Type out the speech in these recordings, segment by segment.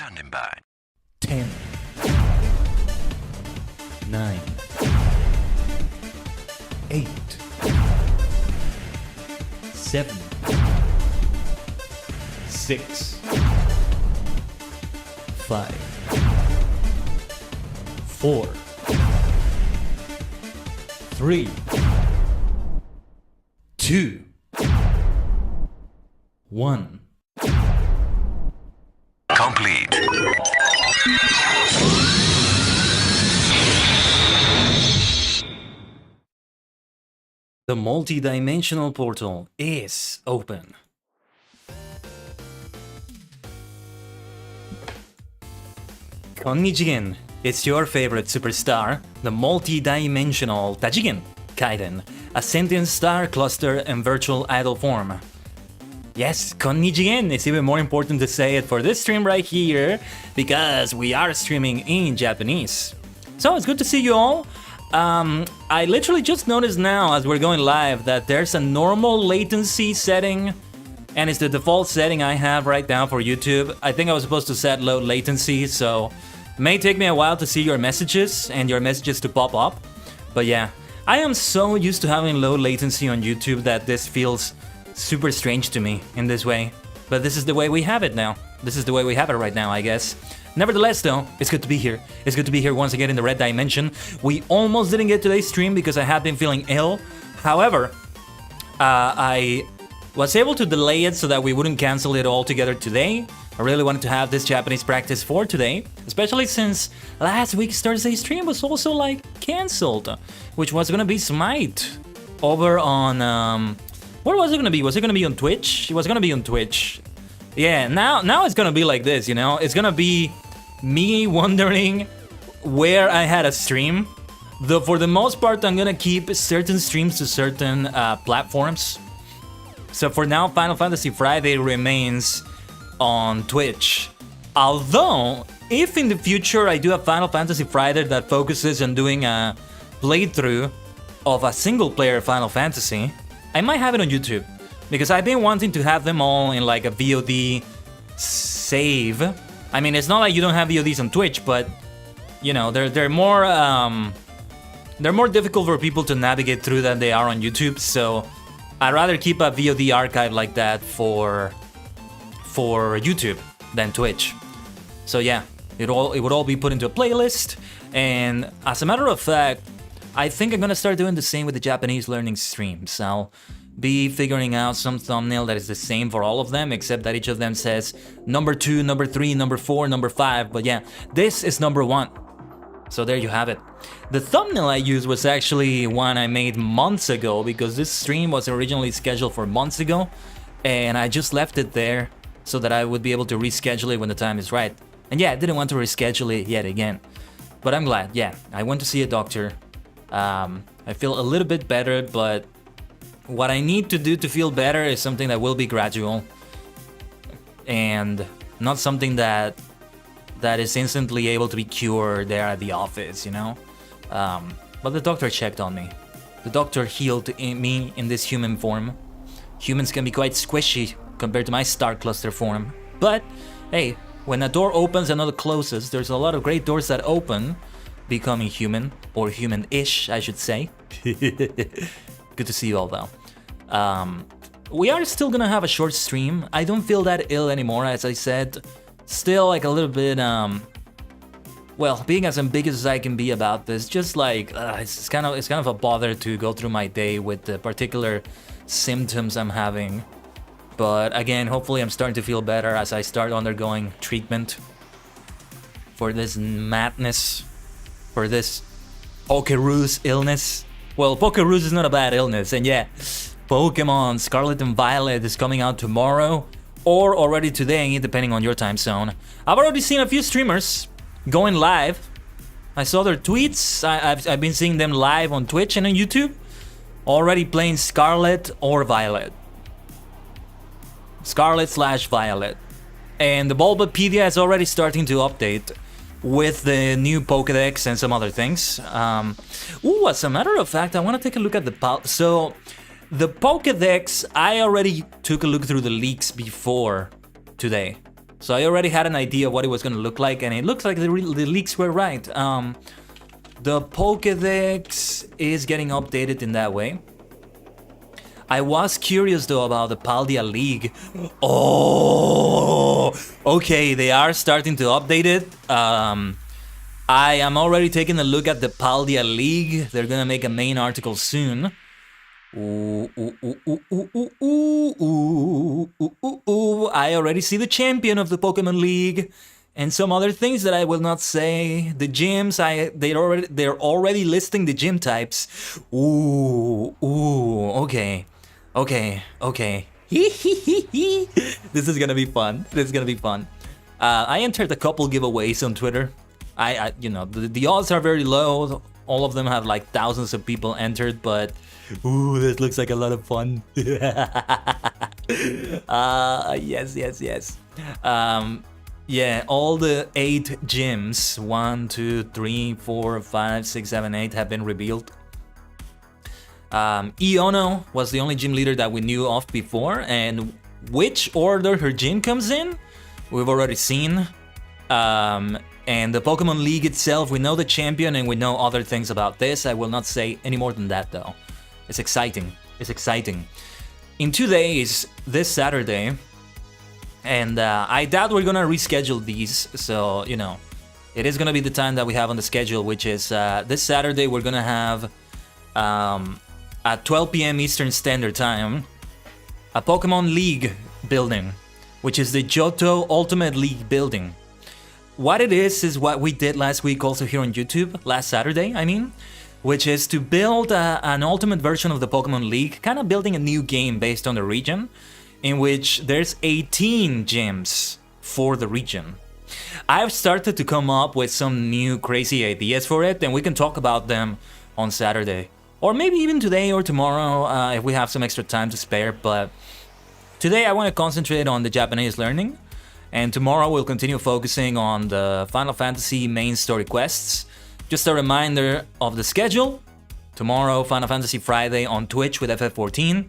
Standing by. 10, 9, 8, 7, 6, 5, 4, 3, 2, 1. Complete. The multi-dimensional portal is open. Konnichigen. It's your favorite superstar, the multi-dimensional Tajigen Kaiden, a sentient star cluster in virtual idol form. Yes, konnichigen. It's even more important to say it for this stream right here because we are streaming in Japanese. So it's good to see you all. I literally just noticed now as we're going live that there's a normal latency setting and it's the default setting I have right now for YouTube. I think I was supposed to set low latency, so it may take me a while to see your messages and your messages to pop up. But yeah, I am so used to having low latency on YouTube that this feels super strange to me in this way. But this is the way we have it now. This is the way we have it right now, I guess. Nevertheless, though, it's good to be here. It's good to be here once again in the red dimension. We almost didn't get today's stream because I have been feeling ill. However, I was able to delay it so that we wouldn't cancel it altogether today. I really wanted to have this Japanese practice for today, especially since last week's Thursday stream was also like cancelled, which was gonna be Smite over on where was it gonna be? Was it gonna be on Twitch? It was gonna be on Twitch. Yeah, now it's gonna be like this, you know? It's gonna be me wondering where I had a stream. Though for the most part, I'm gonna keep certain streams to certain platforms. So for now, Final Fantasy Friday remains on Twitch. Although, if in the future I do a Final Fantasy Friday that focuses on doing a playthrough of a single player Final Fantasy, I might have it on YouTube. Because I've been wanting to have them all in like a VOD save. I mean, it's not like you don't have VODs on Twitch, but you know, they're more difficult for people to navigate through than they are on YouTube. So I'd rather keep a VOD archive like that for YouTube than Twitch. So yeah, it would all be put into a playlist. And as a matter of fact, I think I'm gonna start doing the same with the Japanese learning streams. I'll be figuring out some thumbnail that is the same for all of them, except that each of them says number 2, number 3, number 4, number 5. But yeah, this is number 1. So there you have it. The thumbnail I used was actually one I made months ago because this stream was originally scheduled for months ago, and I just left it there so that I would be able to reschedule it when the time is right. And yeah, I didn't want to reschedule it yet again. But I'm glad, yeah. I went to see a doctor. I feel a little bit better, but what I need to do to feel better is something that will be gradual and not something that is instantly able to be cured there at the office, you know? But the doctor checked on me. The doctor healed me in this human form. Humans can be quite squishy compared to my star cluster form. But, hey, when a door opens, another closes. There's a lot of great doors that open, becoming human, or human-ish, I should say. Good to see you all, though. We are still gonna have a short stream. I don't feel that ill anymore, as I said. Still, like, a little bit, well, being as ambiguous as I can be about this, just like, it's kind of a bother to go through my day with the particular symptoms I'm having. But again, hopefully I'm starting to feel better as I start undergoing treatment for this madness, for this Pokerus illness. Well, Pokerus is not a bad illness, and yeah, Pokemon Scarlet and Violet is coming out tomorrow, or already today, depending on your time zone. I've already seen a few streamers going live. I saw their tweets. I've been seeing them live on Twitch and on YouTube, already playing Scarlet or Violet. Scarlet/Violet. And the Bulbapedia is already starting to update with the new Pokedex and some other things. As a matter of fact, I want to take a look at so the Pokedex, I already took a look through the leaks before today. So I already had an idea of what it was gonna look like, and it looks like the leaks were right. The Pokédex is getting updated in that way. I was curious though about the Paldea League. Oh, okay, they are starting to update it. I am already taking a look at the Paldea League. They're gonna make a main article soon. I already see the champion of the Pokemon League and some other things that I will not say. The gyms, they're already listing the gym types. Okay. This is gonna be fun. I entered a couple giveaways on Twitter. The odds are very low. All of them have like thousands of people entered, but this looks like a lot of fun. Yes. Yeah, all the 8 gyms, 1, 2, 3, 4, 5, 6, 7, 8 have been revealed. Iono was the only gym leader that we knew of before, and which order her gym comes in, we've already seen. And the Pokemon League itself, we know the champion and we know other things about this. I will not say any more than that though. It's exciting. In 2 days, this Saturday, and I doubt we're gonna reschedule these, so, it is gonna be the time that we have on the schedule, which is this Saturday we're gonna have at 12 p.m. Eastern Standard Time, a Pokemon League building, which is the Johto Ultimate League building. What it is what we did last week also here on YouTube, last Saturday, I mean, which is to build an ultimate version of the Pokemon League, kind of building a new game based on the region, in which there's 18 gyms for the region. I've started to come up with some new crazy ideas for it, and we can talk about them on Saturday. Or maybe even today or tomorrow if we have some extra time to spare, but today I want to concentrate on the Japanese learning, and tomorrow we'll continue focusing on the Final Fantasy main story quests. Just a reminder of the schedule. Tomorrow, Final Fantasy Friday on Twitch with FF14,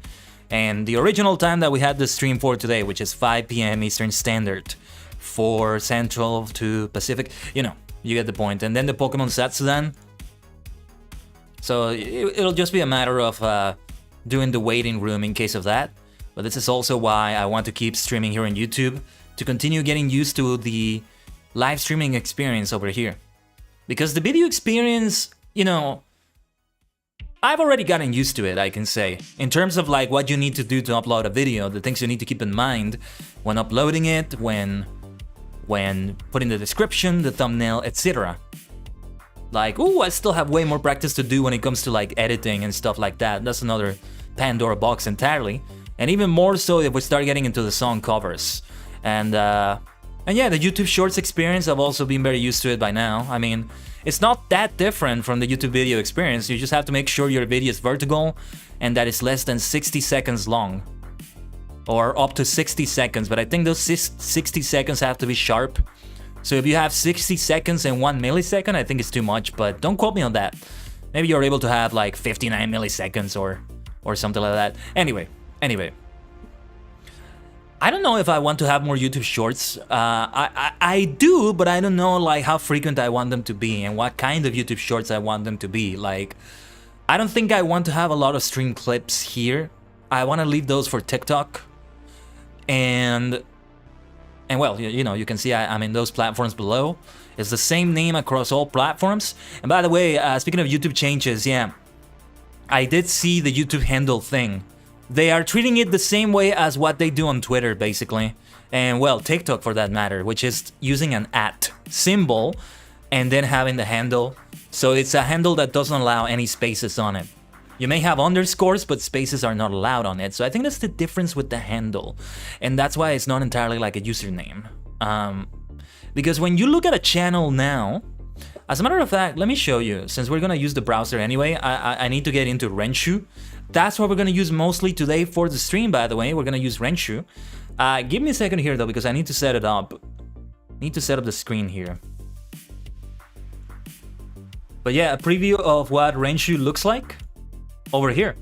and the original time that we had the stream for today, which is 5 p.m. Eastern Standard, 4 Central to Pacific. You get the point. And then the Pokemon Satsudan. So it'll just be a matter of doing the waiting room in case of that. But this is also why I want to keep streaming here on YouTube, to continue getting used to the live streaming experience over here. Because the video experience, I've already gotten used to it, I can say. In terms of like what you need to do to upload a video, the things you need to keep in mind when uploading it, when putting the description, the thumbnail, etc. Like, I still have way more practice to do when it comes to like editing and stuff like that. That's another Pandora box entirely. And even more so if we start getting into the song covers. And yeah, the YouTube Shorts experience, I've also been very used to it by now. I mean, it's not that different from the YouTube video experience. You just have to make sure your video is vertical and that it's less than 60 seconds long. Or up to 60 seconds, but I think those 60 seconds have to be sharp. So if you have 60 seconds and 1 millisecond, I think it's too much, but don't quote me on that. Maybe you're able to have like 59 milliseconds or something like that. Anyway. I don't know if I want to have more YouTube Shorts. I do, but I don't know like how frequent I want them to be and what kind of YouTube Shorts I want them to be. Like, I don't think I want to have a lot of stream clips here. I want to leave those for TikTok. And well, you can see I'm in those platforms below. It's the same name across all platforms. And by the way, speaking of YouTube changes, yeah, I did see the YouTube handle thing. They are treating it the same way as what they do on Twitter, basically. And well, TikTok for that matter, which is using an @ symbol and then having the handle. So it's a handle that doesn't allow any spaces on it. You may have underscores, but spaces are not allowed on it. So I think that's the difference with the handle. And that's why it's not entirely like a username. Because when you look at a channel now, as a matter of fact, let me show you. Since we're gonna use the browser anyway, I need to get into Renshu. That's what we're gonna use mostly today for the stream, by the way. We're gonna use Renshu. Give me a second here though, because I need to set it up. Need to set up the screen here. But yeah, a preview of what Renshu looks like over here.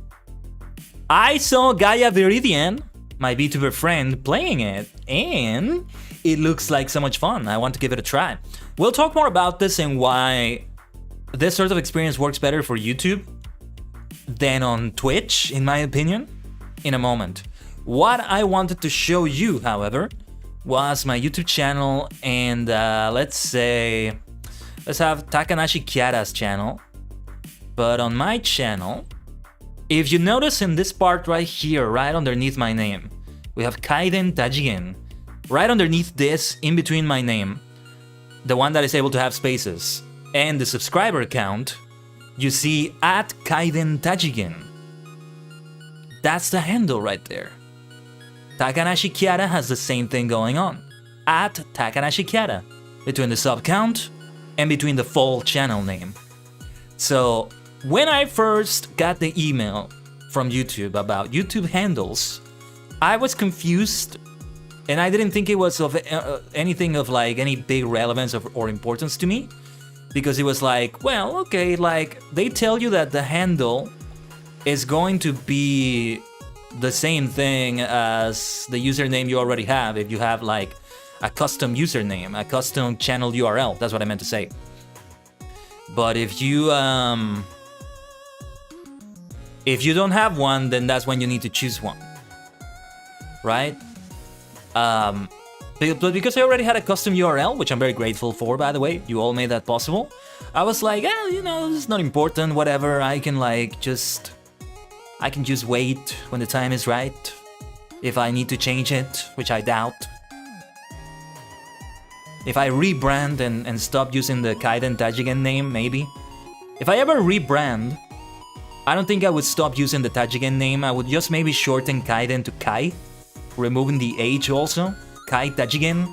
I saw Gaia Viridian, my VTuber friend, playing it, and it looks like so much fun. I want to give it a try. We'll talk more about this and why this sort of experience works better for YouTube than on Twitch, in my opinion, in a moment. What I wanted to show you, however, was my YouTube channel, and let's have Takanashi Kiara's channel. But on my channel, if you notice in this part right here, right underneath my name, we have Kaiden Tajigen. Right underneath this, in between my name, the one that is able to have spaces, and the subscriber count, you see at Kaiden Tajigen. That's the handle right there. Takanashi Kiara has the same thing going on. At Takanashi Kiara. Between the sub count and between the full channel name. So when I first got the email from YouTube about YouTube handles, I was confused, and I didn't think it was of anything of like any big relevance or importance to me, because it was like, well, okay, like they tell you that the handle is going to be the same thing as the username you already have if you have like a custom username, a custom channel URL. That's what I meant to say. But if you don't have one, then that's when you need to choose one, right? But because I already had a custom URL, which I'm very grateful for, by the way, you all made that possible. I was like, you know, it's not important, whatever. I can just wait when the time is right. If I need to change it, which I doubt. If I rebrand and stop using the Kaiden Tajigen name, maybe. If I ever rebrand, I don't think I would stop using the Tajigen name. I would just maybe shorten Kaiden to Kai, removing the H also. Kai Tajigen.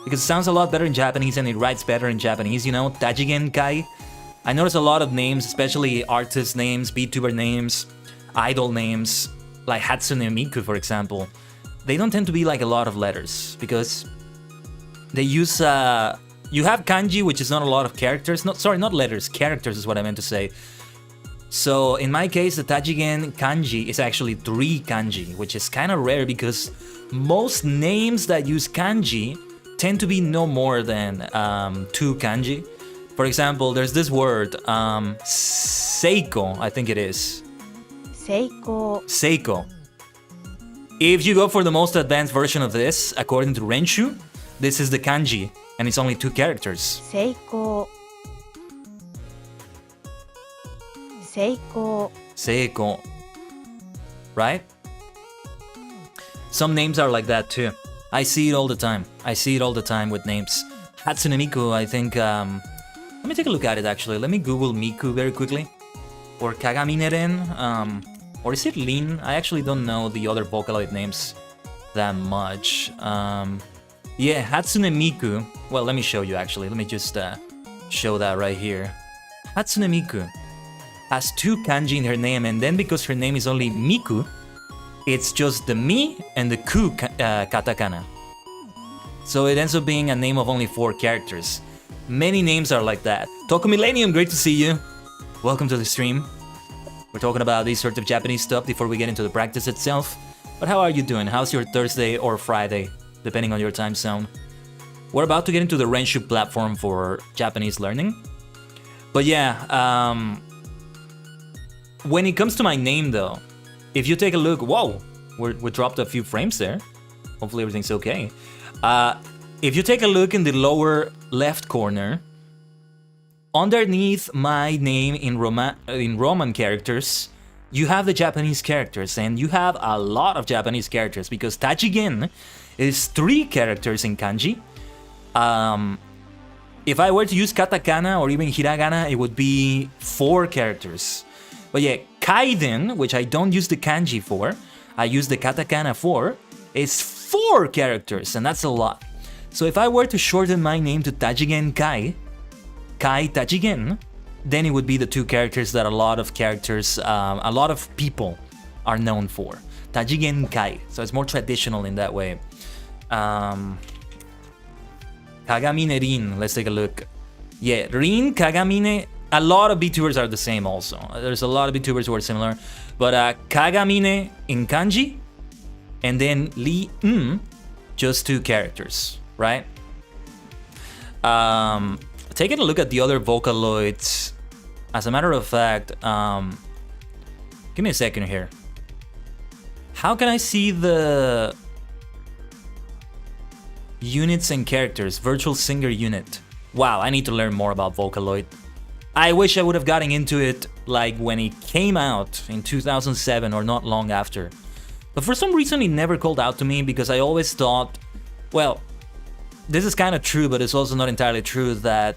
Because it sounds a lot better in Japanese and it writes better in Japanese, you know? Tajigen Kai. I notice a lot of names, especially artist names, VTuber names, idol names, like Hatsune Miku, for example. They don't tend to be like a lot of letters, because they use, you have kanji, which is not a lot of characters. Not letters, characters is what I meant to say. So in my case, the Tajigen kanji is actually 3 kanji, which is kind of rare because most names that use kanji tend to be no more than 2 kanji. For example, there's this word, seiko, I think it is. Seiko. If you go for the most advanced version of this, according to Renshu, this is the kanji, and it's only 2 characters. Seiko. Right? Some names are like that too. I see it all the time. With names. Hatsune Miku, I think, let me take a look at it actually. Let me Google Miku very quickly. Or Kagami-Neren, or is it Lin? I actually don't know the other Vocaloid names that much. Yeah, Hatsune Miku. Well, let me show you actually. Let me just show that right here. Hatsune Miku has 2 kanji in her name, and then because her name is only Miku, it's just the Mi and the Ku katakana. So it ends up being a name of only 4 characters. Many names are like that. Toku Millennium, great to see you. Welcome to the stream. We're talking about these sort of Japanese stuff before we get into the practice itself. But how are you doing? How's your Thursday or Friday, depending on your time zone? We're about to get into the Renshu platform for Japanese learning. But yeah, when it comes to my name though, if you take a look, whoa, we dropped a few frames there. Hopefully everything's okay. If you take a look in the lower left corner, underneath my name in Roman characters, you have the Japanese characters, and you have a lot of Japanese characters because Tajigen is 3 characters in kanji. If I were to use katakana or even hiragana, it would be 4 characters. But yeah, Kaiden, which I don't use the kanji for, I use the katakana for, is 4 characters, and that's a lot. So if I were to shorten my name to Tajigen Kai Tajigen, then it would be the 2 characters that a lot of people are known for. Tajigen Kai. So it's more traditional in that way. Kagamine Rin, let's take a look. Yeah, Rin, Kagamine, a lot of VTubers are the same also. There's a lot of VTubers who are similar. But Kagamine in kanji, and then Li, just 2 characters. right? Taking a look at the other Vocaloids, as a matter of fact, give me a second here. How can I see the units and characters? Virtual singer unit. Wow, I need to learn more about Vocaloid. I wish I would have gotten into it like when it came out in 2007 or not long after. But for some reason it never called out to me because I always thought, well, this is kind of true, but it's also not entirely true, that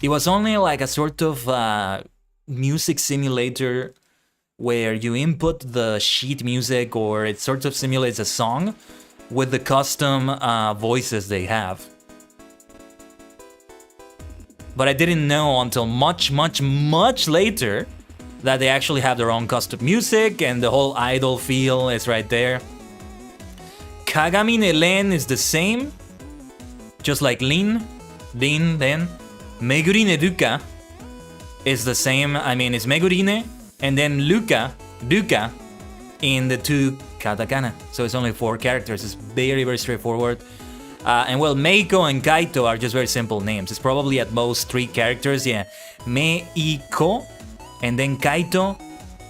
it was only like a sort of music simulator where you input the sheet music or it sort of simulates a song with the custom voices they have. But I didn't know until much later that they actually have their own custom music and the whole idol feel is right there. Kagami ne Len is the same, just like Lin, then. Megurine Ruka is the same, I mean it's Megurine and then Ruka in the 2 katakana. So it's only 4 characters, it's very straightforward. And well, Meiko and Kaito are just very simple names. It's probably at most 3 characters, yeah. Meiko, and then Kaito,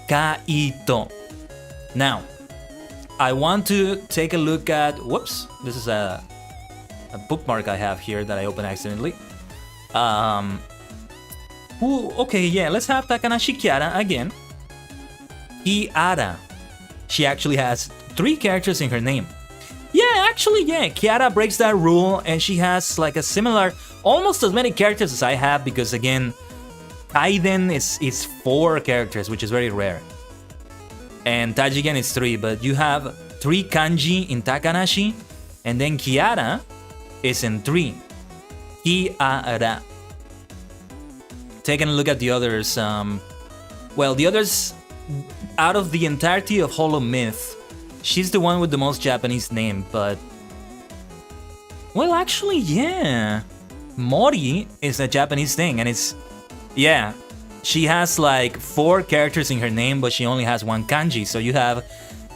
Kaito. Now, I want to take a look at, whoops, this is a bookmark I have here that I opened accidentally. Okay, yeah, let's have Takanashi Kiara again. Kiara. She actually has 3 characters in her name. Yeah, actually, yeah, Kiara breaks that rule and she has like a similar, almost as many characters as I have because again, Kaiden is 4 characters, which is very rare. And Tajigen is 3, but you have 3 kanji in Takanashi and then Kiara is in 3. Kiara. Taking a look at the others, well, the others, out of the entirety of Hollow Myth, she's the one with the most Japanese name, but... Well, actually, yeah. Mori is a Japanese thing, and it's... Yeah, she has like 4 characters in her name, but she only has 1 kanji. So you have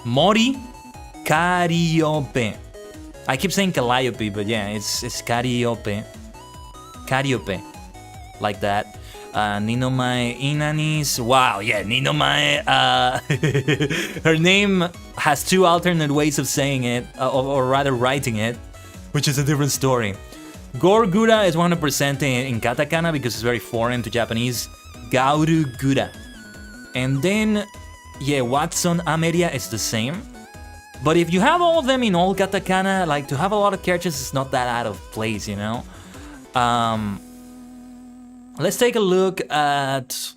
Mori Kariope. I keep saying Calliope, but yeah, it's Kariope. Kariope. Like that. Ninomae Inanis. Wow, yeah, Ninomae. Her name has 2 alternate ways of saying it, or rather writing it, which is a different story. Gorgura is 100% in katakana because it's very foreign to Japanese. Gaurugura. And then, yeah, Watson Ameria is the same. But if you have all of them in all katakana, like to have a lot of characters is not that out of place, you know? Let's take a look at...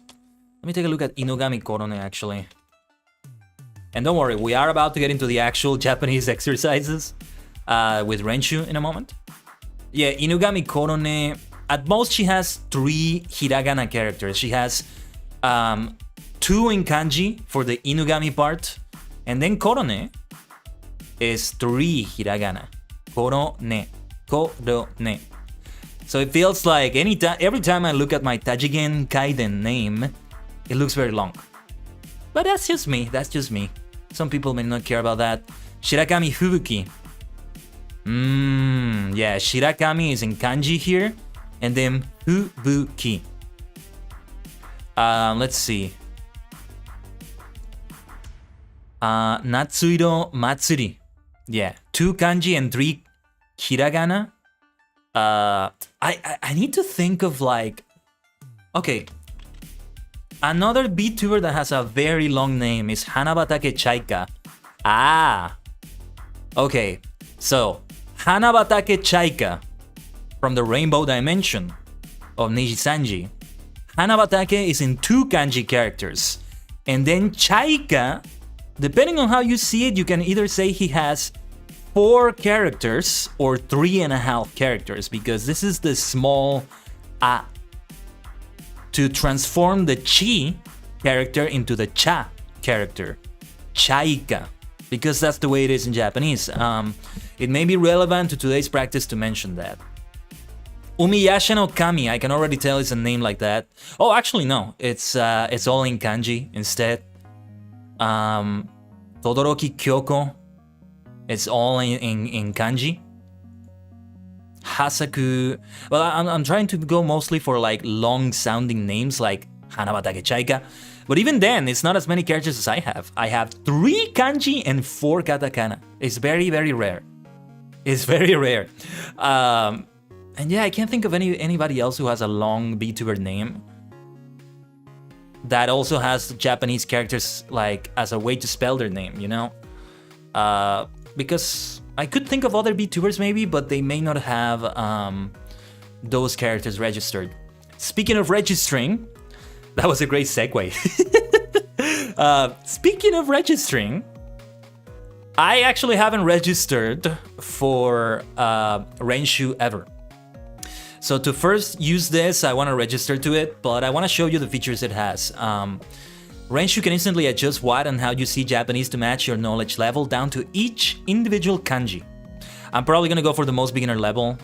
Let me take a look at Inugami Korone, actually. And don't worry, we are about to get into the actual Japanese exercises with Renshu in a moment. Yeah, Inugami Korone, at most she has 3 hiragana characters. She has 2 in kanji for the Inugami part, and then Korone is 3 hiragana. Korone. Korone. So it feels like every time I look at my Tajigen Kaiden name, it looks very long. But that's just me, Some people may not care about that. Shirakami Fubuki. Yeah, Shirakami is in kanji here. And then Fubuki. Let's see. Natsuiro Matsuri. Yeah, 2 kanji and 3 hiragana. I need to think of like... Okay. Another VTuber that has a very long name is Hanabatake Chaika. Ah! Okay, so Hanabatake Chaika from the Rainbow Dimension of Nijisanji. Hanabatake is in 2 kanji characters. And then Chaika, depending on how you see it, you can either say he has 4 characters or 3.5 characters, because this is the small a to transform the chi character into the cha character. Chaika. Because that's the way it is in Japanese. It may be relevant to today's practice to mention that. Umiyasha no Kami, I can already tell it's a name like that. Oh, actually no, it's all in kanji instead. Todoroki Kyoko, it's all in kanji. Hasaku. Well, I'm trying to go mostly for like long-sounding names like Hanabatake Chaika. But even then, it's not as many characters as I have. I have 3 kanji and 4 katakana. It's very, very rare. It's very rare. And yeah, I can't think of anybody else who has a long VTuber name that also has Japanese characters like as a way to spell their name, you know? Because I could think of other VTubers maybe, but they may not have those characters registered. Speaking of registering, that was a great segue. Speaking of registering, I actually haven't registered for Renshu ever. So to first use this, I want to register to it, but I want to show you the features it has. Renshu can instantly adjust what and how you see Japanese to match your knowledge level down to each individual kanji. I'm probably going to go for the most beginner level.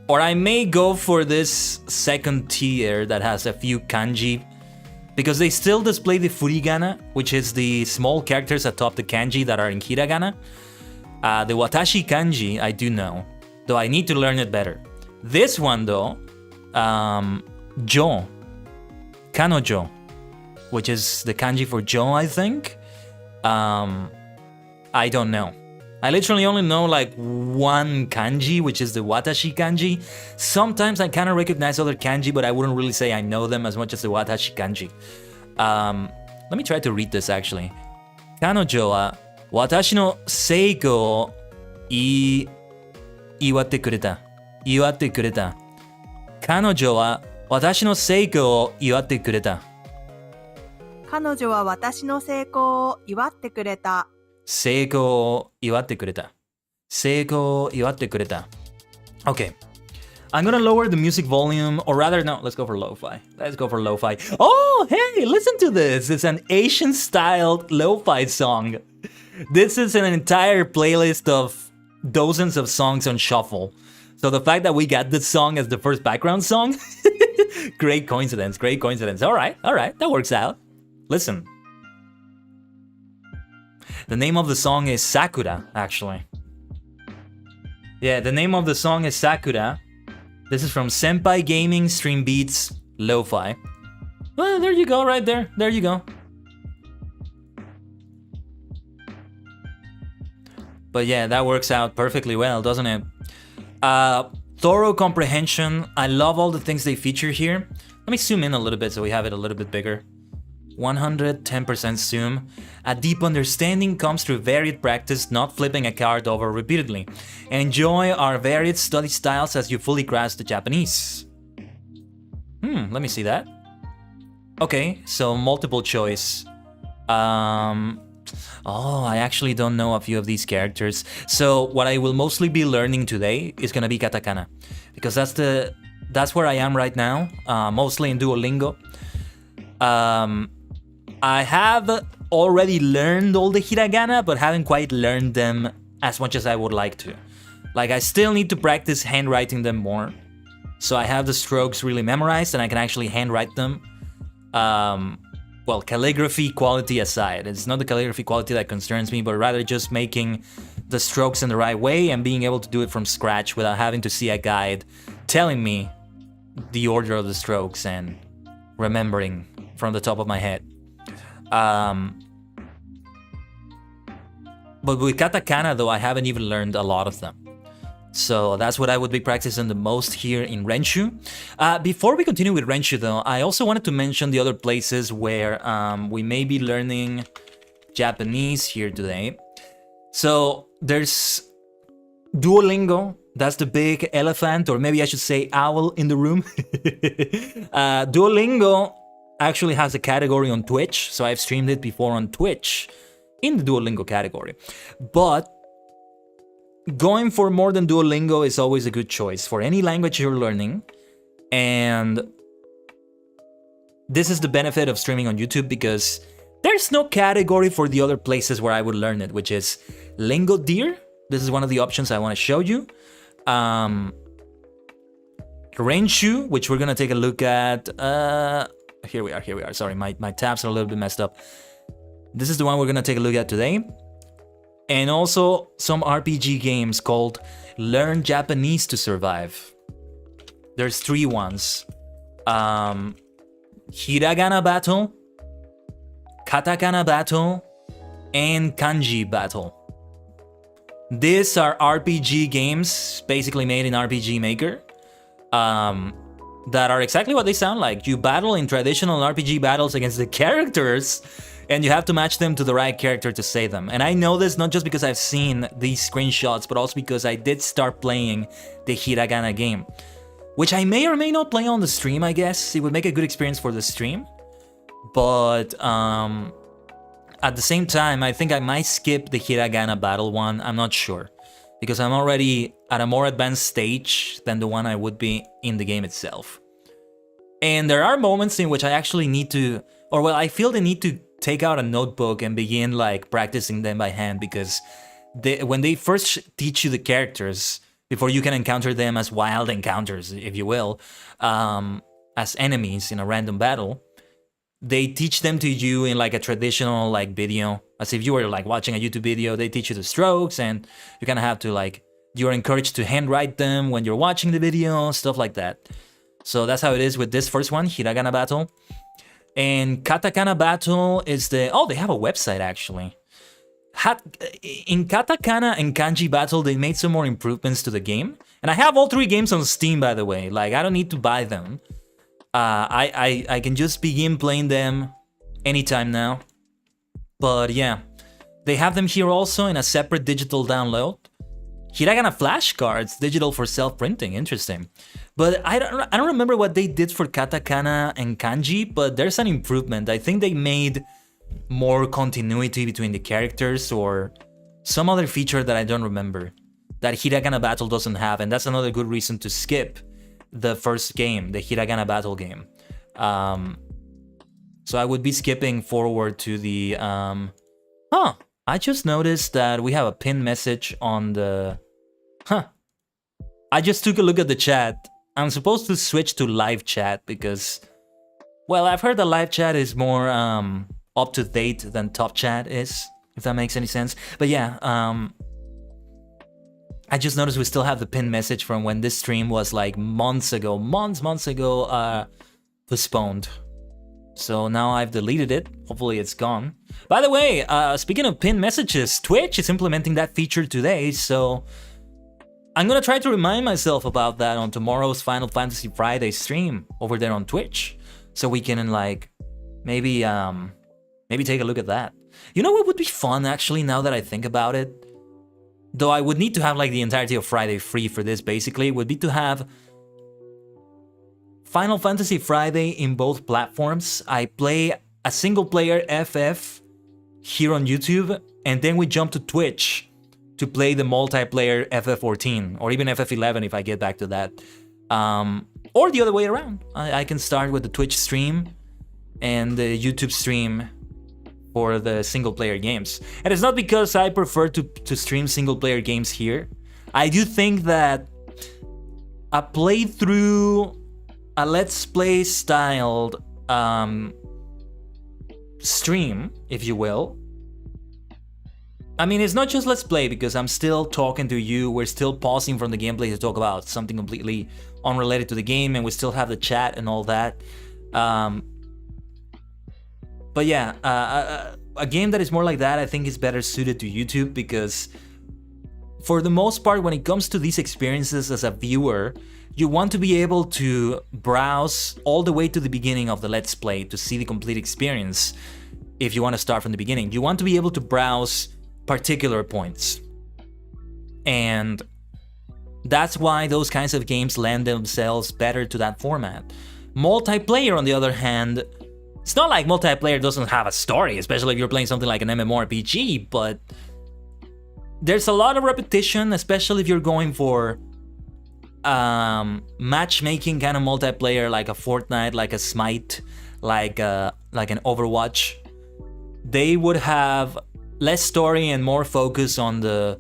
Or I may go for this second tier that has a few kanji, because they still display the furigana, which is the small characters atop the kanji that are in hiragana. The watashi kanji, I do know, though I need to learn it better. This one though, jo, kanojo, which is the kanji for jo, I think. I don't know. I literally only know like one kanji, which is the watashi kanji. Sometimes I kind of recognize other kanji, but I wouldn't really say I know them as much as the watashi kanji. Let me try to read this actually. Kanojo wa watashi no seiko o iwatte kureta. Iwatte kureta. Kanojo wa watashi no seiko o iwatte kureta. 彼女は私の成功を祝ってくれた。成功を祝ってくれた。成功を祝ってくれた。Okay. I'm gonna lower the music volume, or rather, no, let's go for lo-fi. Let's go for lo-fi. Oh, hey, listen to this. It's an Asian-styled lo-fi song. This is an entire playlist of dozens of songs on shuffle. So the fact that we got this song as the first background song, great coincidence, great coincidence. All right, that works out. Listen. The name of the song is Sakura, actually. Yeah, the name of the song is Sakura. This is from Senpai Gaming Stream Beats Lo-Fi. Well, there you go, right there. There you go. But yeah, that works out perfectly well, doesn't it? Thorough comprehension. I love all the things they feature here. Let me zoom in a little bit so we have it a little bit bigger. 110% zoom. A deep understanding comes through varied practice, not flipping a card over repeatedly. Enjoy our varied study styles as you fully grasp the Japanese. Let me see that. Okay, so multiple choice. Oh, I actually don't know a few of these characters. So what I will mostly be learning today is gonna be katakana, because that's where I am right now, mostly in Duolingo. I have already learned all the hiragana, but haven't quite learned them as much as I would like to. Like, I still need to practice handwriting them more. So I have the strokes really memorized and I can actually handwrite them. Well, calligraphy quality aside, it's not the calligraphy quality that concerns me, but rather just making the strokes in the right way and being able to do it from scratch without having to see a guide telling me the order of the strokes and remembering from the top of my head. But with katakana though, I haven't even learned a lot of them. So that's what I would be practicing the most here in Renshu. Before we continue with Renshu though, I also wanted to mention the other places where we may be learning Japanese here today. So there's Duolingo. That's the big elephant, or maybe I should say owl in the room. Duolingo actually has a category on Twitch, so I've streamed it before on Twitch in the Duolingo category. But going for more than Duolingo is always a good choice for any language you're learning. And this is the benefit of streaming on YouTube, because there's no category for the other places where I would learn it, which is Lingo Deer. This is one of the options I want to show you. Renshu, which we're gonna take a look at. Here we are. Sorry, my tabs are a little bit messed up. This is the one we're gonna take a look at today. And also some RPG games called learn Japanese to survive. There's 3 ones. Hiragana battle, katakana battle, and kanji battle. These are RPG games, basically made in RPG Maker, that are exactly what they sound like. You battle in traditional RPG battles against the characters, and you have to match them to the right character to save them. And I know this not just because I've seen these screenshots, but also because I did start playing the Hiragana game, which I may or may not play on the stream, I guess. It would make a good experience for the stream. But at the same time, I think I might skip the Hiragana battle one. I'm not sure, because I'm already at a more advanced stage than the one I would be in the game itself. And there are moments in which I actually need to, or well, I feel the need to take out a notebook and begin like practicing them by hand, because when they first teach you the characters, before you can encounter them as wild encounters, if you will, as enemies in a random battle, they teach them to you in like a traditional like video, as if you were like watching a YouTube video. They teach you the strokes, and you kind of have to like, you're encouraged to handwrite them when you're watching the video, stuff like that. So that's how it is with this first one, Hiragana battle. And katakana battle is they have a website actually. In katakana and kanji battle, they made some more improvements to the game. And I have all 3 games on Steam, by the way. Like, I don't need to buy them. I can just begin playing them anytime now. But yeah, they have them here also in a separate digital download. Hiragana flashcards, digital for self-printing, interesting. But I don't remember what they did for katakana and kanji, but there's an improvement. I think they made more continuity between the characters, or some other feature that I don't remember, that Hiragana battle doesn't have, and that's another good reason to skip the first game, the Hiragana battle game. So I would be skipping forward to the... I just noticed that we have a pinned message on the... I just took a look at the chat. I'm supposed to switch to live chat because... Well, I've heard that live chat is more up to date than top chat is, if that makes any sense. But yeah, I just noticed we still have the pinned message from when this stream was like months ago, postponed. So now I've deleted it. Hopefully it's gone. By the way, speaking of pinned messages, Twitch is implementing that feature today, so I'm gonna try to remind myself about that on tomorrow's Final Fantasy Friday stream over there on Twitch, so we can like maybe take a look at that. You know what would be fun actually, now that I think about it? Though I would need to have like the entirety of Friday free for this, basically, would be to have Final Fantasy Friday in both platforms. I play a single player FF here on YouTube, and then we jump to Twitch to play the multiplayer FF14, or even FF11 if I get back to that. Or the other way around. I can start with the Twitch stream and the YouTube stream for the single player games. And it's not because I prefer to stream single player games here. I do think that a playthrough, a let's play styled stream, if you will. I mean, it's not just let's play, because I'm still talking to you, we're still pausing from the gameplay to talk about something completely unrelated to the game, and we still have the chat and all that. But yeah, a game that is more like that, I think is better suited to YouTube, because for the most part, when it comes to these experiences as a viewer, you want to be able to browse all the way to the beginning of the Let's Play to see the complete experience. If you want to start from the beginning, you want to be able to browse particular points. And that's why those kinds of games lend themselves better to that format. Multiplayer, on the other hand, it's not like multiplayer doesn't have a story, especially if you're playing something like an MMORPG, but there's a lot of repetition, especially if you're going for matchmaking kind of multiplayer, like a Fortnite, like a Smite, like an Overwatch. They would have less story and more focus on the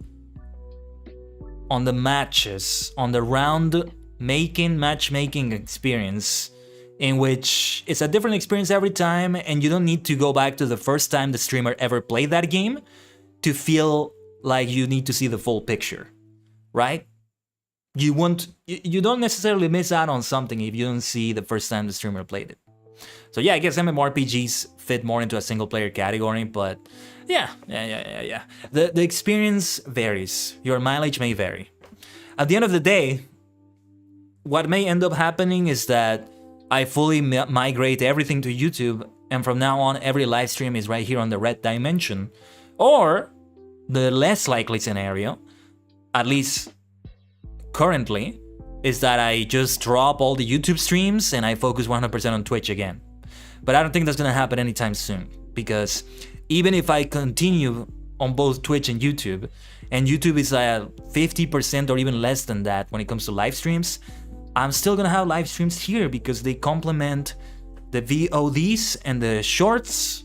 matches, on the round matchmaking experience, in which it's a different experience every time, and you don't need to go back to the first time the streamer ever played that game to feel like you need to see the full picture, right? you don't necessarily miss out on something if you don't see the first time the streamer played it. So yeah, I guess MMORPGs fit more into a single player category, but yeah. The experience varies. Your mileage may vary. At the end of the day, what may end up happening is that I fully migrate everything to YouTube, and from now on, every live stream is right here on the red dimension. Or the less likely scenario, at least currently, is that I just drop all the YouTube streams and I focus 100% on Twitch again. But I don't think that's gonna happen anytime soon, because even if I continue on both Twitch and YouTube is at 50% or even less than that when it comes to live streams, I'm still gonna have live streams here because they complement the VODs and the shorts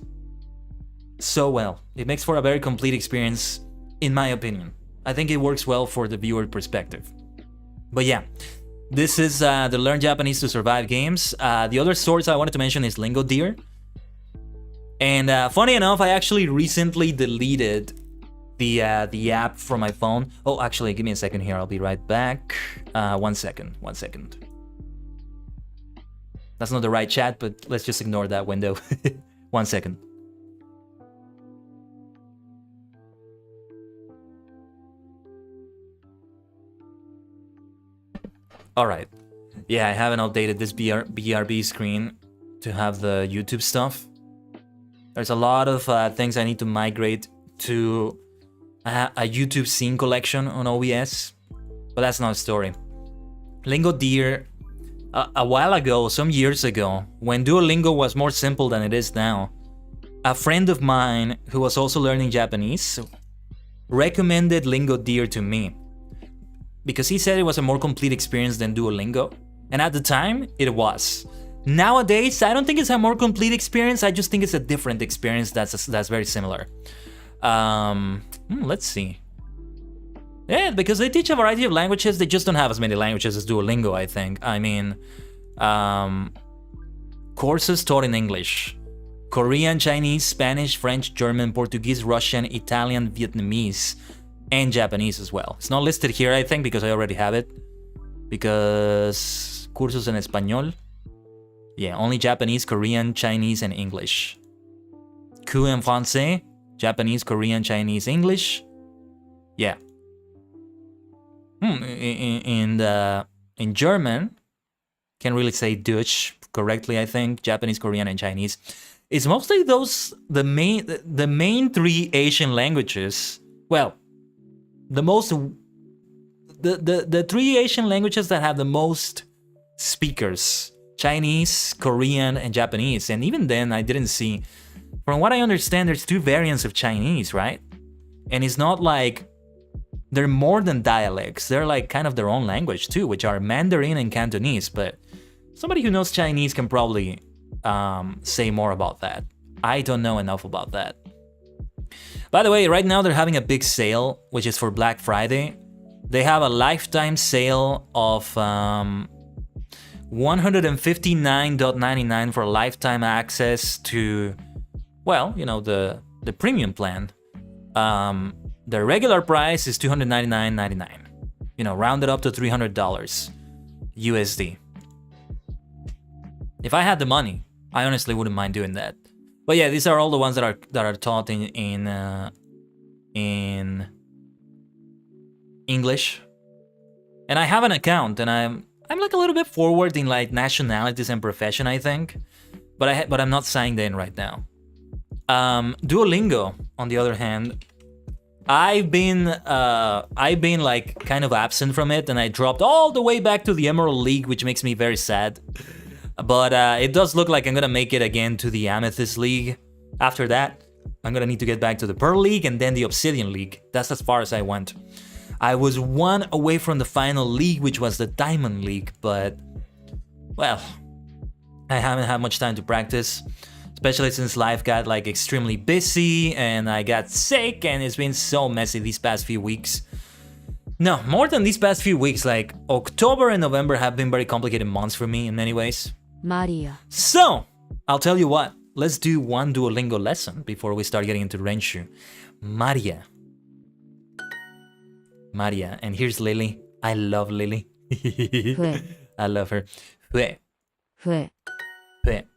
so well. It makes for a very complete experience, in my opinion. I think it works well for the viewer perspective. But yeah, this is the Learn Japanese to Survive games. The other source I wanted to mention is Lingo Deer. And funny enough, I actually recently deleted the app from my phone. Oh, actually, give me a second here. I'll be right back. One second. That's not the right chat, but let's just ignore that window. 1 second. All right. Yeah, I haven't updated this BRB screen to have the YouTube stuff. There's a lot of things I need to migrate to a YouTube scene collection on OBS, but that's not a story. Lingo Deer, a while ago, some years ago, when Duolingo was more simple than it is now, a friend of mine who was also learning Japanese recommended Lingo Deer to me because he said it was a more complete experience than Duolingo, and at the time, it was. Nowadays, I don't think it's a more complete experience, I just think it's a different experience that's very similar. Let's see. Yeah, because they teach a variety of languages, they just don't have as many languages as Duolingo, I think. I mean, courses taught in English. Korean, Chinese, Spanish, French, German, Portuguese, Russian, Italian, Vietnamese, and Japanese as well. It's not listed here, I think, because I already have it. Because cursos en español. Yeah, only Japanese, Korean, Chinese, and English. Cours en français, Japanese, Korean, Chinese, English. Yeah. In German, can't really say Dutch correctly, I think. Japanese, Korean, and Chinese. It's mostly the main three Asian languages. Well, the three Asian languages that have the most speakers: Chinese, Korean, and Japanese. And even then, I didn't see. From what I understand, there's two variants of Chinese, right? And it's not like they're more than dialects. They're like kind of their own language too, which are Mandarin and Cantonese. But somebody who knows Chinese can probably say more about that. I don't know enough about that. By the way, right now they're having a big sale, which is for Black Friday. They have a lifetime sale of $159.99 for lifetime access to, well, you know, the premium plan. The regular price is $299.99. You know, rounded up to $300 USD. If I had the money, I honestly wouldn't mind doing that. But yeah, these are all the ones that are taught in English. And I have an account, and I'm like a little bit forward in like nationalities and profession, I think. But I'm not signed in right now. Duolingo, on the other hand, I've been like kind of absent from it, and I dropped all the way back to the Emerald League, which makes me very sad. But it does look like I'm gonna make it again to the Amethyst League. After that, I'm gonna need to get back to the Pearl League and then the Obsidian League. That's as far as I went. I was one away from the final league, which was the Diamond League, but, well, I haven't had much time to practice, especially since life got like extremely busy and I got sick, and it's been so messy these past few weeks. No, more than these past few weeks, like October and November have been very complicated months for me in many ways. Maria. So, I'll tell you what, let's do one Duolingo lesson before we start getting into Renshu. Maria, and here's Lily. I love Lily. 増え I love her. 増え増え 増え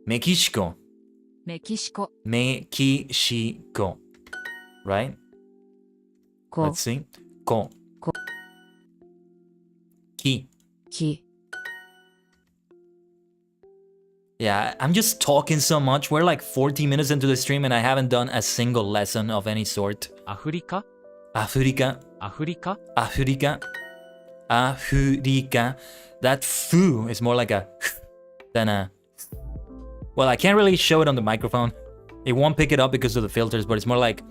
メキシコメキシコ メキシコ right? こ Let's see. ここきき Yeah, I'm just talking so much. We're like 40 minutes into the stream and I haven't done a single lesson of any sort. アフリカ Africa, アフリカ Africa, Africa. That foo is more like a than a. Well, I can't really show it on the microphone. It won't pick it up because of the filters, but it's more like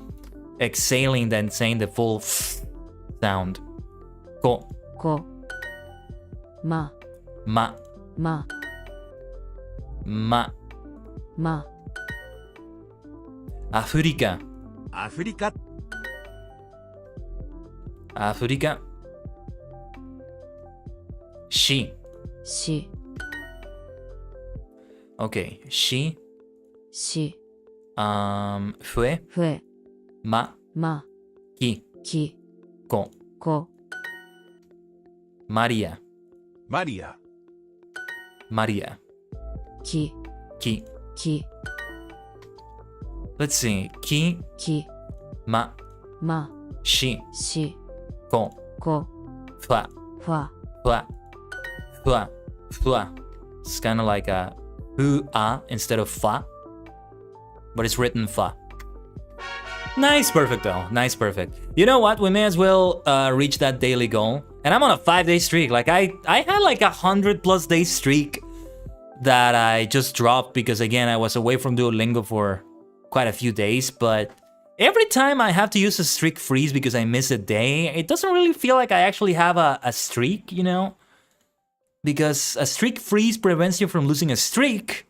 exhaling than saying the full sound. Ko, こま ma, ま ma. ま Africa, アフリカ Africa. She. し Okay, she. し Fue, 増え ma, ま ki, き ko. こ Maria, マリア Maria, き ki. き Let's see. Ki, き ma, ま she, し ko, こ fa, ファ fa, fa, fa. It's kind of like a instead of fa, but it's written fa. Nice, perfect though. Nice, perfect. You know what? We may as well reach that daily goal. And I'm on a 5-day streak. Like I had like 100+ day streak that I just dropped because again I was away from Duolingo for quite a few days. But every time I have to use a streak freeze because I miss a day, it doesn't really feel like I actually have a streak, you know? Because a streak freeze prevents you from losing a streak,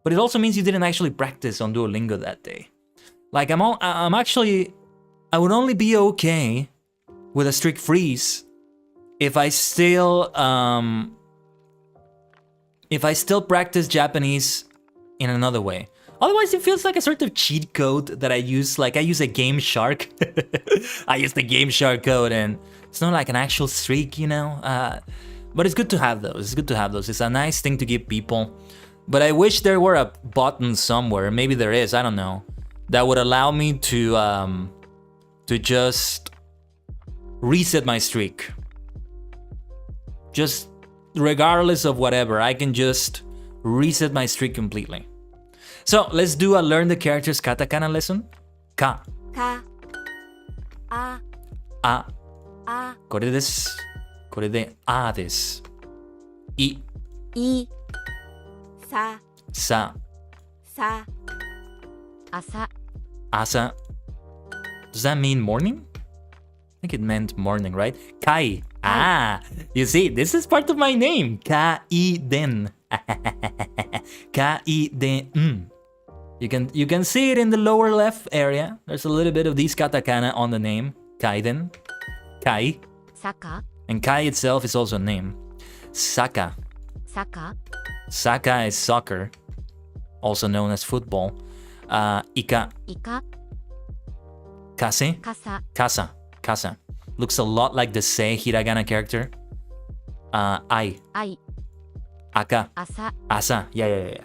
but it also means you didn't actually practice on Duolingo that day. Like I would only be okay with a streak freeze if I still practice Japanese in another way. Otherwise, it feels like a sort of cheat code that I use. Like I use a Game Shark. I use the Game Shark code, and it's not like an actual streak, you know. But it's good to have those. It's good to have those. It's a nice thing to give people. But I wish there were a button somewhere. Maybe there is. I don't know. That would allow me to just reset my streak. Just regardless of whatever, I can just reset my streak completely. So let's do a learn the characters katakana lesson. Ka, かあ a, あこれです。これであです。い、いささ、さ朝朝. Does that mean morning? I think it meant morning, right? Kai. Ah, you see, this is part of my name. Kaiden. Kaiden. You can see it in the lower left area. There's a little bit of these katakana on the name. Kaiden. Kai. さか And Kai itself is also a name. Saka. さか Saka is soccer, also known as football. Ika. いか Kase. かさ Kasa. Kasa. Looks a lot like the Se hiragana character. Ai. あい Aka. あさ Asa. Yeah.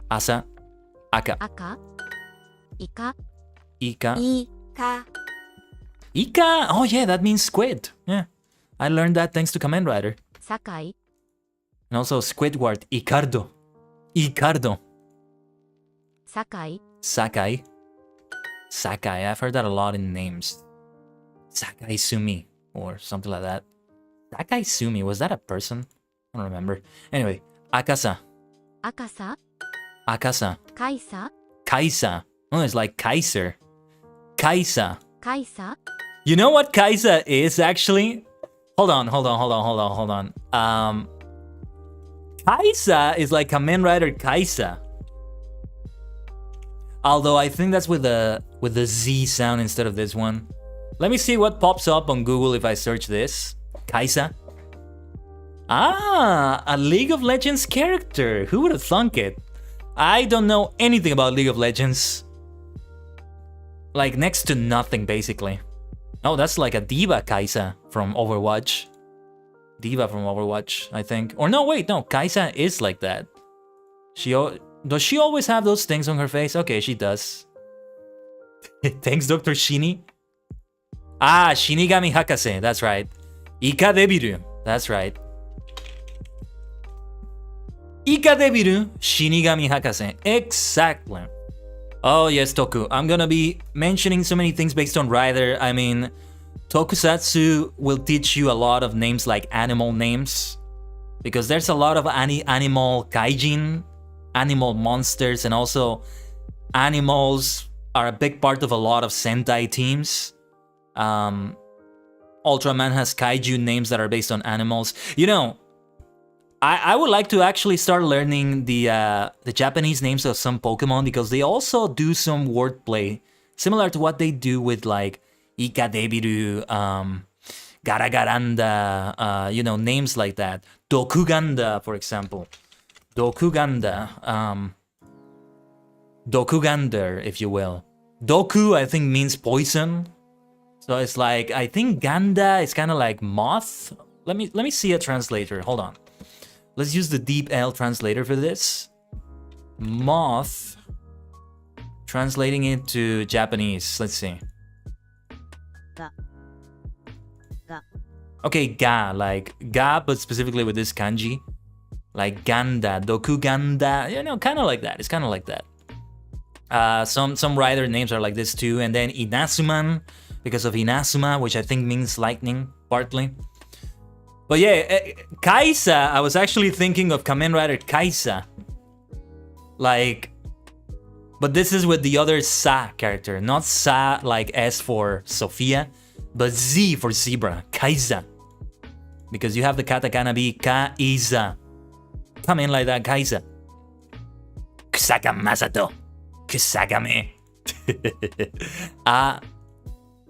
Asa. Aka. あかいか Ika. いか Ika. Oh yeah, that means squid. Yeah. I learned that thanks to Kamen Rider. さかい And also Squidward. Icardo. Icardo. さかい Sakai. Sakai. I've heard that a lot in names. Sakai Sumi. Or something like that. Sakai Sumi. Was that a person? I don't remember. Anyway. Akasa. あかさ Akasa. かいさ Kaisa. Oh, it's like Kaiser. Kaisa. かいさ You know what Kaisa is actually? Hold on. Kaisa is like Kamen Rider Kaisa. Although I think that's with the Z sound instead of this one. Let me see what pops up on Google if I search this. Kaisa. Ah, a League of Legends character. Who would have thunk it? I don't know anything about League of Legends. Like next to nothing, basically. Oh, that's like a diva Kaisa from Overwatch. Diva from Overwatch, I think. Or no, wait, no. Kaisa is like that. Does she always have those things on her face? Okay, she does. Thanks, Dr. Shini. Ah, Shinigami Hakase. That's right. Ika Debiru. That's right. Ika Debiru, Shinigami Hakase. Exactly. Oh, yes, Toku. I'm gonna be mentioning so many things based on Rider. I mean, Tokusatsu will teach you a lot of names like animal names. Because there's a lot of animal kaijin, animal monsters, and also animals are a big part of a lot of Sentai teams. Ultraman has kaiju names that are based on animals. You know, I would like to actually start learning the Japanese names of some Pokemon because they also do some wordplay similar to what they do with like Ikadebiru, Garagaranda, you know, names like that. Dokuganda, for example. Dokuganda, Dokugander, if you will. Doku, I think, means poison. So it's like, I think Ganda is kind of like moth. Let me see a translator. Hold on. Let's use the Deep L translator for this. Moth. Translating it to Japanese. Let's see. Ga. Ga. Okay, ga, like ga, but specifically with this kanji. Like Ganda, Dokuganda, you know, kind of like that. It's kind of like that. Some rider names are like this too. And then Inasuman, because of Inazuma, which I think means lightning, partly. But yeah, Kaisa, I was actually thinking of Kamen Rider Kaisa. Like, but this is with the other Sa character. Not Sa like S for Sophia, but Z for zebra, Kaisa. Because you have the katakana be Kaiza. Come in like that, Kaisa. Kusaka Masato. Kusagame.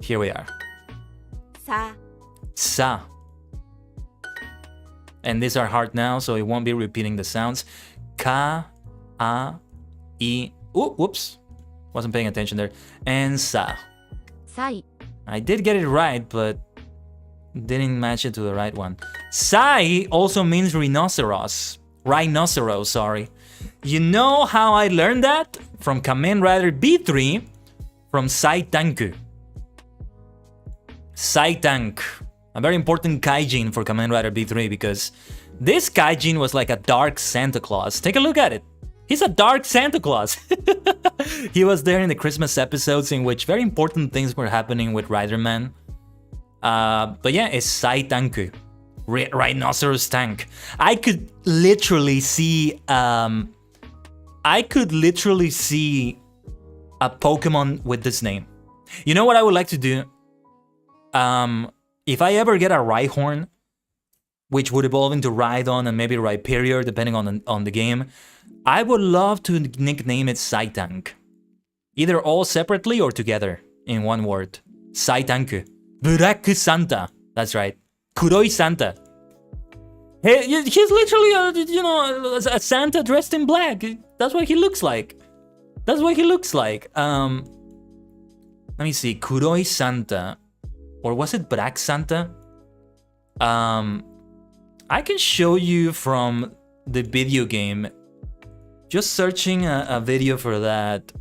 Here we are. Sa. Sa. And these are hard now, so it won't be repeating the sounds. Ka, a, I. Ooh, whoops. Wasn't paying attention there. And sa. Sai. I did get it right, but didn't match it to the right one. Sai also means rhinoceros. Rhinoceros, sorry. You know how I learned that? From Kamen Rider B3 from Saitanku. Saitank. A very important kaijin for Kamen Rider B3 because this kaijin was like a dark Santa Claus. Take a look at it. He's a dark Santa Claus. He was there in the Christmas episodes in which very important things were happening with Riderman. But yeah, it's Saitanku. Rhinoceros tank. I could literally see a Pokemon with this name. You know what I would like to do? If I ever get a Rhyhorn, which would evolve into Rhydon and maybe Rhyperior, depending on the game, I would love to nickname it Saitank. Either all separately or together in one word. Saitanku. Black Santa. That's right. Kuroi Santa. Hey, he's literally a Santa dressed in black. That's what he looks like. That's what he looks like. Let me see. Kuroi Santa. Or was it Black Santa? I can show you from the video game. Just searching a video for that.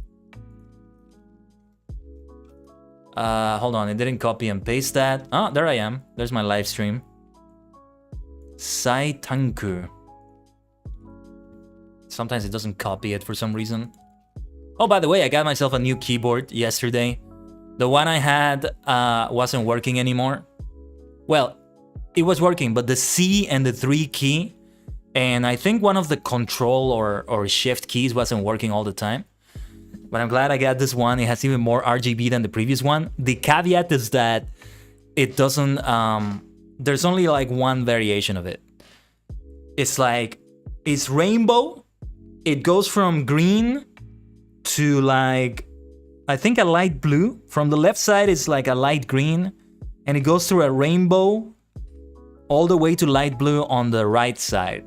Hold on, it didn't copy and paste that. Oh, there I am. There's my live stream. Saitanku. Sometimes it doesn't copy it for some reason. Oh, by the way, I got myself a new keyboard yesterday. The one I had wasn't working anymore. Well, it was working, but the C and the 3 key, and I think one of the control or shift keys wasn't working all the time. But I'm glad I got this one. It has even more RGB than the previous one. The caveat is that it doesn't, there's only like one variation of it. It's like, it's rainbow. It goes from green to like, I think a light blue. From the left side, it's like a light green. And it goes through a rainbow all the way to light blue on the right side.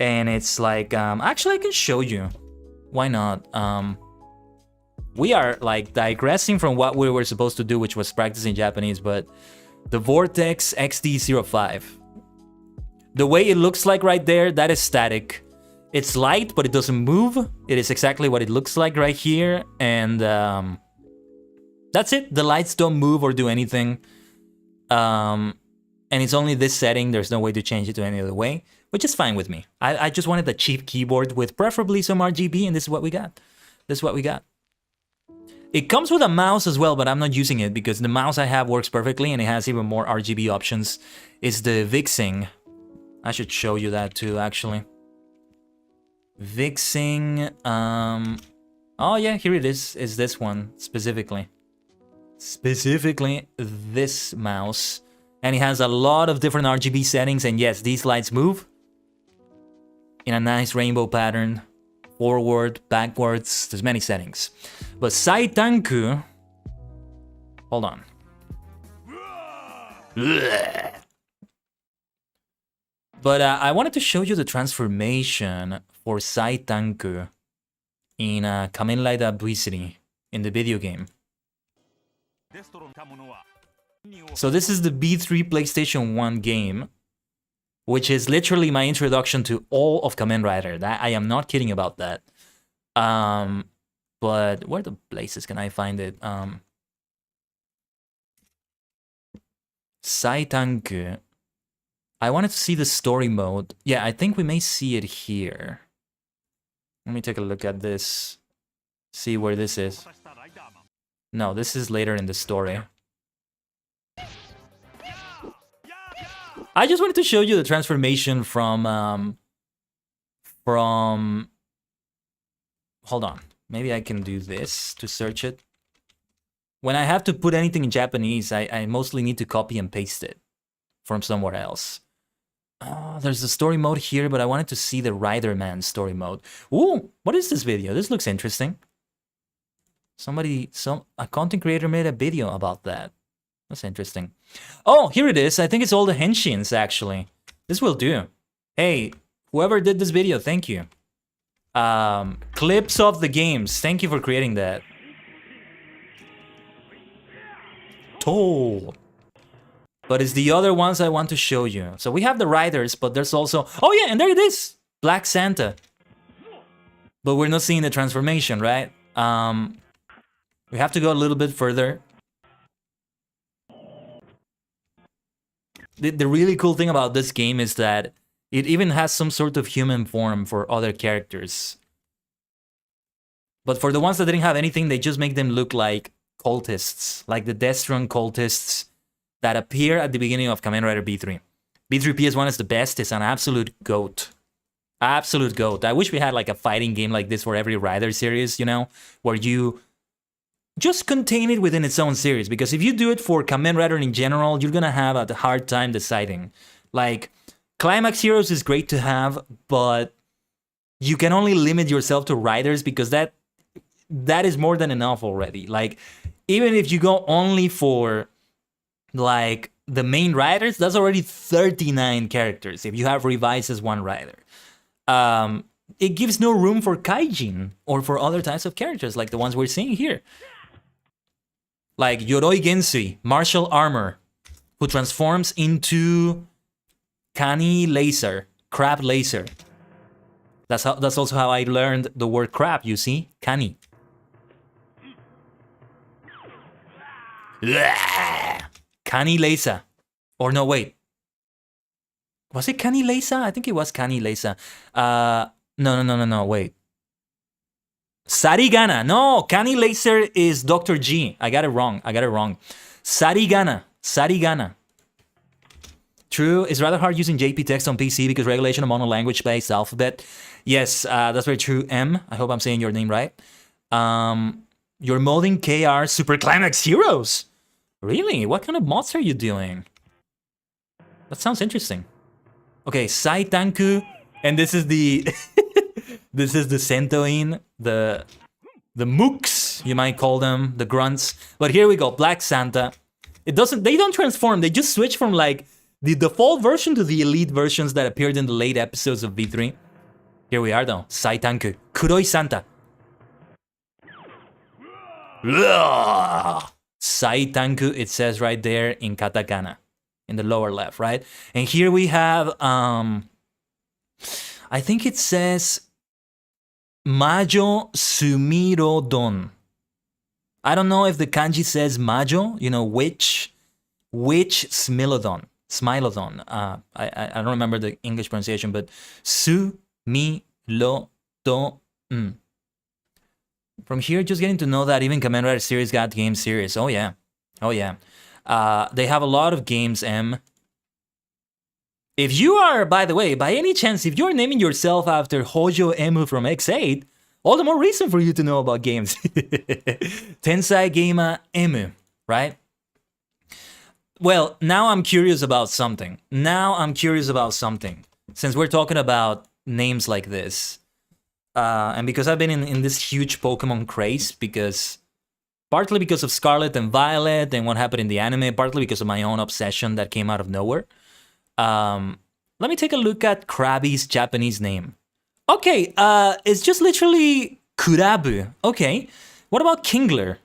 And it's like, actually I can show you. Why not? We are like digressing from what we were supposed to do, which was practicing Japanese, but the Vortex XD05. The way it looks like right there, that is static. It's light, but it doesn't move. It is exactly what it looks like right here. And that's it. The lights don't move or do anything. And it's only this setting. There's no way to change it to any other way, which is fine with me. I just wanted a cheap keyboard with preferably some RGB, and this is what we got. This is what we got. It comes with a mouse as well, but I'm not using it because the mouse I have works perfectly and it has even more RGB options. It's the Vixing. I should show you that too, actually. Vixing. Oh yeah, here it is. Is this one specifically? Specifically this mouse. And it has a lot of different RGB settings. And yes, these lights move in a nice rainbow pattern. Forward, backwards, there's many settings. But Saitanku, hold on. But I wanted to show you the transformation for Saitanku in Kamen Rider V3 in the video game. So this is the B3 PlayStation 1 game, which is literally my introduction to all of Kamen Rider. I am not kidding about that. But where the places can I find it? Saitanku. I wanted to see the story mode. Yeah, I think we may see it here. Let me take a look at this. See where this is. No, this is later in the story. I just wanted to show you the transformation from hold on. Maybe I can do this to search it. When I have to put anything in Japanese, I mostly need to copy and paste it from somewhere else. There's the story mode here, but I wanted to see the Riderman story mode. Ooh, what is this video? This looks interesting. A content creator made a video about that. That's interesting. Oh, here it is. I think it's all the henshins, actually. This will do. Hey, whoever did this video, thank you. Clips of the games. Thank you for creating that. Toll. But it's the other ones I want to show you. So we have the riders, but there's also... Oh yeah, and there it is! Black Santa. But we're not seeing the transformation, right? We have to go a little bit further. The really cool thing about this game is that it even has some sort of human form for other characters. But for the ones that didn't have anything, they just make them look like cultists. Like the Destron cultists that appear at the beginning of Kamen Rider B3. B3 PS1 is the best. It's an absolute goat. Absolute goat. I wish we had like a fighting game like this for every Rider series, you know? Where you just contain it within its own series. Because if you do it for Kamen Rider in general, you're gonna have a hard time deciding. Like, Climax Heroes is great to have, but you can only limit yourself to Riders because that is more than enough already. Like, even if you go only for like the main riders, that's already 39 characters if you have Revise as one rider. It gives no room for Kaijin or for other types of characters like the ones we're seeing here. Like Yoroi Gensui, martial armor, who transforms into Kani Laser, crab laser. That's also how I learned the word crab, you see? Kani. Kani Laser. Or no, wait. Was it Kani Laser? I think it was Kani Laser. No, wait. Sarigana. No, Kani Laser is Dr. G. I got it wrong. Sarigana. True, it's rather hard using JP text on PC because regulation of mono-language-based alphabet. Yes, that's very true, M. I hope I'm saying your name right. You're molding KR Super Climax Heroes. Really? What kind of mods are you doing? That sounds interesting. Okay, Saitanku, and this is the this is the Sentoin, the mooks, you might call them, the grunts. But here we go, Black Santa. They don't transform, they just switch from like the default version to the elite versions that appeared in the late episodes of V3. Here we are though, Saitanku, Kuroi Santa. Saitanku, it says right there in katakana, in the lower left, right? And here we have, I think it says Majo Sumirodon. I don't know if the kanji says Majo, you know, witch Smilodon. Smilodon. I don't remember the English pronunciation, but Sumilodon. From here, just getting to know that even Kamen Rider series got game series. Oh yeah. Oh yeah. They have a lot of games, M. If you are, by the way, by any chance, if you're naming yourself after Hojo Emu from X8, all the more reason for you to know about games. Tensai Geima Emu, right? Well, now I'm curious about something. Since we're talking about names like this, and because I've been in this huge Pokemon craze, partly because of Scarlet and Violet and what happened in the anime, partly because of my own obsession that came out of nowhere. Let me take a look at Krabby's Japanese name. Okay, it's just literally Kurabu. Okay, what about Kingler?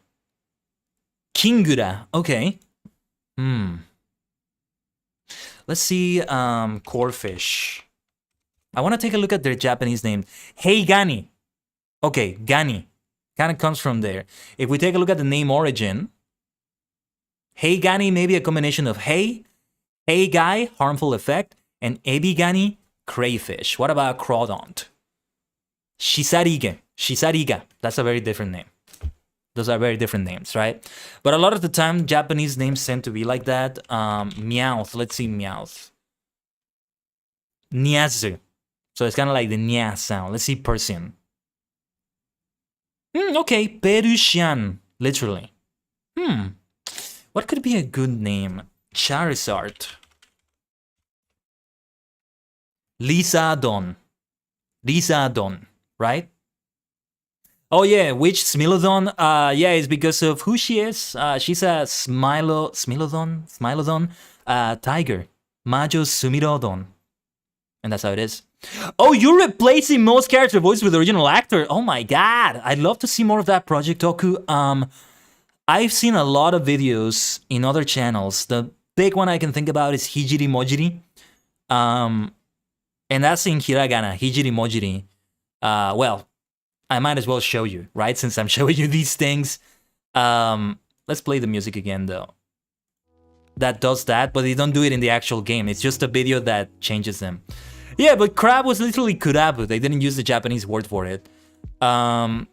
Kingura. Okay. Let's see, Corfish. I want to take a look at their Japanese name. Hey Gani. Okay, Gani. Kind of comes from there. If we take a look at the name origin, Hey Gani may be a combination of hey guy, harmful effect, and Ebigani, crayfish. What about Crawdont? Shisariga. That's a very different name. Those are very different names, right? But a lot of the time, Japanese names tend to be like that. Meowth. Let's see, Meowth. Nyazu. So it's kind of like the nya sound. Let's see, Persian. Okay, Perusian. Literally. What could be a good name? Charizard. Lisa Don, right? Oh yeah, which Smilodon? Yeah, it's because of who she is. She's a Smilodon tiger. Majo Sumirodon. And that's how it is. Oh, you're replacing most character voice with the original actor. Oh my god. I'd love to see more of that, Project Toku. I've seen a lot of videos in other channels. The big one I can think about is Hijiri Mojiri. And that's in hiragana, Hijiri Mojiri. Well, I might as well show you, right? Since I'm showing you these things. Let's play the music again, though. That does that, but they don't do it in the actual game. It's just a video that changes them. Yeah, but crab was literally kurabu. They didn't use the Japanese word for it. That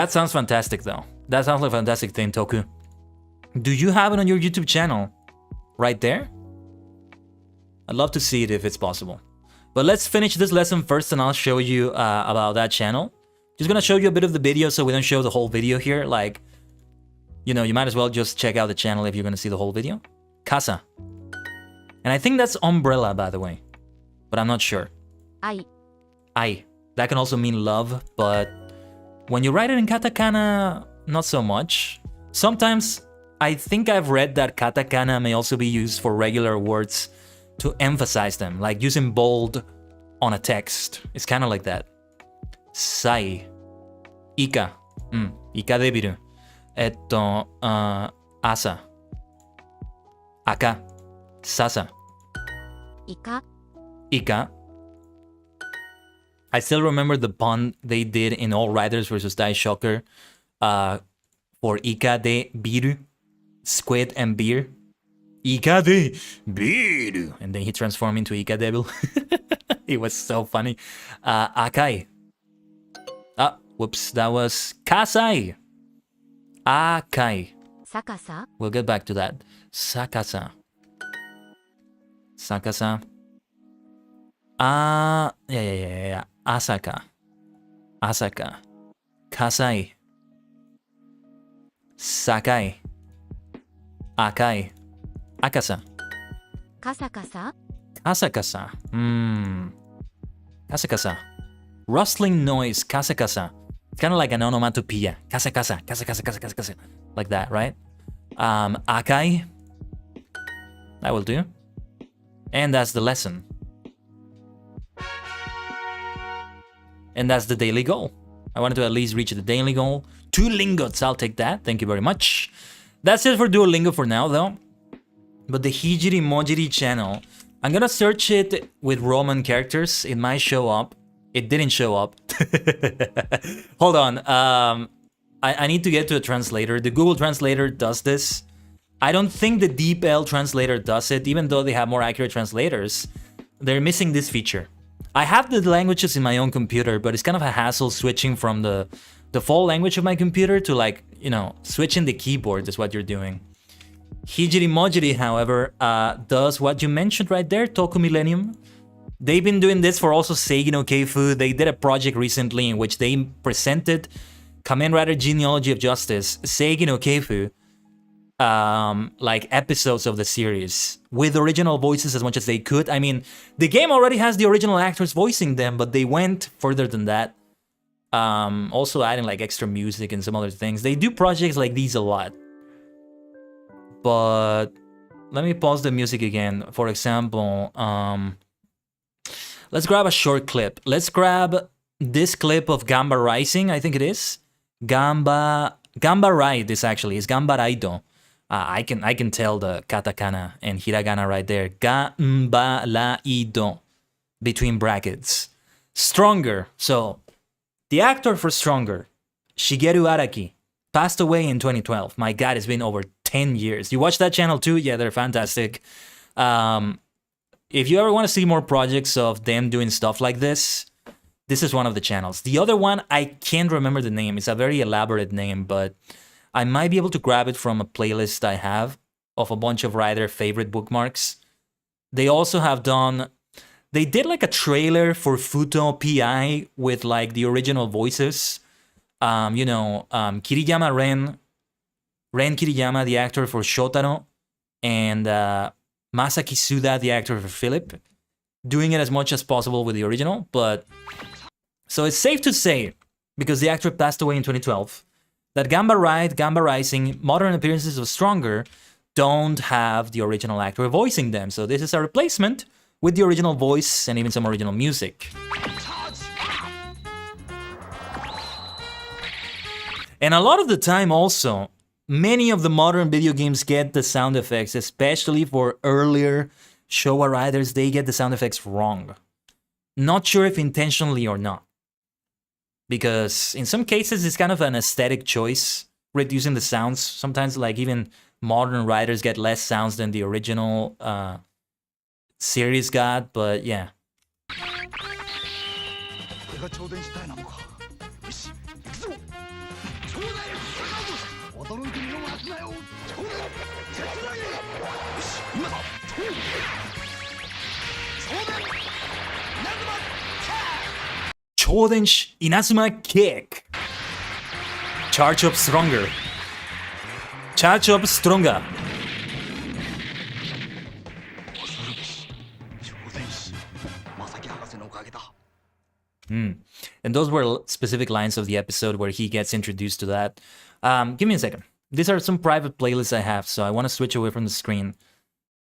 sounds fantastic, though. That sounds like a fantastic thing, Toku. Do you have it on your YouTube channel? Right there? I'd love to see it if it's possible. But let's finish this lesson first and I'll show you about that channel. Just gonna show you a bit of the video so we don't show the whole video here. Like, you know, you might as well just check out the channel if you're gonna see the whole video. Casa. And I think that's umbrella, by the way. But I'm not sure. Ai. Ai. That can also mean love, but when you write it in katakana, not so much. Sometimes I think I've read that katakana may also be used for regular words to emphasize them, like using bold on a text. It's kind of like that. Sai. Ika. Ika debiru. Asa. Aka. Sasa. Ika. Ika. I still remember the pun they did in All Riders vs. Die Shocker for Ika de biru. Squid and beer. Ika de biru. And then he transformed into Ika Devil. It was so funny. Akai. Whoops, that was Kasai. Akai. Sakasa. We'll get back to that. Sakasa. Sakasa. Yeah. Asaka. Asaka. Kasai. Sakai. Akai. Akasa. Kasakasa. Kasakasa. Kasakasa. Rustling noise. Kasakasa. It's kind of like an onomatopoeia. Kasakasa. Kasakasa. Like that, right? Akai. That will do. And that's the lesson. And that's the daily goal. I wanted to at least reach the daily goal. 2 lingots, I'll take that. Thank you very much. That's it for Duolingo for now, though. But the Hijiri Mojiri channel, I'm gonna search it with Roman characters. It might show up. It didn't show up. Hold on. I need to get to a translator. The Google Translator does this. I don't think the DeepL translator does it, even though they have more accurate translators. They're missing this feature. I have the languages in my own computer, but it's kind of a hassle switching from the default language of my computer to, like, you know, switching the keyboard is what you're doing. Hijiri Mojiri, however, does what you mentioned right there, Toku Millennium. They've been doing this for also Seigi no Keifu. They did a project recently in which they presented Kamen Rider Genealogy of Justice, Seigi no Keifu, like episodes of the series with original voices as much as they could. I mean, the game already has the original actors voicing them, but they went further than that. Also adding like extra music and some other things. They do projects like these a lot. But let me pause the music again. For example, let's grab a short clip. Let's grab this clip of Gamba Rising, I think it is. Gamba Ride is actually, it's Gamba Raido. I can tell the katakana and hiragana right there. Gamba Raido, between brackets. Stronger. So, the actor for Stronger, Shigeru Araki, passed away in 2012. My God, it's been over 10 years. You watch that channel too? Yeah, they're fantastic. If you ever want to see more projects of them doing stuff like this, this is one of the channels. The other one, I can't remember the name. It's a very elaborate name, but I might be able to grab it from a playlist I have of a bunch of Rider favorite bookmarks. They also have done... They did like a trailer for Futo PI with like the original voices. You know, Kiriyama Ren Kiriyama, the actor for Shotaro, and Masaki Suda, the actor for Philip, doing it as much as possible with the original. But so it's safe to say, because the actor passed away in 2012, that Gamba Ride, Gamba Rising, modern appearances of Stronger don't have the original actor voicing them. So this is a replacement with the original voice and even some original music. And a lot of the time also, many of the modern video games get the sound effects, especially for earlier Showa Riders, they get the sound effects wrong. Not sure if intentionally or not. Because in some cases, it's kind of an aesthetic choice, reducing the sounds. Sometimes, like, even modern riders get less sounds than the original series got, but yeah. Chodensh Inazuma Kick. Charge up stronger. Charge up stronger. And those were specific lines of the episode where he gets introduced to that. Give me a second. These are some private playlists I have, so I want to switch away from the screen.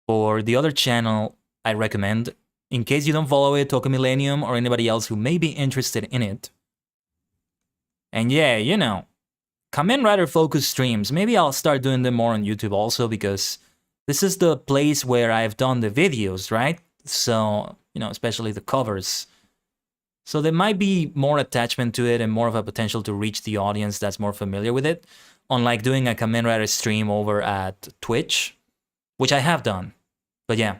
For the other channel, I recommend, in case you don't follow it, Toku Millennium or anybody else who may be interested in it. And yeah, you know, Kamen Rider focused streams. Maybe I'll start doing them more on YouTube also, because this is the place where I've done the videos, right? So, you know, especially the covers. So there might be more attachment to it and more of a potential to reach the audience that's more familiar with it. Unlike doing a Kamen Rider stream over at Twitch, which I have done. But yeah.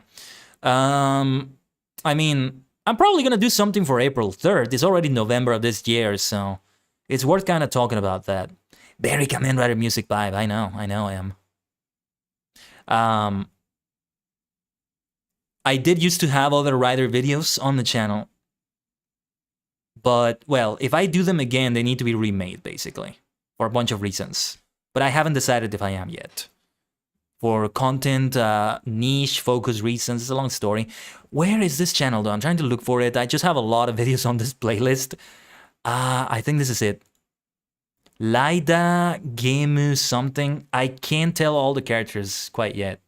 I mean, I'm probably going to do something for April 3rd. It's already November of this year, so it's worth kind of talking about that. Very Kamen Rider music vibe. I know I am. I did used to have other Rider videos on the channel. But, well, if I do them again, they need to be remade, basically. For a bunch of reasons. But I haven't decided if I am yet. For content, niche, focus reasons, it's a long story. Where is this channel, though? I'm trying to look for it. I just have a lot of videos on this playlist. I think this is it. Laida Game something. I can't tell all the characters quite yet.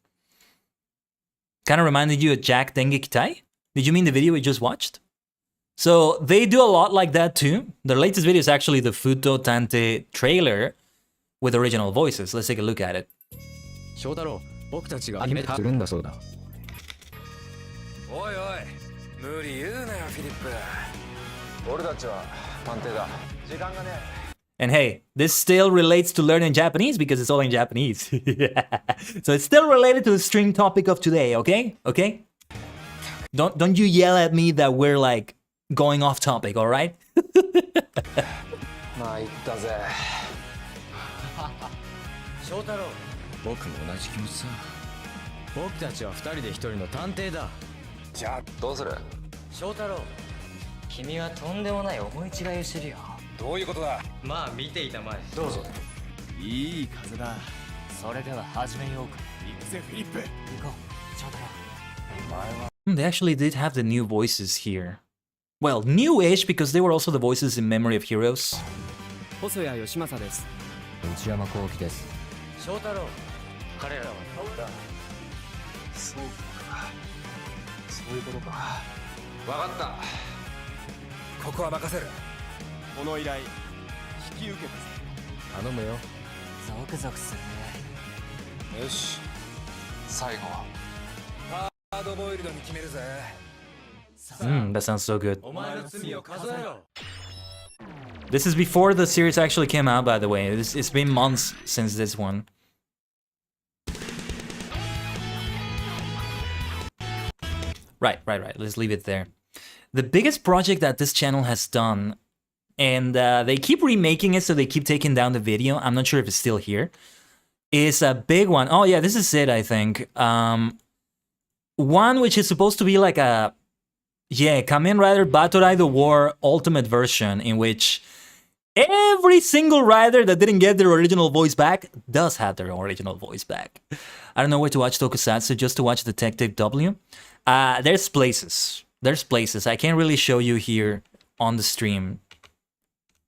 Kind of reminded you of Jack Dengekitai? Did you mean the video we just watched? So they do a lot like that too. Their latest video is actually the Futo Tante trailer with original voices. Let's take a look at it. 翔太郎、僕たちが決めたするんだそうだ。おいおい、無理言うなよ、フィリップ。俺たちは探偵だ。時間がね。And hey, this still relates to learning Japanese because it's all in Japanese. So it's still related to the stream topic of today, okay? Okay? Don't you yell at me that we're like going off topic, all right? まあ言ったぜ。翔太郎、僕も同じ気持ちさ。僕たちは二人で一人の探偵だ。じゃあどうする？翔太郎、君はとんでもない思い違いをしてるよ。どういうことだ？まあ見ていたまえ。どうぞ。いい風だ。それでは始めようか。行くぜフィリップ。行こう、翔太郎。They actually did have the new voices here. Well, new-ish because they were also the voices in Memory of Heroes. 細谷義正です。内山幸輝です。翔太郎、彼らはそうだ。そうか。そういうことか。わかった。ここは任せる。この依頼引き受けたぜ。頼むよ。ゾクゾクするね。よし。最後はハードボイルドに決めるぜ。That sounds so good. お前の罪を数えろ。This is before the series actually came out, by the way. It's been months since this one. Right. Let's leave it there. The biggest project that this channel has done, and they keep remaking it, so they keep taking down the video. I'm not sure if it's still here. Is a big one. Oh yeah, this is it, I think. One which is supposed to be like a... Yeah, Kamen Rider Battle Rider War Ultimate version, in which every single rider that didn't get their original voice back does have their original voice back. I don't know where to watch Tokusatsu, just to watch Detective W. There's places. There's places. I can't really show you here on the stream.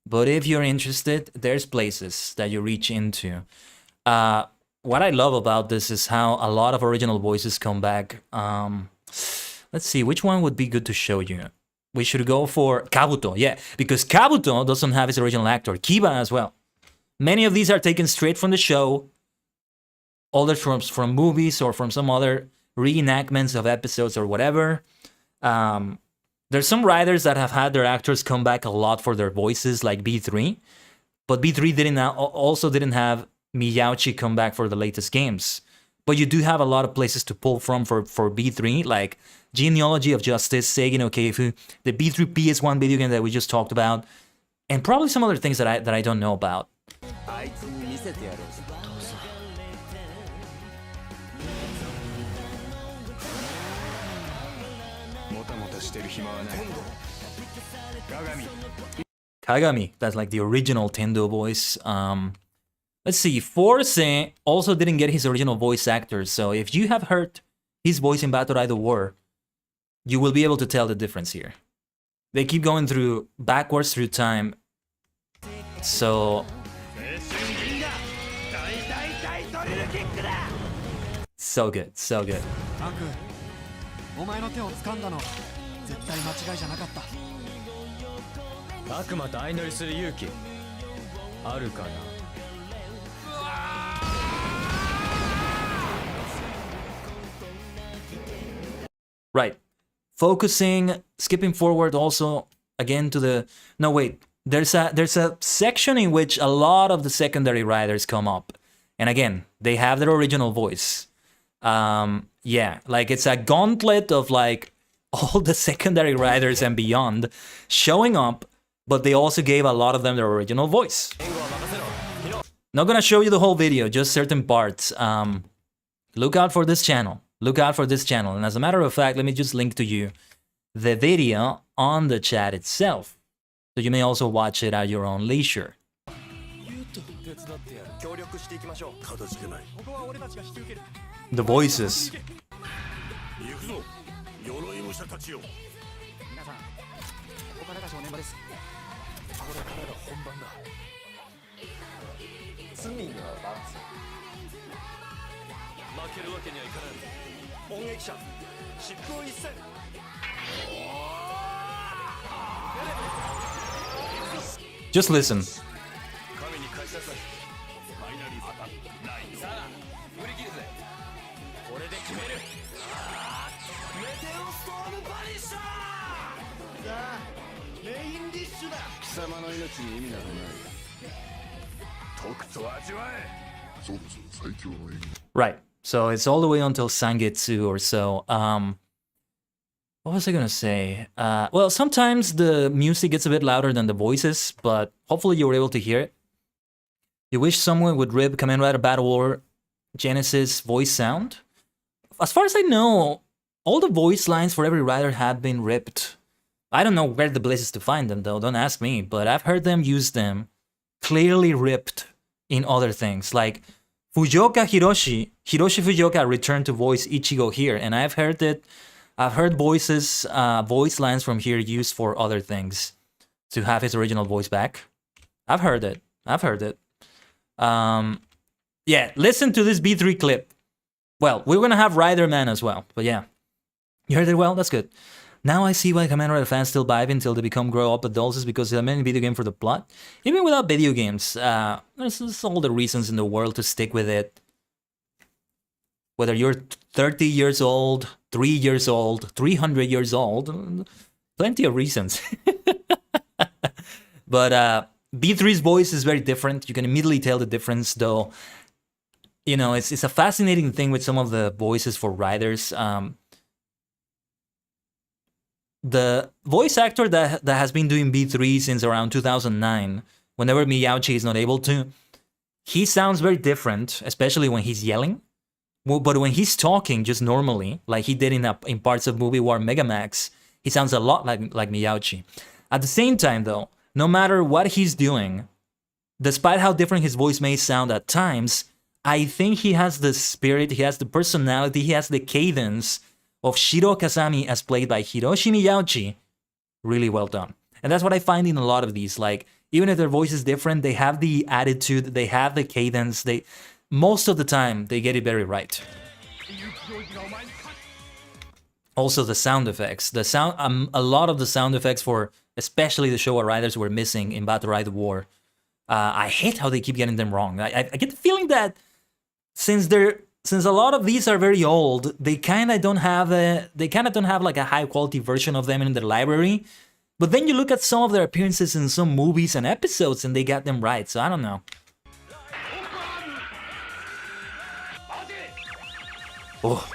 But if you're interested, there's places that you reach into. What I love about this is how a lot of original voices come back. Let's see, which one would be good to show you? We should go for Kabuto, yeah, because Kabuto doesn't have his original actor, Kiba as well. Many of these are taken straight from the show, others from movies or from some other reenactments of episodes or whatever. There's some writers that have had their actors come back a lot for their voices, like B3, but B3 also didn't have Miyauchi come back for the latest games. But you do have a lot of places to pull from for B3, like Genealogy of Justice, Seigi no Keifu, the B3 PS1 video game that we just talked about, and probably some other things that I don't know about. Kagami, that's like the original Tendo voice. Let's see, Force also didn't get his original voice actor, so if you have heard his voice in Battle Rider War, you will be able to tell the difference here. They keep going backwards through time, so... So good, so good. お前の手を掴んだの絶対間違いじゃなかった。悪魔と相乗りする勇気あるかな。Right. Skipping forward also again to the... No, wait. There's a section in which a lot of the secondary riders come up. And again, they have their original voice. Yeah, like it's a gauntlet of like all the secondary riders and beyond showing up, but they also gave a lot of them their original voice. Not gonna show you the whole video, just certain parts. Look out for this channel. Look out for this channel. And as a matter of fact, let me just link to you the video on the chat itself. So you may also watch it at your own leisure. The voices. ここからが正念場です。これからが本番だ。罪には罰。負けるわけにはいかない。音撃者、疾風一閃。Just listen. 神に返しなさい。ファイナリー当たないさあ振り切るぜ。これで決める。メテオストームバニッシャー。さあメインディッシュだ。貴様の命に意味などない。とくと味わえ。 Right. So it's all the way until Sangetsu or so. What was I gonna say? Well, sometimes the music gets a bit louder than the voices, but hopefully you were able to hear it. You wish someone would rip Kamen Rider Battle War Genesis voice sound? As far as I know, all the voice lines for every rider have been ripped. I don't know where the place is to find them though, don't ask me, but I've heard them use them clearly ripped in other things. Like Fujioka Hiroshi Fujioka returned to voice Ichigo here, and I've heard voice lines from here used for other things to have his original voice back. I've heard it. Yeah, listen to this B3 clip. Well, we're gonna have Rider Man as well, but yeah. You heard it well? That's good. Now I see why Kamen Rider fans still vibe until they become grow-up adults is because they're main video game for the plot. Even without video games, there's all the reasons in the world to stick with it. Whether you're 30 years old, 3 years old, 300 years old, plenty of reasons. But B3's voice is very different. You can immediately tell the difference, though. You know, it's a fascinating thing with some of the voices for riders. The voice actor that has been doing B3 since around 2009, whenever Miyauchi is not able to, he sounds very different, especially when he's yelling. But when he's talking just normally, like he did in parts of Movie War Megamax, he sounds a lot like Miyauchi. At the same time, though, no matter what he's doing, despite how different his voice may sound at times, I think he has the spirit, he has the personality, he has the cadence of Shiro Kazami as played by Hiroshi Miyauchi. Really well done. And that's what I find in a lot of these. Like, even if their voice is different, they have the attitude, they have the cadence, most of the time, they get it very right. Also, the sound effects. A lot of the sound effects for especially the Showa riders were missing in Battle Rider War. I hate how they keep getting them wrong. I get the feeling that since a lot of these are very old, they kind of don't have like a high quality version of them in their library. But then you look at some of their appearances in some movies and episodes, and they got them right. So I don't know. Oh.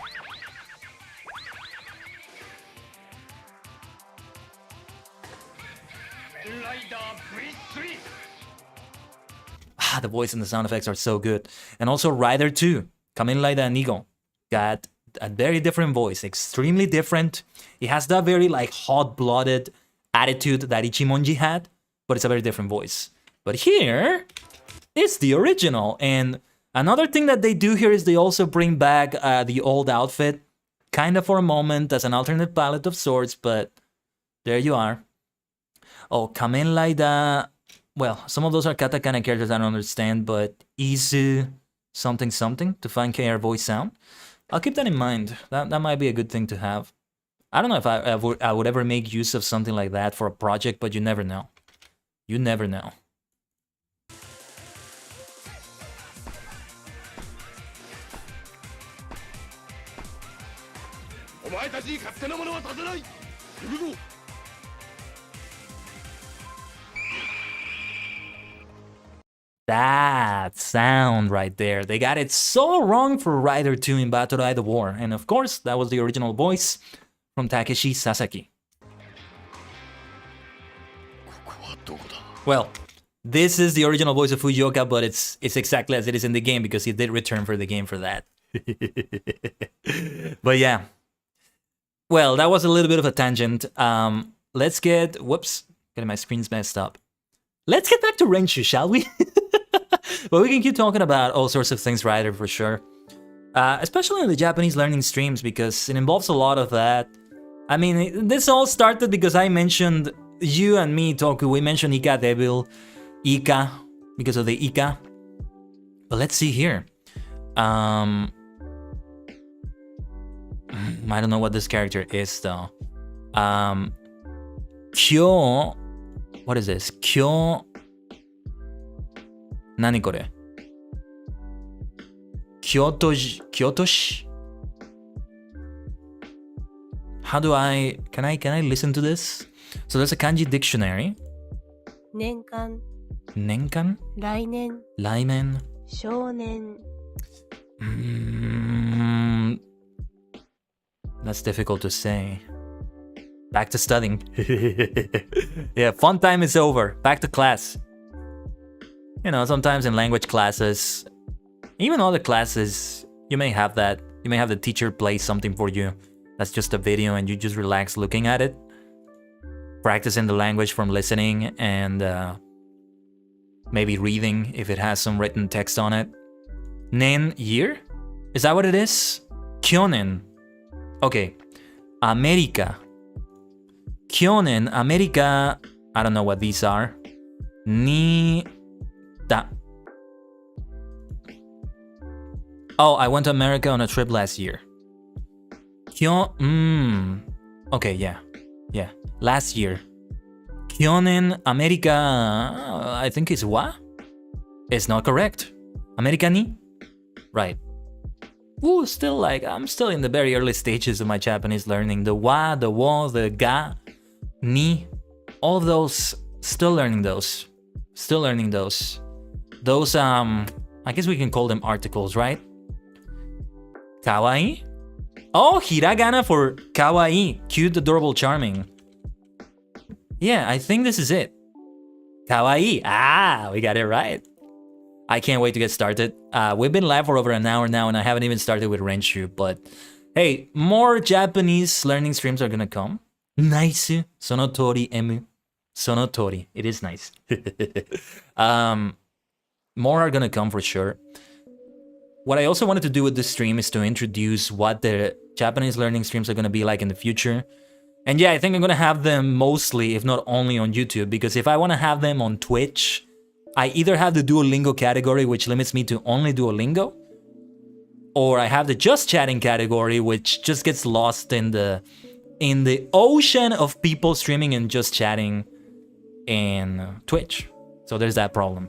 The voice and the sound effects are so good. And also Rider 2, Kamen Rider Nigon, got a very different voice, extremely different. It has that very like hot-blooded attitude that Ichimonji had, but it's a very different voice. But here, it's the original. And another thing that they do here is they also bring back the old outfit, kind of for a moment as an alternate palette of sorts, but there you are. Oh, Kamen Rider... Well, some of those are katakana characters I don't understand, but Izu something something to find KR voice sound. I'll keep that in mind. That might be a good thing to have. I don't know if I would ever make use of something like that for a project, but you never know. You never know. That sound right there. They got it so wrong for Rider 2 in Battle Rider War. And of course, that was the original voice from Takeshi Sasaki. Well, this is the original voice of Fujioka, but it's exactly as it is in the game because he did return for the game for that. But yeah. Well, that was a little bit of a tangent. Let's get... Whoops. Getting my screens messed up. Let's get back to Renshu, shall we? But we can keep talking about all sorts of things, Rider, for sure. Especially in the Japanese learning streams, because it involves a lot of that. I mean, this all started because I mentioned, you and me, Toku, we mentioned Ika Devil, Ika, because of the Ika. But let's see here. I don't know what this character is, though. Kyo... What is this? Kyo 何これ京都市 How do I can I listen to this? So there's a kanji dictionary. 年間、年間来年、来年少年。That's difficult to say. Back to studying. Yeah, fun time is over. Back to class. You know, sometimes in language classes, even other classes, you may have that. You may have the teacher play something for you. That's just a video and you just relax looking at it. Practicing the language from listening and maybe reading if it has some written text on it. Nen, year? Is that what it is? Kyonen. Okay. America. Kyonen, America. I don't know what these are. Ni da. Oh, I went to America on a trip last year. Okay, yeah. Last year. Kyonen, America. I think it's wa? It's not correct. America ni? Right. Ooh, still like, I'm still in the very early stages of my Japanese learning. The wa, the wo, the ga, ni, all of those, still learning those. Those, I guess we can call them articles, right? Kawaii? Oh, hiragana for kawaii. Cute, adorable, charming. Yeah, I think this is it. Kawaii. Ah, we got it right. I can't wait to get started. We've been live for over an hour now, and I haven't even started with Renshu. But hey, more Japanese learning streams are gonna come. Nice. Sonotori emu. Sonotori. It is nice. More are gonna come for sure. What I also wanted to do with this stream is to introduce what the Japanese learning streams are gonna be like in the future. And yeah, I think I'm gonna have them mostly, if not only on YouTube, because if I wanna have them on Twitch, I either have the Duolingo category, which limits me to only Duolingo, or I have the just chatting category, which just gets lost in the ocean of people streaming and just chatting in Twitch. So there's that problem.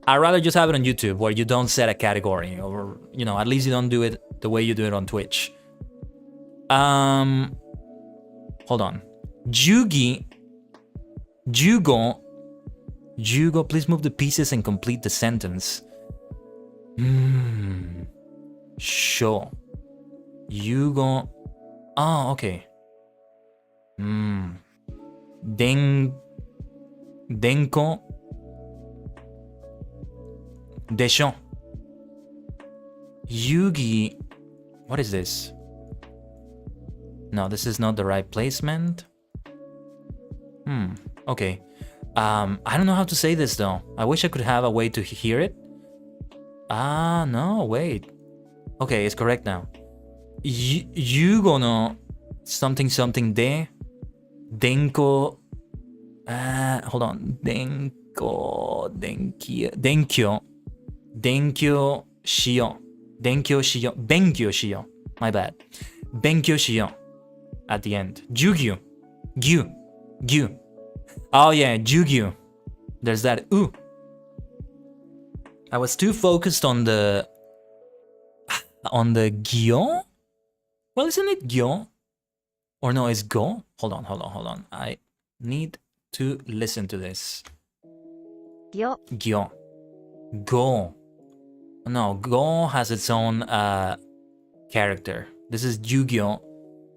I'd rather just have it on YouTube, where you don't set a category, or you know, at least you don't do it the way you do it on Twitch. Hold on. Jugo, please move the pieces and complete the sentence. Sure. Yugo. Oh, okay. Denko. Desho. Yugi. What is this? No, this is not the right placement. Okay. I don't know how to say this though. I wish I could have a way to hear it. No, wait. Okay, it's correct now. Yugo no something de denko. Hold on. Denkyo shiyo. Benkyo shiyo. My bad. Benkyo shiyo. At the end. Jugyu. Gyu. Oh yeah, Jugyu. There's that ooh. I was too focused on the gyo? Well, isn't it gyo? Or no, it's go? Hold on. I need to listen to this. Gyo. Go. No, go has its own character. This is Yu-Gi-Oh!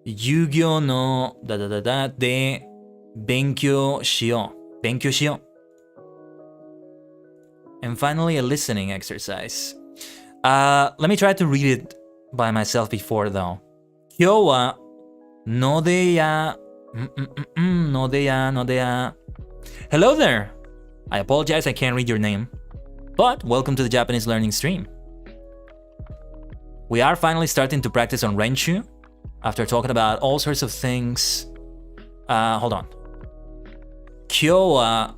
Yu-Gi-Oh! No de Benkyo shiyo. And finally, a listening exercise. Let me try to read it by myself before though. Kyou wa no de ya. No de ya. Hello there. I apologize I can't read your name. But welcome to the Japanese learning stream. We are finally starting to practice on Renshu after talking about all sorts of things. Hold on. Kyou wa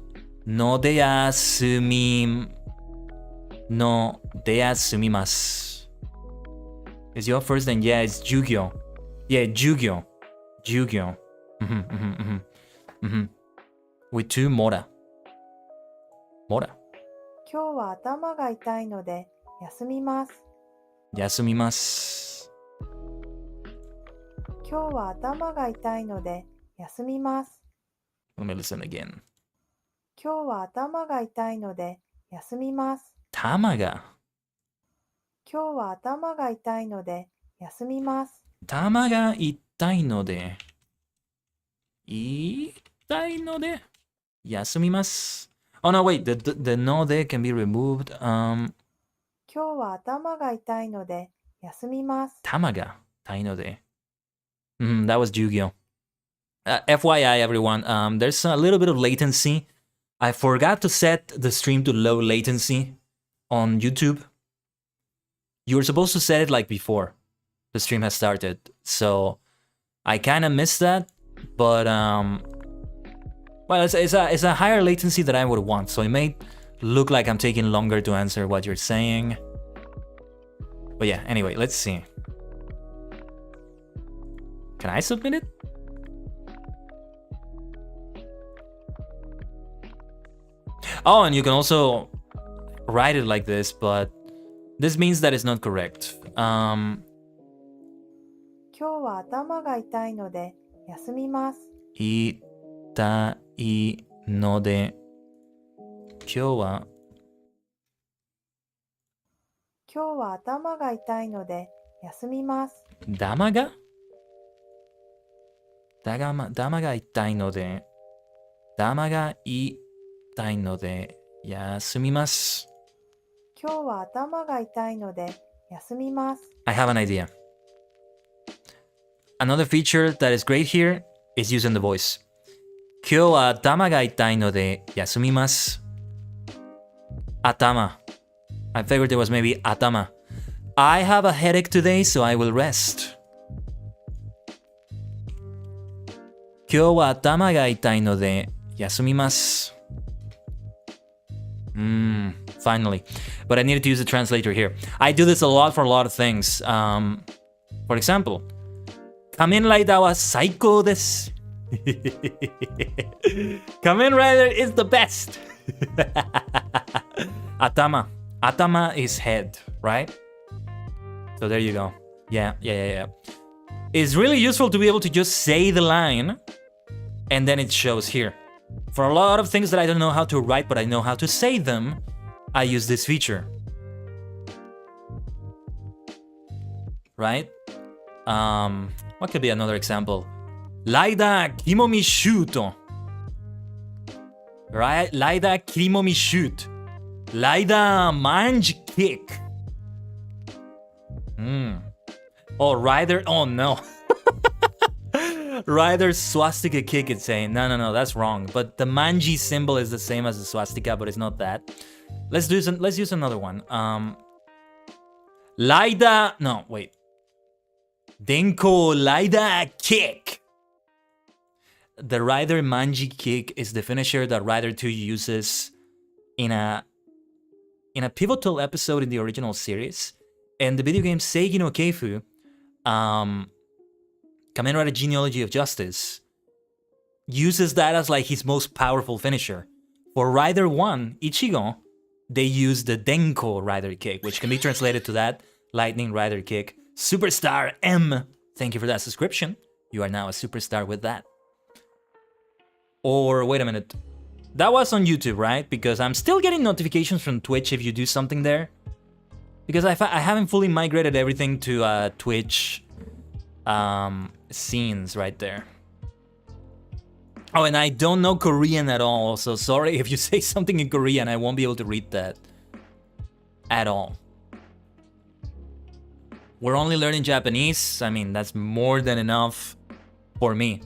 no de ya sumimasu. Is your first name? Yeah, it's Jugyo. Yeah, Jugyo. With two Mora. 今日は頭が痛いので休みます。休みます。今日は頭が痛いので休みます。Let me listen again. 今日は頭が痛いので休みます。頭が。今日は頭が痛いので休みます。頭が痛いので。痛いので。休みます。Oh no, wait. The no de can be removed. 今日は頭が痛いので休みます。頭が痛いので。That was Yu-Gi-Oh! FYI, everyone, there's a little bit of latency. I forgot to set the stream to low latency on YouTube. You were supposed to set it like before the stream has started. So I kind of missed that, but well, it's a higher latency that I would want. So it may look like I'm taking longer to answer what you're saying. But yeah, anyway, let's see. Can I submit it? Oh, and you can also write it like this, but this means that it's not correct. 今日は頭が痛いので休みます。痛いので、今日は頭が痛いので休みます。頭が痛いので、頭が痛いので、休みます。今日は頭が痛いので休みます。I have an idea. Another feature that is great here is using the voice. 今日は頭が痛いので休みます。頭。I figured it was maybe 頭。I have a headache today, so I will rest. 今日は頭が痛いので休みます。Finally. But I needed to use the translator here. I do this a lot for a lot of things. For example, 仮面ライダーは最高です。仮面ライダー is the best. 頭 is head, right? So there you go. Yeah. It's really useful to be able to just say the line and then it shows here. For a lot of things that I don't know how to write, but I know how to say them, I use this feature. Right? What could be another example? Laida kimomi shoot. Right? Laida kimomi shoot. Laida manj kick. Oh, Rider. Oh no. Rider swastika kick, it's saying. No, that's wrong. But the manji symbol is the same as the swastika, but it's not that. Let's use another one. Laida. No, wait. Denko Laida kick. The Rider manji kick is the finisher that Rider 2 uses in a pivotal episode in the original series. And the video game Seigi no Keifu, Kamen Rider Genealogy of Justice, uses that as like his most powerful finisher. For Rider 1, Ichigo, they use the Denko Rider kick, which can be translated to that, Lightning Rider kick. Superstar M, thank you for that subscription. You are now a superstar with that. Or, wait a minute. That was on YouTube, right? Because I'm still getting notifications from Twitch if you do something there. Because I haven't fully migrated everything to Twitch scenes right there. Oh, and I don't know Korean at all, so sorry if you say something in Korean, I won't be able to read that at all. We're only learning Japanese. I mean, that's more than enough for me.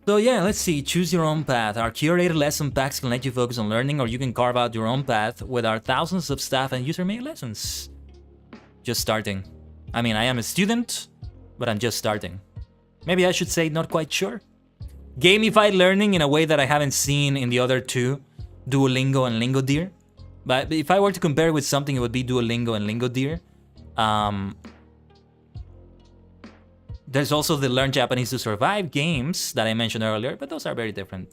So yeah, let's see. Choose your own path. Our curated lesson packs can let you focus on learning, or you can carve out your own path with our thousands of staff and user-made lessons. Just starting. I mean, I am a student, but I'm just starting. Maybe I should say not quite sure. Gamified learning in a way that I haven't seen in the other two, Duolingo and Lingodeer. But if I were to compare with something, it would be Duolingo and Lingodeer. There's also the Learn Japanese to Survive games that I mentioned earlier, but those are very different.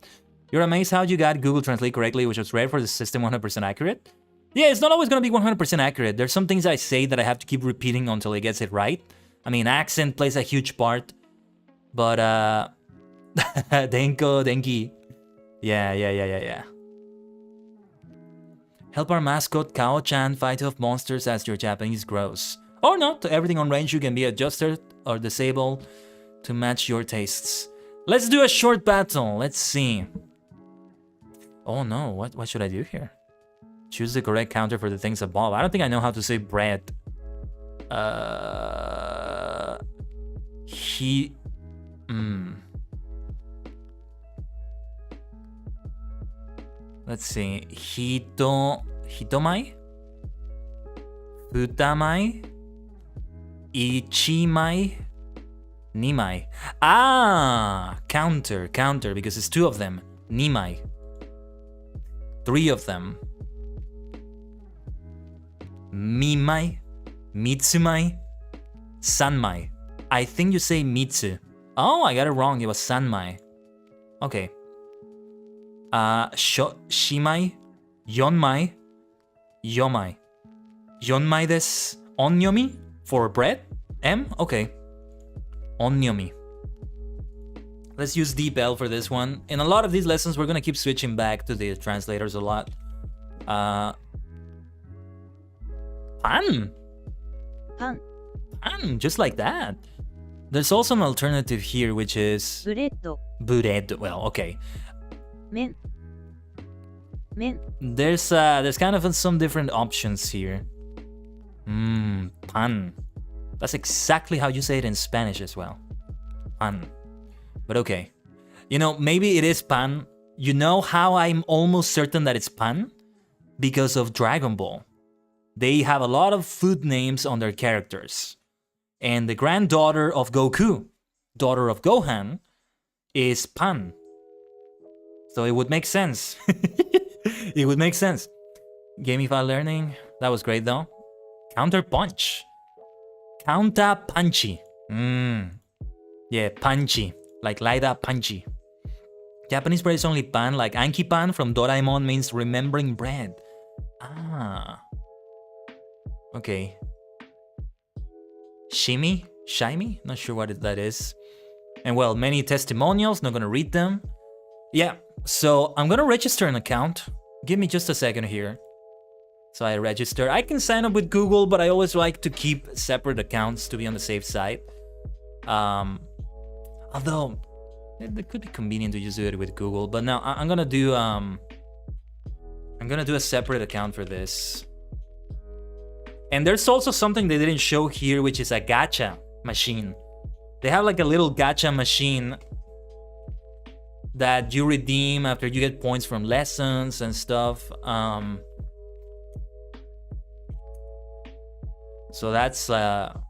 You're amazed how you got Google Translate correctly, which was rare for the system 100% accurate? Yeah, it's not always gonna be 100% accurate. There's some things I say that I have to keep repeating until it gets it right. I mean, accent plays a huge part. But, Denko, Denki. Yeah. Help our mascot Kao-chan fight off monsters as your Japanese grows. Or not, everything on range you can be adjusted or disabled to match your tastes. Let's do a short battle, let's see. Oh no, what should I do here? Choose the correct counter for the things above. I don't think I know how to say bread. Let's see. Hitomai? Futamai? Ichimai? Nimai. Ah! Counter, because it's 2 of them. Nimai. 3 of them. Mimai, Mitsumai, Sanmai. I think you say Mitsu. Oh, I got it wrong. It was Sanmai. Okay. Shimai, Yonmai, Yomai. Yonmai desu. Onyomi for bread? M? Okay. Onyomi. Let's use Deep L for this one. In a lot of these lessons, we're gonna keep switching back to the translators a lot. Pan. Pan, just like that. There's also an alternative here, which is ブレッド bread. Well, okay. 麺 There's kind of some different options here. Pan. That's exactly how you say it in Spanish as well. Pan. But okay. You know, maybe it is pan. You know how I'm almost certain that it's pan? Because of Dragon Ball. They have a lot of food names on their characters. And the granddaughter of Goku, daughter of Gohan, is Pan. So it would make sense. It would make sense. Gamify learning. That was great though. Counter punch. Counter punchy. Yeah, punchy. Like Laida punchy. Japanese bread is only pan, like Anki pan from Doraemon means remembering bread. Ah. Okay. Shimi? Shimi? Not sure what that is. And well, many testimonials, not gonna read them. Yeah, so I'm gonna register an account. Give me just a second here. So I register. I can sign up with Google, but I always like to keep separate accounts to be on the safe side. Although it could be convenient to just do it with Google, but now I'm gonna do a separate account for this. And there's also something they didn't show here, which is a gacha machine. They have like a little gacha machine that you redeem after you get points from lessons and stuff. So that's well,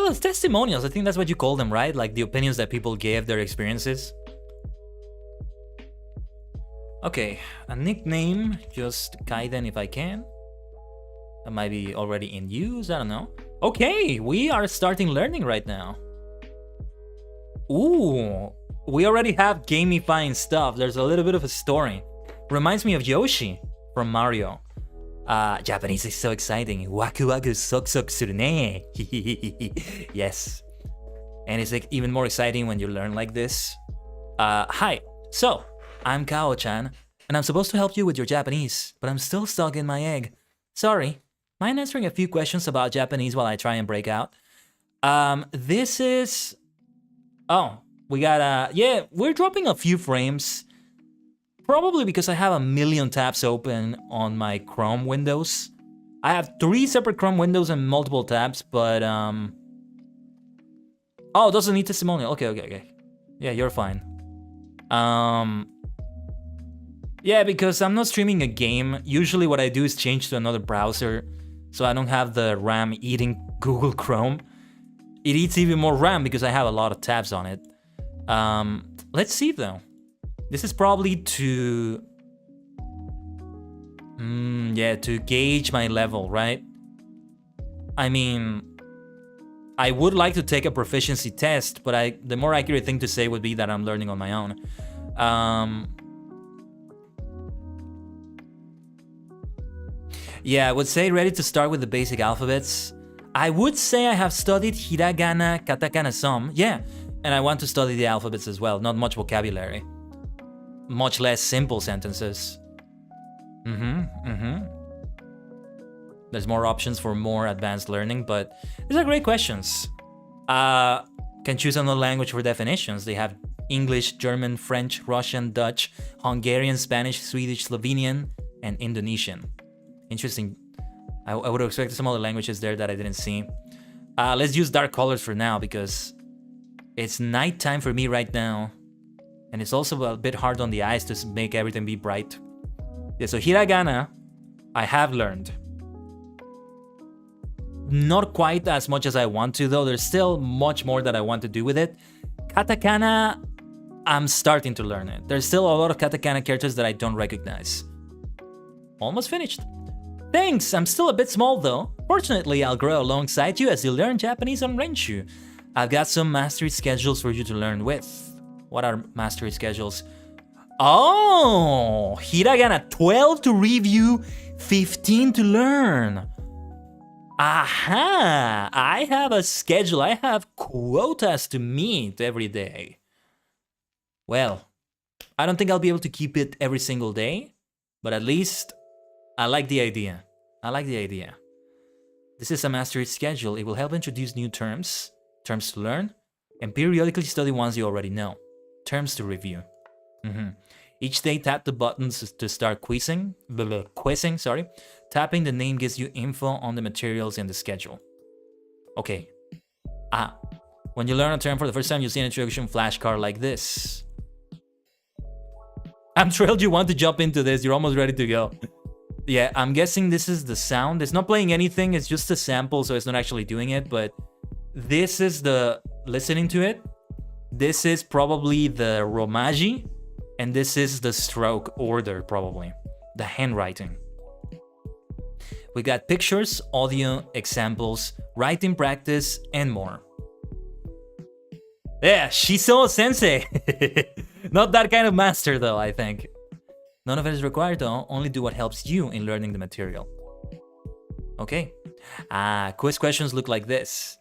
it's testimonials. I think that's what you call them, right? Like the opinions that people gave, their experiences. Okay, a nickname, just Kaiden if I can. That might be already in use, I don't know. Okay, we are starting learning right now. Ooh, we already have gamifying stuff. There's a little bit of a story. Reminds me of Yoshi from Mario. Japanese is so exciting. Waku waku sok sok suru ne. Yes. And it's like even more exciting when you learn like this. Hi. So, I'm Kao-chan, and I'm supposed to help you with your Japanese, but I'm still stuck in my egg. Sorry. Mind answering a few questions about Japanese while I try and break out? This is... Oh, we got yeah, we're dropping a few frames. Probably because I have a million tabs open on my Chrome windows. I have 3 separate Chrome windows and multiple tabs, but oh, it doesn't need testimonial. Okay. Yeah, you're fine. Yeah, because I'm not streaming a game. Usually what I do is change to another browser, so I don't have the RAM eating Google Chrome. It eats even more RAM because I have a lot of tabs on it. Let's see though. This is probably to... yeah, to gauge my level, right? I mean, I would like to take a proficiency test, but the more accurate thing to say would be that I'm learning on my own. Yeah, I would say ready to start with the basic alphabets. I would say I have studied hiragana, katakana some, yeah, and I want to study the alphabets as well. Not much vocabulary, much less simple sentences. There's more options for more advanced learning, but these are great questions. Can choose another language for definitions. They have English, German, French, Russian, Dutch, Hungarian, Spanish, Swedish, Slovenian, and Indonesian. Interesting. I would have expected some other languages there that I didn't see. Let's use dark colors for now because it's nighttime for me right now. And it's also a bit hard on the eyes to make everything be bright. Yeah, so hiragana, I have learned. Not quite as much as I want to though. There's still much more that I want to do with it. Katakana, I'm starting to learn it. There's still a lot of katakana characters that I don't recognize. Almost finished. Thanks, I'm still a bit small though. Fortunately, I'll grow alongside you as you learn Japanese on Renshu. I've got some mastery schedules for you to learn with. What are mastery schedules? Oh, hiragana 12 to review, 15 to learn. Aha! I have a schedule. I have quotas to meet every day. Well, I don't think I'll be able to keep it every single day, but at least I like the idea. This is a mastery schedule. It will help introduce new terms to learn, and periodically study ones you already know. Terms to review. Each day, tap the buttons to start quizzing. Tapping the name gives you info on the materials in the schedule. Okay. When you learn a term for the first time, you'll see an introduction flashcard like this. I'm thrilled you want to jump into this. You're almost ready to go. Yeah, I'm guessing this is the sound. It's not playing anything. It's just a sample, so it's not actually doing it. But this is the listening to it. This is probably the romaji. And this is the stroke order, probably. The handwriting. We got pictures, audio, examples, writing practice, and more. Yeah, Shiso Sensei. Not that kind of master, though, I think. None of it is required, though. Only do what helps you in learning the material. Okay. Quiz questions look like this.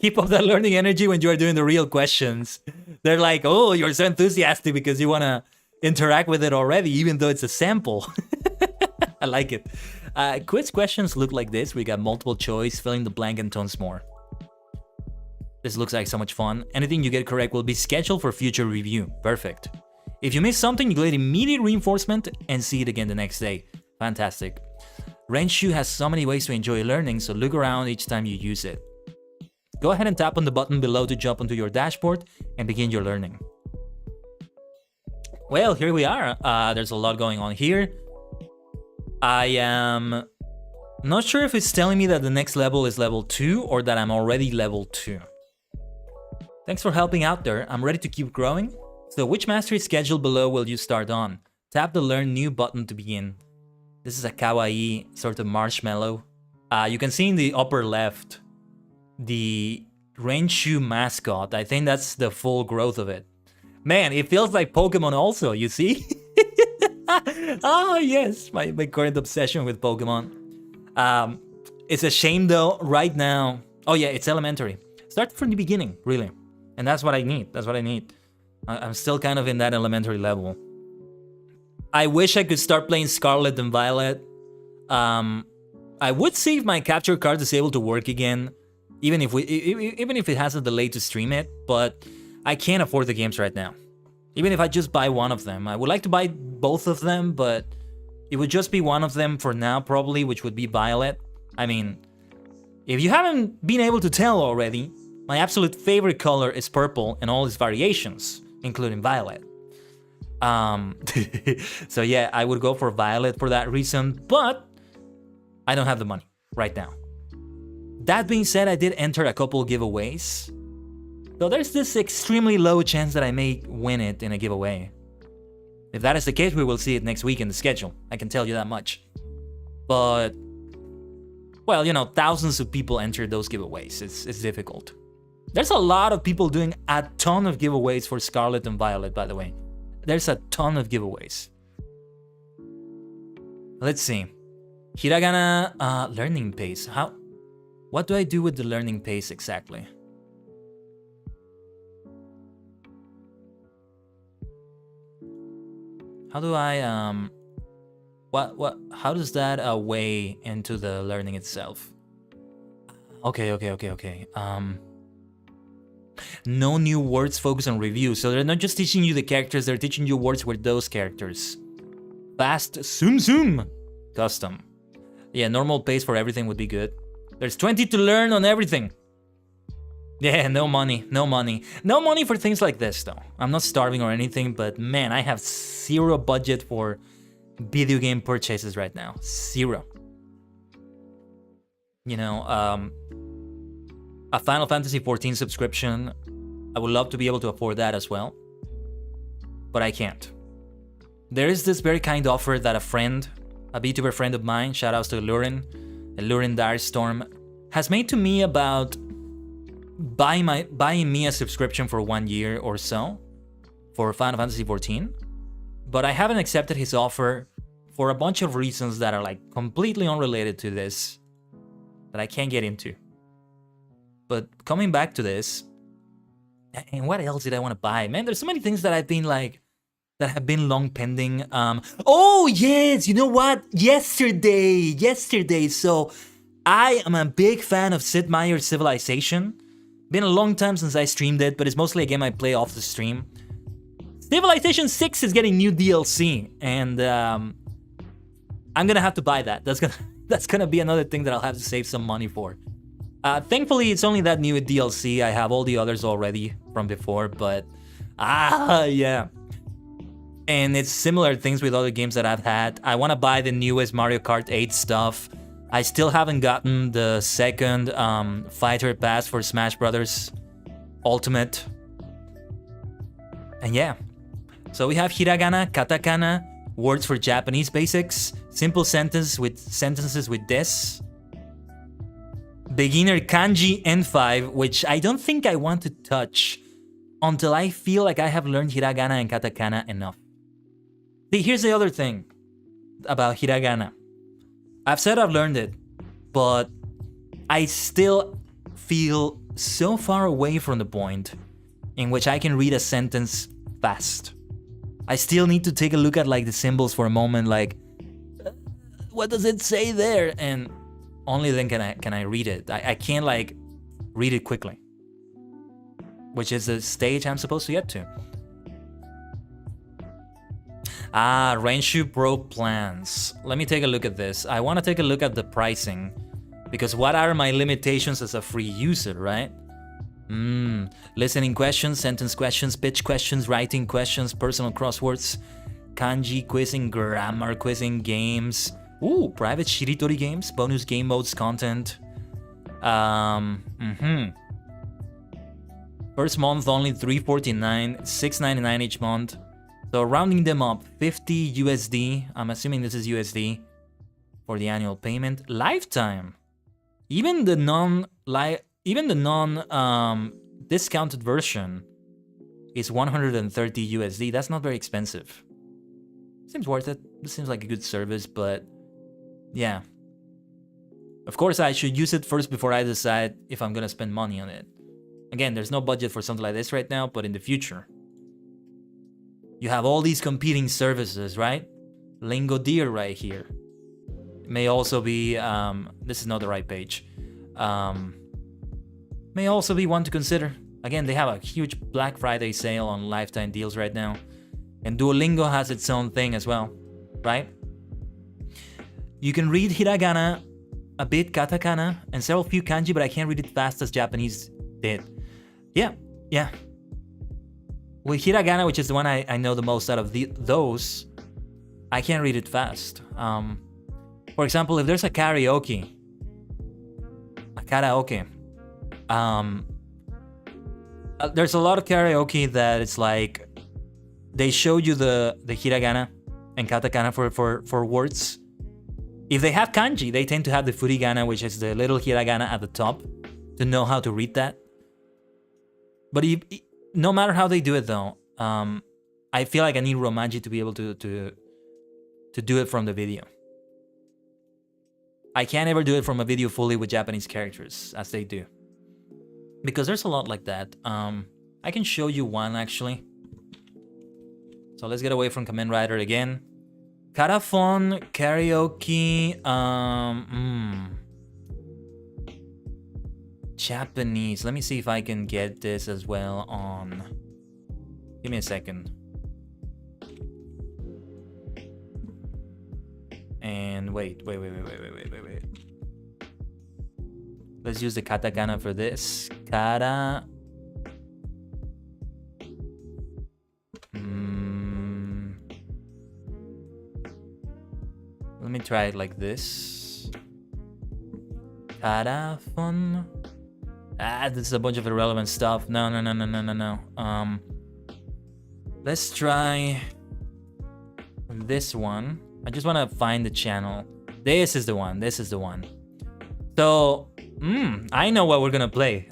Keep up that learning energy when you are doing the real questions. They're like, oh, you're so enthusiastic because you want to interact with it already, even though it's a sample. I like it. Quiz questions look like this. We got multiple choice, filling the blank, and tons more. This looks like so much fun. Anything you get correct will be scheduled for future review. Perfect. If you miss something, you get immediate reinforcement and see it again the next day. Fantastic. Renshu has so many ways to enjoy learning, so look around each time you use it. Go ahead and tap on the button below to jump onto your dashboard and begin your learning. Well, here we are. There's a lot going on here. I am not sure if it's telling me that the next level is level 2 or that I'm already level 2. Thanks for helping out there. I'm ready to keep growing. So which mastery schedule below will you start on? Tap the Learn New button to begin. This is a kawaii sort of marshmallow. You can see in the upper left the Renshu mascot. I think that's the full growth of it. Man, it feels like Pokemon also, you see? Oh yes, my current obsession with Pokemon. It's a shame though, right now. Oh yeah, it's elementary. Start from the beginning, really. And that's what I need. I'm still kind of in that elementary level. I wish I could start playing Scarlet and Violet. I would see if my capture card is able to work again, even if it has a delay to stream it, but I can't afford the games right now. Even if I just buy one of them. I would like to buy both of them, but it would just be one of them for now, probably, which would be Violet. I mean, if you haven't been able to tell already, my absolute favorite color is purple and all its variations, including Violet. So yeah, I would go for Violet for that reason, but I don't have the money right now. That being said, I did enter a couple giveaways. So there's this extremely low chance that I may win it in a giveaway. If that is the case, we will see it next week in the schedule. I can tell you that much. But well, you know, thousands of people enter those giveaways. It's difficult. There's a lot of people doing a ton of giveaways for Scarlet and Violet, by the way. There's a ton of giveaways. Let's see. Hiragana learning pace. What do I do with the learning pace exactly? How do I how does that weigh into the learning itself? Okay. No new words, focus on review. So they're not just teaching you the characters, they're teaching you words with those characters. Fast zoom custom. Yeah, normal pace for everything would be good. There's 20 to learn on everything. Yeah, no money for things like this though. I'm not starving or anything, but man, I have zero budget for video game purchases right now. Zero. You know, a Final Fantasy XIV subscription, I would love to be able to afford that as well, but I can't. There is this very kind offer that a VTuber friend of mine, shoutouts to Lurin Direstorm, has made to me about buying me a subscription for 1 year or so for Final Fantasy XIV, but I haven't accepted his offer for a bunch of reasons that are like completely unrelated to this that I can't get into. But coming back to this, and what else did I want to buy? Man, there's so many things that I've been like, that have been long pending. Oh yes, you know what? Yesterday. So I am a big fan of Sid Meier's Civilization. Been a long time since I streamed it, but it's mostly a game I play off the stream. Civilization 6 is getting new DLC, and I'm gonna have to buy that. That's gonna be another thing that I'll have to save some money for. Thankfully, it's only that new DLC. I have all the others already from before, but yeah. And it's similar things with other games that I've had. I want to buy the newest Mario Kart 8 stuff. I still haven't gotten the second fighter pass for Smash Brothers Ultimate. And yeah. So we have hiragana, katakana, words for Japanese basics, simple sentences with des. Beginner kanji N5, which I don't think I want to touch until I feel like I have learned hiragana and katakana enough. See, here's the other thing about hiragana. I've said I've learned it, but I still feel so far away from the point in which I can read a sentence fast. I still need to take a look at like the symbols for a moment, like, what does it say there? And only then can I read it. I can't like read it quickly, which is the stage I'm supposed to get to. Renshu Pro plans. Let me take a look at this. I want to take a look at the pricing, because what are my limitations as a free user, right? Listening questions, sentence questions, pitch questions, writing questions, personal crosswords, kanji quizzing, grammar quizzing, games. Ooh, private shiritori games, bonus game modes, content. First month only $3.49, $6.99 each month. So rounding them up, 50 USD. I'm assuming this is USD for the annual payment. Lifetime. Even the non discounted version is 130 USD. That's not very expensive. Seems worth it. This seems like a good service, but yeah. Of course, I should use it first before I decide if I'm gonna spend money on it. Again, there's no budget for something like this right now, but in the future. You have all these competing services, right? Lingo Deer right here. It may also be, this is not the right page. May also be one to consider. Again, they have a huge Black Friday sale on lifetime deals right now. And Duolingo has its own thing as well, right? You can read hiragana, a bit katakana, and several few kanji, but I can't read it fast as Japanese did. Yeah. With hiragana, which is the one I know the most out of those, I can't read it fast. For example, if there's a karaoke, there's a lot of karaoke that it's like they show you the hiragana and katakana for words If they have kanji, they tend to have the furigana, which is the little hiragana at the top, to know how to read that. But no matter how they do it, though, I feel like I need Romaji to be able to do it from the video. I can't ever do it from a video fully with Japanese characters, as they do. Because there's a lot like that. I can show you one, actually. So let's get away from Kamen Rider again. Karafon, karaoke, Japanese. Let me see if I can get this as well on... Give me a second. And wait. Let's use the katakana for this. Kara... Let me try it like this. Karafon. This is a bunch of irrelevant stuff. No. Let's try this one. I just want to find the channel. This is the one. So, I know what we're gonna play.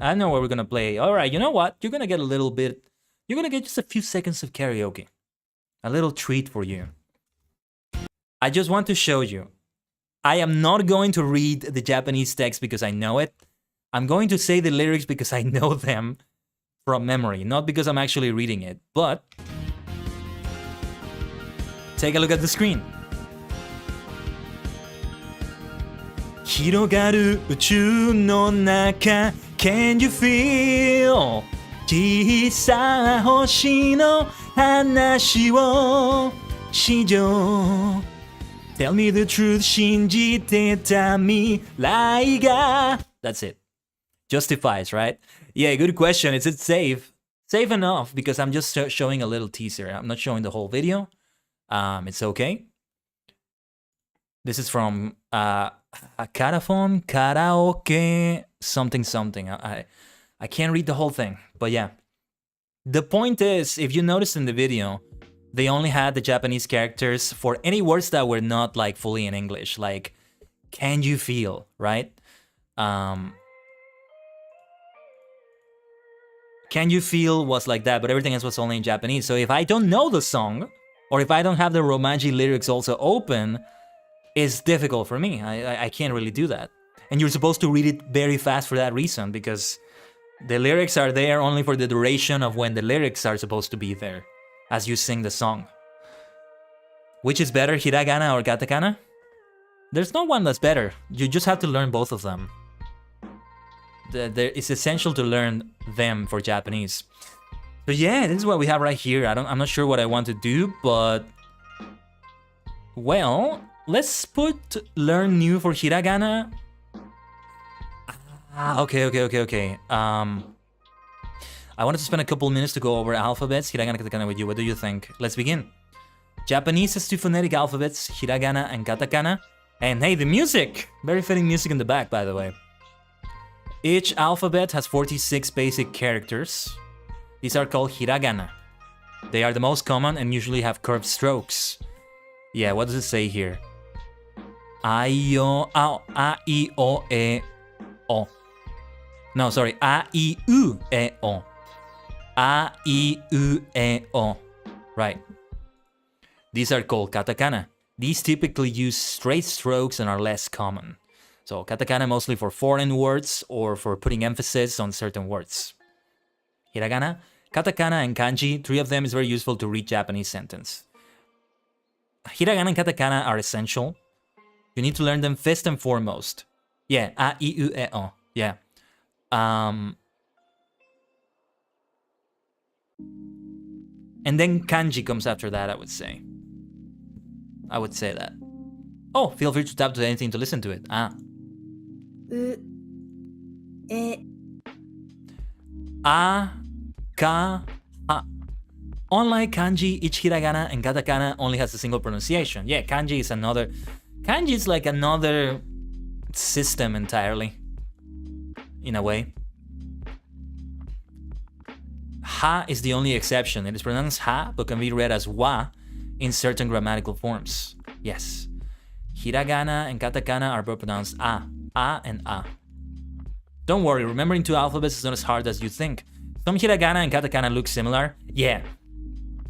All right, you know what? You're gonna get a little bit. You're gonna get just a few seconds of karaoke. A little treat for you. I just want to show you. I am not going to read the Japanese text because I know it. I'm going to say the lyrics because I know them from memory, not because I'm actually reading it. But take a look at the screen. 広がる宇宙の中 Can you feel 小さな星の話をしよう Tell me the truth 信じてた未来が That's it. Justifies, right? Yeah, good question. Is it safe? Safe enough because I'm just showing a little teaser. I'm not showing the whole video. It's okay. This is from Karafon, Karaoke, something. I can't read the whole thing, but yeah. The point is, if you noticed in the video, they only had the Japanese characters for any words that were not like fully in English, like can you feel, right? Can you feel was like that, but everything else was only in Japanese. So if I don't know the song, or if I don't have the Romaji lyrics also open, it's difficult for me. I can't really do that. And you're supposed to read it very fast for that reason, because the lyrics are there only for the duration of when the lyrics are supposed to be there, as you sing the song. Which is better, hiragana or katakana? There's no one that's better. You just have to learn both of them. It's essential to learn them for Japanese. So yeah, this is what we have right here. I'm not sure what I want to do, but... Well, let's put learn new for hiragana. Okay. I wanted to spend a couple minutes to go over alphabets, hiragana, katakana with you. What do you think? Let's begin. Japanese has two phonetic alphabets, hiragana and katakana. And hey, the music! Very fitting music in the back, by the way. Each alphabet has 46 basic characters. These are called hiragana. They are the most common and usually have curved strokes. Yeah, what does it say here? A-I-O, A-I-O, O. No, sorry, A-I-U-E-O. A-I-U-E-O. Right. These are called katakana. These typically use straight strokes and are less common. So katakana mostly for foreign words or for putting emphasis on certain words. Hiragana, katakana, and kanji, three of them is very useful to read Japanese sentence. Hiragana and katakana are essential. You need to learn them first and foremost. Yeah, A-I-U-E-O. Yeah. And then kanji comes after that, I would say. I would say that. Oh, feel free to tap to anything to listen to it. Ka, ha. Unlike kanji, each hiragana and katakana only has a single pronunciation. Yeah, kanji is another... Kanji is like another system entirely. In a way. Ha is the only exception. It is pronounced ha, but can be read as wa in certain grammatical forms. Yes. Hiragana and katakana are both pronounced a and a. Don't worry, remembering two alphabets is not as hard as you think. Some hiragana and katakana look similar. Yeah,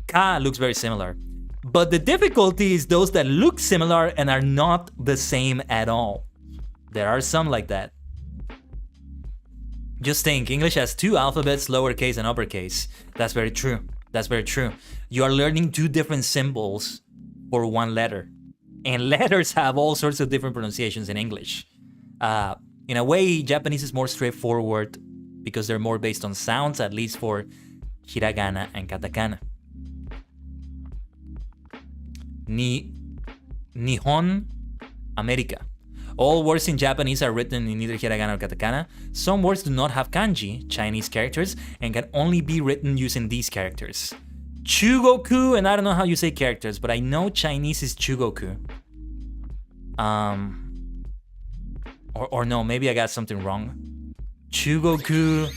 ka looks very similar. But the difficulty is those that look similar and are not the same at all. There are some like that. Just think, English has two alphabets, lowercase and uppercase. That's very true. That's very true. You are learning two different symbols for one letter. And letters have all sorts of different pronunciations in English. In a way, Japanese is more straightforward because they're more based on sounds, at least for hiragana and katakana. Nihon, America. All words in Japanese are written in either hiragana or katakana. Some words do not have kanji, Chinese characters, and can only be written using these characters. Chugoku, and I don't know how you say characters, but I know Chinese is chugoku. Or no, maybe I got something wrong. Chugoku,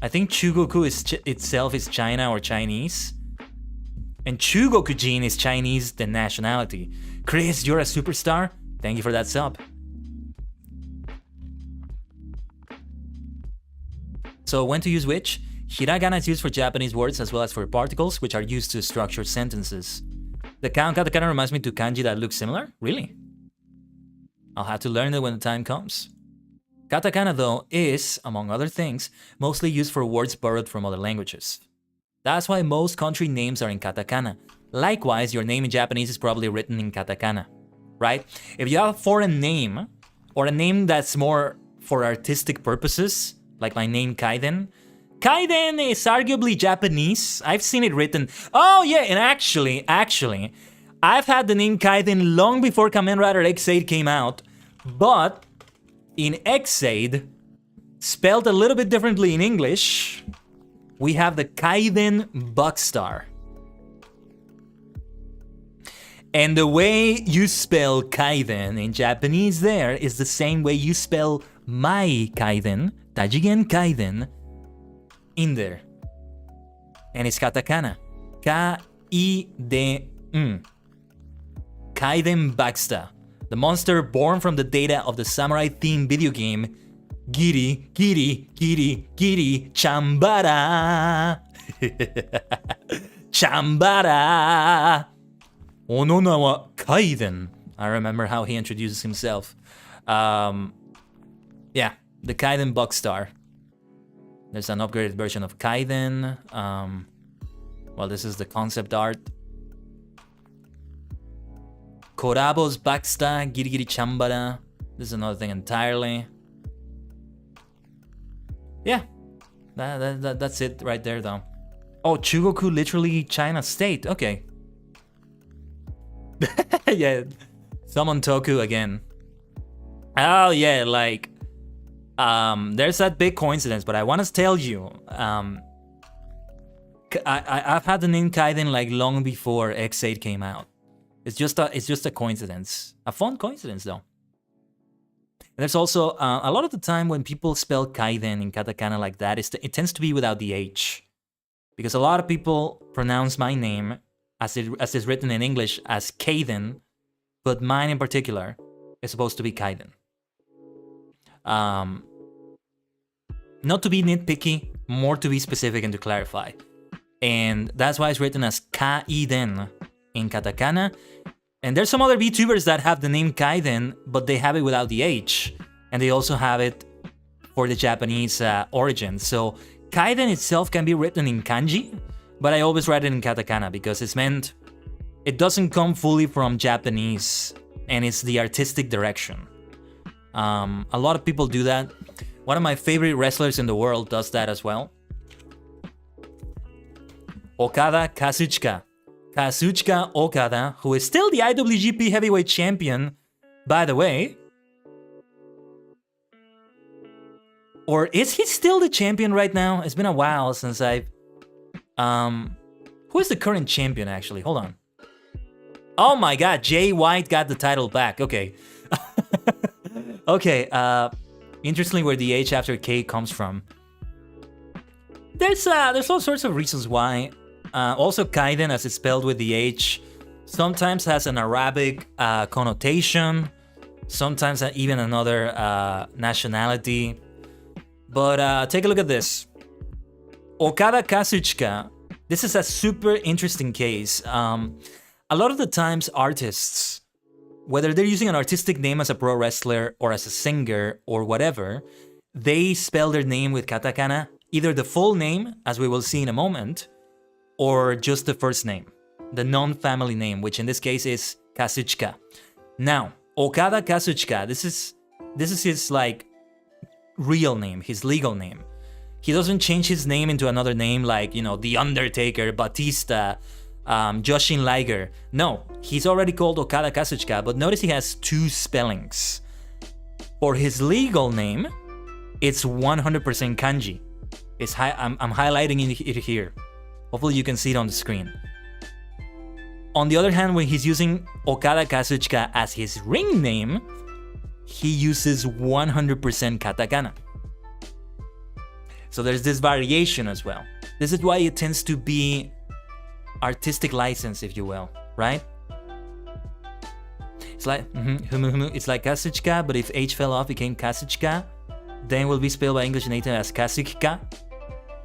I think Chugoku itself is China or Chinese. And Chugoku-jin is Chinese, the nationality. Chris, you're a superstar. Thank you for that sub. So when to use which? Hiragana is used for Japanese words as well as for particles, which are used to structure sentences. The katakana reminds me to kanji that look similar? Really? I'll have to learn it when the time comes. Katakana, though, is, among other things, mostly used for words borrowed from other languages. That's why most country names are in katakana. Likewise, your name in Japanese is probably written in katakana, right? If you have a foreign name, or a name that's more for artistic purposes, like my name Kaiden. Kaiden is arguably Japanese. I've seen it written. Oh yeah, and actually, I've had the name Kaiden long before Kamen Rider X8 came out, but in X8, spelled a little bit differently in English, we have the Kaiden Buckstar. And the way you spell Kaiden in Japanese there is the same way you spell my Kaiden, Tajigen Kaiden, in there. And it's katakana. Kaiden. Kaiden Buckstar. The monster born from the data of the samurai-themed video game Giri, Giri, Giri, Giri, Chambara. Chambara. Onona wa Kaiden. I remember how he introduces himself. Yeah, the Kaiden Buckstar. There's an upgraded version of Kaiden. Well, this is the concept art. Korabo's Buckstar, Giri Giri Chambara. This is another thing entirely. Yeah, that's it right there, though. Oh, Chugoku, literally China state. Okay. Yeah, summon Toku again. Oh yeah, like there's that big coincidence, but I want to tell you, I've had the name Kaiden like long before X8 came out. It's just a coincidence, a fun coincidence though. And there's also a lot of the time when people spell Kaiden in katakana like that, it tends to be without the H, because a lot of people pronounce my name as it's written in English as Kaiden, but mine in particular is supposed to be Kaiden. Not to be nitpicky, more to be specific and to clarify. And that's why it's written as Kaiden in katakana. And there's some other VTubers that have the name Kaiden, but they have it without the H. And they also have it for the Japanese origin. So Kaiden itself can be written in kanji, but I always write it in katakana because it doesn't come fully from Japanese, and it's the artistic direction. A lot of people do that. One of my favorite wrestlers in the world does that as well. Okada Kazuchika. Kazuchika Okada, who is still the IWGP Heavyweight Champion, by the way. Or is he still the champion right now? It's been a while since I've... Who is the current champion, actually? Hold on. Oh my god, Jay White got the title back. Okay. Okay, interestingly where the H after K comes from. There's all sorts of reasons why. Also Kaiden, as it's spelled with the H, sometimes has an Arabic connotation, sometimes even another nationality. But take a look at this. Okada Kazuchika. This is a super interesting case. A lot of the times artists, whether they're using an artistic name as a pro wrestler or as a singer or whatever, they spell their name with katakana, either the full name, as we will see in a moment, or just the first name, the non-family name, which in this case is Kazuchika. Now, Okada Kazuchika, this is his like real name, his legal name. He doesn't change his name into another name like, you know, The Undertaker, Batista, Jushin Liger. No, he's already called Okada Kazuchika, but notice he has two spellings. For his legal name, it's 100% kanji. I'm highlighting it here. Hopefully you can see it on the screen. On the other hand, when he's using Okada Kazuchika as his ring name, he uses 100% katakana. So there's this variation as well. This is why it tends to be artistic license, if you will, right? It's like it's like Kazuchika, but if H fell off, it became Kazuchika. Then will be spelled by English native as Kazuchika.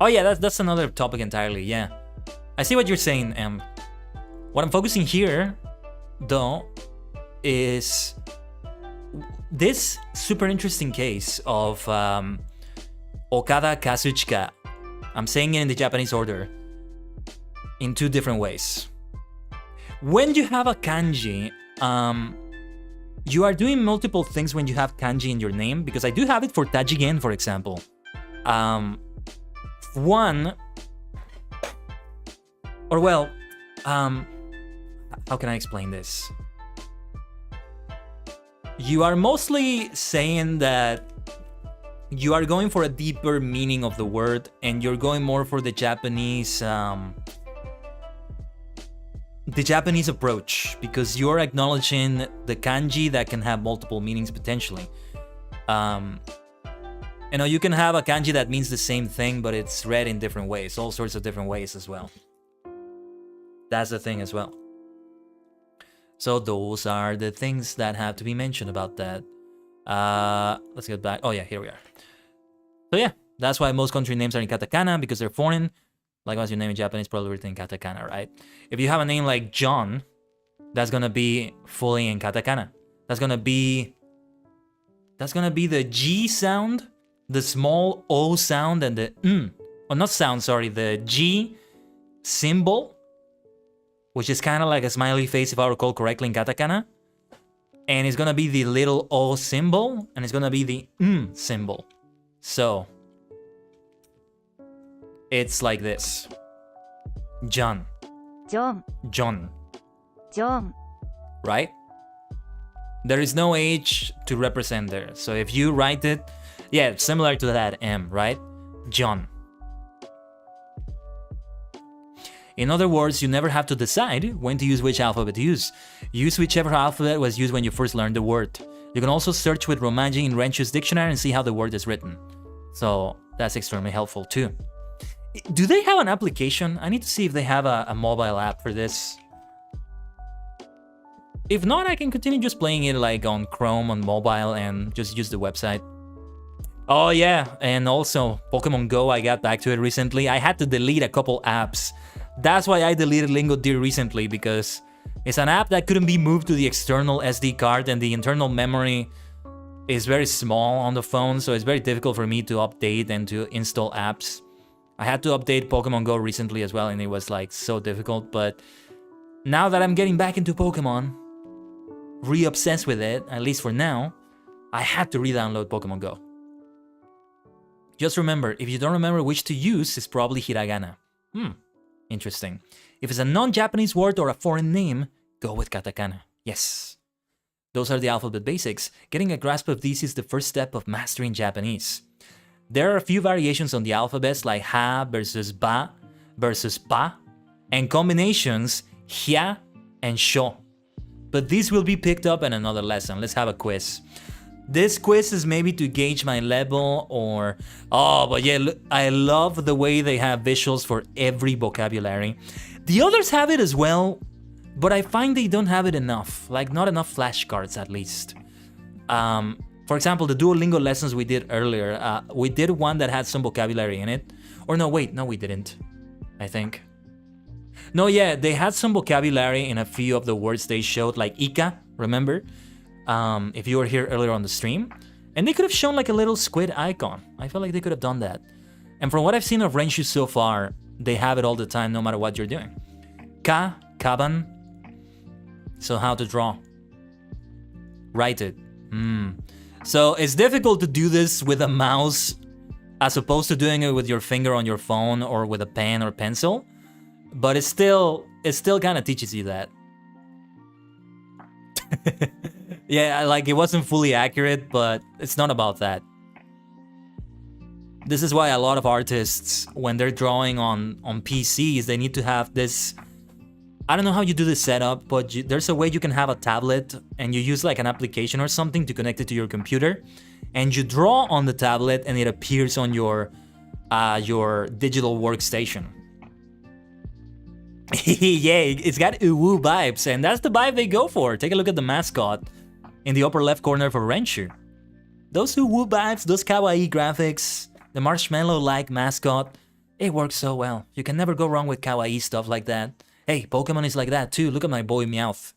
Oh yeah, that's another topic entirely. Yeah, I see what you're saying. What I'm focusing here, though, is this super interesting case of Okada Kazuchika. I'm saying it in the Japanese order in two different ways. When you have a kanji, you are doing multiple things when you have kanji in your name, because I do have it for Tajigen, for example. One, or well, how can I explain this? You are mostly saying that you are going for a deeper meaning of the word, and you're going more for the Japanese approach, because you're acknowledging the kanji that can have multiple meanings potentially. You know, you can have a kanji that means the same thing, but it's read in different ways, all sorts of different ways as well. That's the thing as well. So those are the things that have to be mentioned about that. Let's get back. Oh yeah, here we are. So yeah, that's why most country names are in katakana, because they're foreign. Likewise, your name in Japanese probably written in katakana, right? If you have a name like John, that's gonna be fully in katakana. That's gonna be the G sound, the small O sound, and the not sound, sorry, the G symbol, which is kind of like a smiley face if I recall correctly in katakana. And it's gonna be the little O symbol, and it's gonna be the symbol. So it's like this. John. John. John. John. Right? There is no H to represent there. So if you write it, yeah, similar to that M, right? John. In other words, you never have to decide when to use which alphabet to use. Use whichever alphabet was used when you first learned the word. You can also search with Romaji in Renchu's dictionary and see how the word is written. So that's extremely helpful too. Do they have an application? I need to see if they have a mobile app for this. If not, I can continue just playing it like on Chrome on mobile and just use the website. Oh yeah, and also Pokemon Go, I got back to it recently. I had to delete a couple apps. That's why I deleted Lingo Deer recently, because it's an app that couldn't be moved to the external SD card, and the internal memory is very small on the phone, so it's very difficult for me to update and to install apps. I had to update Pokemon Go recently as well, and it was like so difficult, but now that I'm getting back into Pokemon, re-obsessed with it, at least for now, I had to re-download Pokemon Go. Just remember, if you don't remember which to use, it's probably hiragana. Interesting. If it's a non-Japanese word or a foreign name, go with katakana. Yes. Those are the alphabet basics. Getting a grasp of these is the first step of mastering Japanese. There are a few variations on the alphabets, like ha versus ba versus pa, and combinations hya and sho. But these will be picked up in another lesson. Let's have a quiz. This quiz is maybe to gauge my level, or... Oh, but yeah, look, I love the way they have visuals for every vocabulary. The others have it as well, but I find they don't have it enough. Like, not enough flashcards, at least. For example, the Duolingo lessons we did earlier, we did one that had some vocabulary in it. Or no, wait, no, we didn't, I think. No, yeah, they had some vocabulary in a few of the words they showed, like Ika, remember? If you were here earlier on the stream. And they could have shown like a little squid icon. I feel like they could have done that. And from what I've seen of Renshu so far, they have it all the time, no matter what you're doing. Ka, kaban. So how to draw. Write it. So it's difficult to do this with a mouse as opposed to doing it with your finger on your phone or with a pen or pencil. But it still kind of teaches you that. Yeah, like it wasn't fully accurate, but it's not about that. This is why a lot of artists, when they're drawing on PCs, they need to have this... I don't know how you do this setup, but there's a way you can have a tablet and you use like an application or something to connect it to your computer, and you draw on the tablet and it appears on your digital workstation. Yeah, it's got uwu vibes, and that's the vibe they go for. Take a look at the mascot in the upper left corner for Renshu. Those uwu vibes, those kawaii graphics, the marshmallow-like mascot, it works so well. You can never go wrong with kawaii stuff like that. Hey, Pokemon is like that too. Look at my boy Meowth.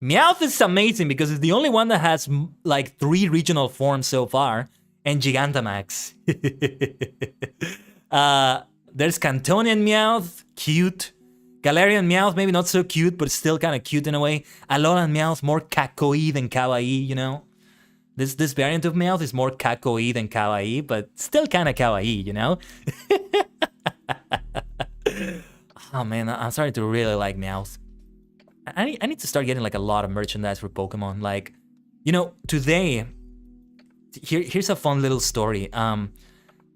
Meowth is amazing because it's the only one that has like 3 regional forms so far, and Gigantamax. There's Cantonian Meowth, cute. Galarian Meowth, maybe not so cute, but still kind of cute in a way. Alolan Meowth, more kakoi than kawaii, you know? This variant of Meowth is more kakoi than kawaii, but still kind of kawaii, you know? Oh man, I'm starting to really like Meowth. I need to start getting like a lot of merchandise for Pokemon. Like, you know, today, here's a fun little story.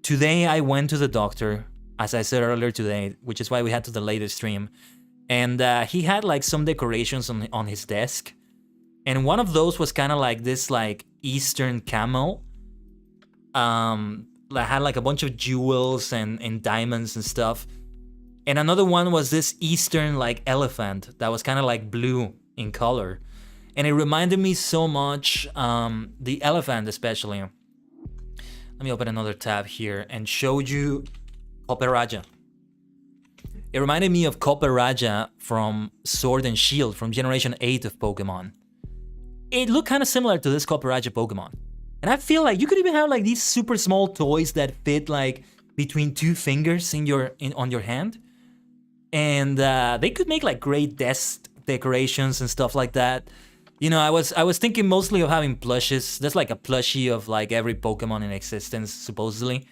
Today I went to the doctor, as I said earlier today, which is why we had to delay the stream. And he had like some decorations on his desk. And one of those was kind of like this like Eastern camel. That had like a bunch of jewels and diamonds and stuff. And another one was this Eastern like elephant that was kind of like blue in color. And it reminded me so much, the elephant especially. Let me open another tab here and show you Copperajah. It reminded me of Copperajah from Sword and Shield from Generation 8 of Pokemon. It looked kind of similar to this Copperajah Pokemon. And I feel like you could even have like these super small toys that fit like between 2 fingers on your hand. And they could make like great desk decorations and stuff like that. You know, I was thinking mostly of having plushes. There's like a plushie of like every Pokemon in existence, supposedly.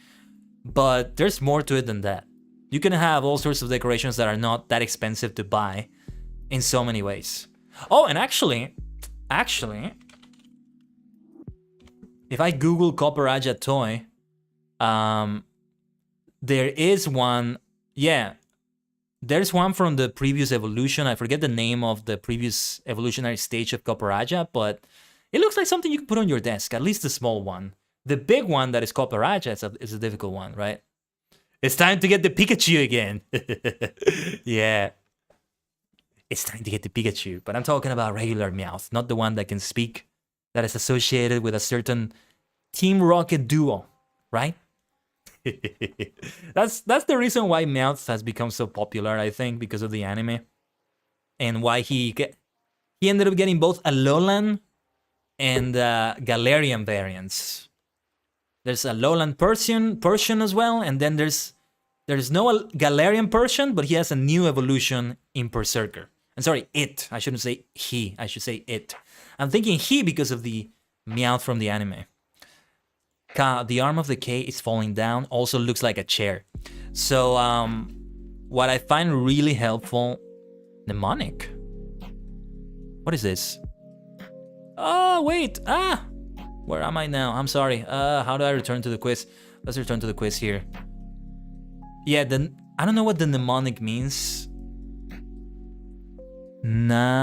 But there's more to it than that. You can have all sorts of decorations that are not that expensive to buy in so many ways. Oh, and actually, if I Google Copperajah toy, there is one, yeah. There's one from the previous evolution. I forget the name of the previous evolutionary stage of Copperajah, but it looks like something you can put on your desk, at least the small one. The big one that is Copperajah is a difficult one, right? It's time to get the Pikachu again. Yeah. It's time to get the Pikachu, but I'm talking about regular Meowth, not the one that can speak, that is associated with a certain Team Rocket duo, right? That's the reason why Meowth has become so popular, I think, because of the anime, and why he ended up getting both Alolan and Galarian variants. There's Alolan Persian as well, and then there's no Galarian Persian, but he has a new evolution in Berserker. I'm sorry, it. I shouldn't say he. I should say it. I'm thinking he because of the Meowth from the anime. The arm of the K is falling down. Also looks like a chair. So what I find really helpful, mnemonic. What is this? Oh wait, where am I now? I'm sorry. How do I return to the quiz? Let's return to the quiz here. Yeah, I don't know what the mnemonic means. Nachan.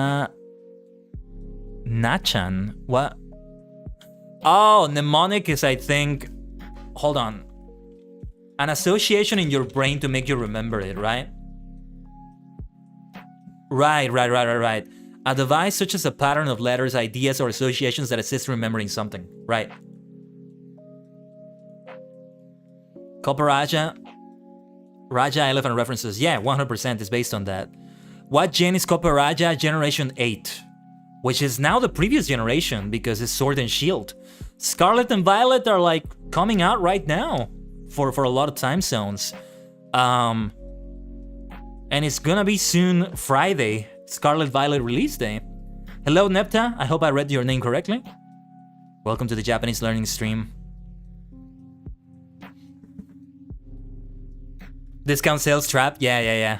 What? Oh, mnemonic is, I think, hold on, an association in your brain to make you remember it, right? Right. A device such as a pattern of letters, ideas, or associations that assist remembering something. Right. Copper Raja elephant references. Yeah, 100% is based on that. What gen is Copper Raja? Generation 8. Which is now the previous generation because it's Sword and Shield. Scarlet and Violet are like coming out right now for a lot of time zones. And it's gonna be soon Friday, Scarlet Violet release day. Hello Nepta, I hope I read your name correctly. Welcome to the Japanese learning stream. Discount sales trap? Yeah.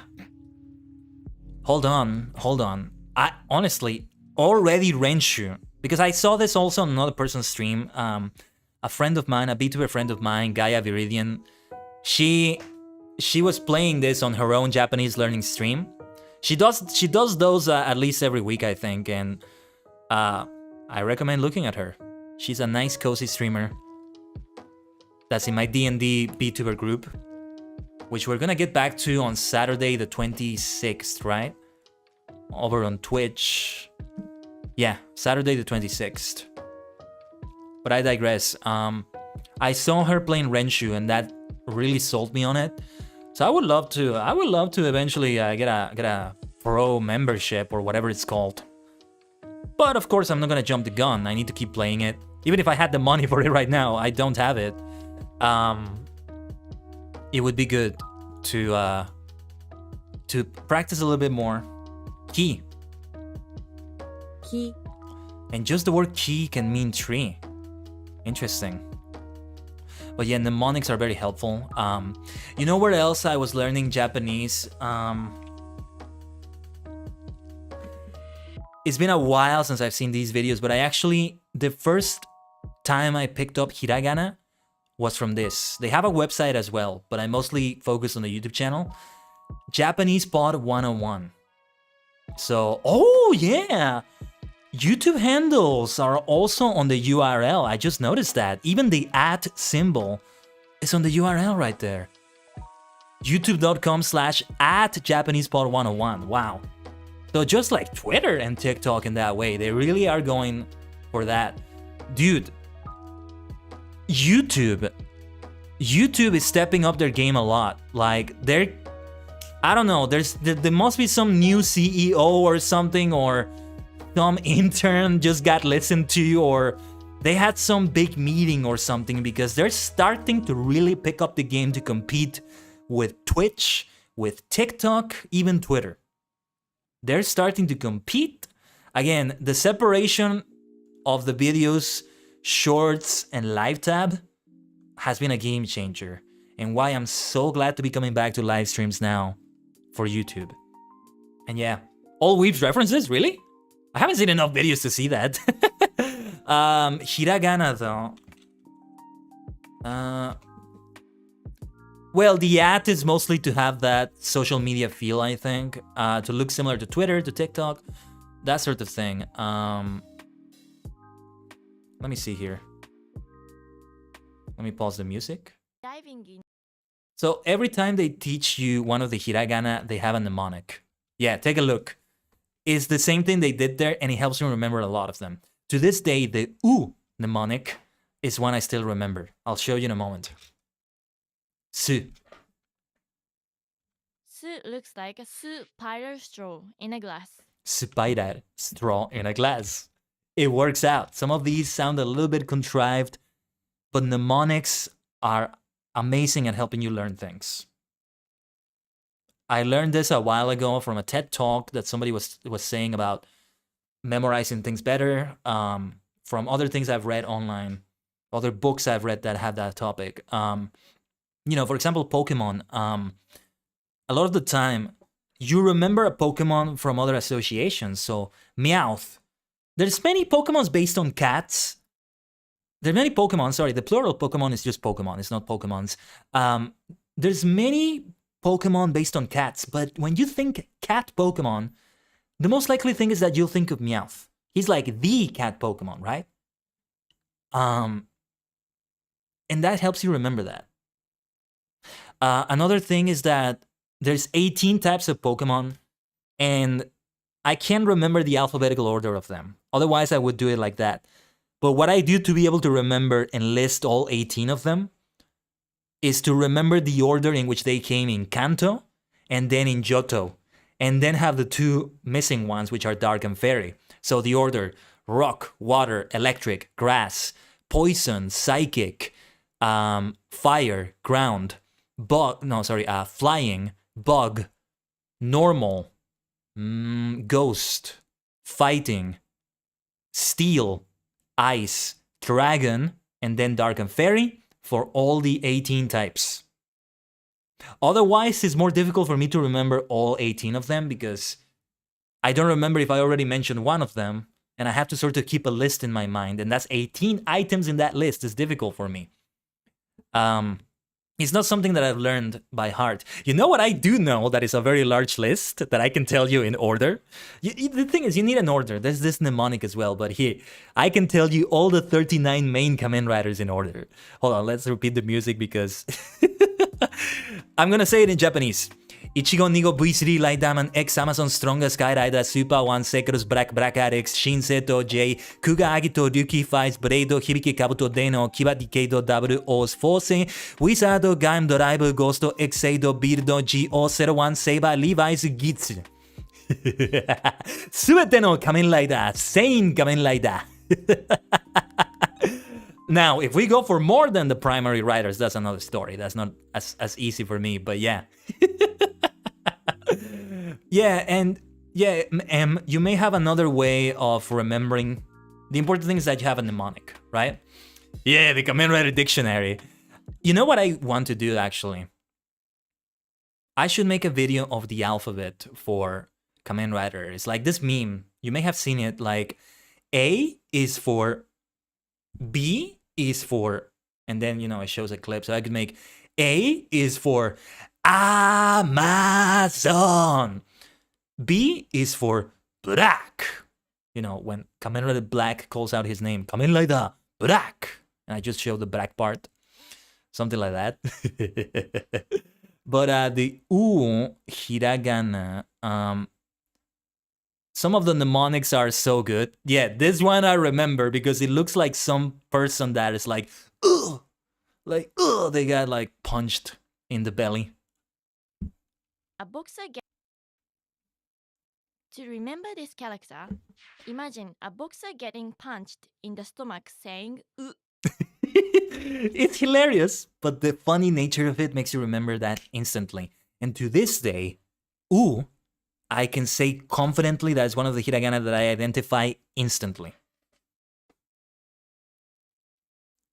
Hold on. I honestly already Renshu, because I saw this also on another person's stream. A friend of mine, a VTuber friend of mine, Gaia Viridian, she was playing this on her own Japanese learning stream. She does those at least every week, I think, and I recommend looking at her. She's a nice, cozy streamer that's in my D&D VTuber group, which we're gonna get back to on Saturday the 26th, right? Over on Twitch. Yeah, Saturday the 26th. But I digress. I saw her playing Renshu, and that really sold me on it. So I would love to eventually get a pro membership or whatever it's called. But of course, I'm not gonna jump the gun. I need to keep playing it. Even if I had the money for it right now, I don't have it. It would be good to practice a little bit more. Key. And just the word key can mean tree. Interesting. But yeah, mnemonics are very helpful. You know where else I was learning Japanese? It's been a while since I've seen these videos, but the first time I picked up hiragana was from this. They have a website as well, but I mostly focus on the YouTube channel. Japanese Pod 101. So, oh yeah! YouTube handles are also on the URL. I just noticed that. Even the @ symbol is on the URL right there. youtube.com/@JapanesePod101. Wow. So just like Twitter and TikTok in that way, they really are going for that. Dude, YouTube is stepping up their game a lot. Like, I don't know, there must be some new CEO or something, or some intern just got listened to, or they had some big meeting or something, because they're starting to really pick up the game to compete with Twitch, with TikTok, even Twitter. They're starting to compete. Again, the separation of the videos, shorts, and live tab has been a game changer, and why I'm so glad to be coming back to live streams now for YouTube. And yeah, all Weeb's references, really? I haven't seen enough videos to see that. Hiragana though. Well, the @ is mostly to have that social media feel, I think. To look similar to Twitter, to TikTok, that sort of thing. Let me see here. Let me pause the music. So every time they teach you one of the hiragana, they have a mnemonic. Yeah, take a look. It's the same thing they did there, and it helps you remember a lot of them. To this day, the U mnemonic is one I still remember. I'll show you in a moment. Su. Su looks like a spider straw in a glass. Spider straw in a glass. It works out. Some of these sound a little bit contrived, but mnemonics are amazing at helping you learn things. I learned this a while ago from a TED talk that somebody was saying about memorizing things better, from other things I've read online, other books I've read that have that topic. You know, for example, Pokemon. A lot of the time, you remember a Pokemon from other associations. So, Meowth. There's many Pokemons based on cats. There are many Pokemon, sorry, the plural Pokemon is just Pokemon, it's not Pokemons. There's many Pokemon based on cats, but when you think cat Pokemon, the most likely thing is that you'll think of Meowth. He's like the cat Pokemon, right? And that helps you remember that. Another thing is that there's 18 types of Pokemon, and I can't remember the alphabetical order of them. Otherwise, I would do it like that. But what I do to be able to remember and list all 18 of them is to remember the order in which they came in Kanto and then in Johto, and then have the two missing ones, which are dark and fairy. So the order: rock, water, electric, grass, poison, psychic, fire, ground, flying, bug, normal, ghost, fighting, steel, ice, dragon, and then dark and fairy for all the 18 types. Otherwise, it's more difficult for me to remember all 18 of them because I don't remember if I already mentioned one of them, and I have to sort of keep a list in my mind, and that's 18 items in that list. It's difficult for me. It's not something that I've learned by heart. You know what I do know that is a very large list that I can tell you in order? The thing is, you need an order. There's this mnemonic as well, but here, I can tell you all the 39 main Kamen Riders in order. Hold on, let's repeat the music because... I'm gonna say it in Japanese. Ichigo Nigo V3 Light Diamond X Amazon Stronger Sky Rider Super One Secrets Black X Shinseto J Kuga Agito Ryuki Fights Blade Hibiki Kabuto Deno Kiba Decado W O's Forcing Wizard Game Drive Ghost Exado Birdo GO01 Saber Levi's Gitsu すべての仮面ライダー、Sane 仮面ライダー Now, if we go for more than the primary riders, that's another story. That's not as easy for me, but yeah. You may have another way of remembering. The important thing is that you have a mnemonic, right? Yeah, the Kamen Rider Dictionary. You know what I want to do, actually? I should make a video of the alphabet for Kamen Rider. It's like this meme. You may have seen it, like A is for... B is for, and then, you know, it shows a clip. So I could make A is for Amazon. B is for Black. You know, when Kamen Rider Black calls out his name, Kamen Rider Black. And I just show the black part. Something like that. But the U, hiragana, some of the mnemonics are so good. Yeah, this one I remember because it looks like some person that is like, ugh! Like, ugh! They got like punched in the belly. A boxer To remember this character, imagine a boxer getting punched in the stomach saying, It's hilarious, but the funny nature of it makes you remember that instantly. And to this day, I can say confidently that it's one of the hiragana that I identify instantly.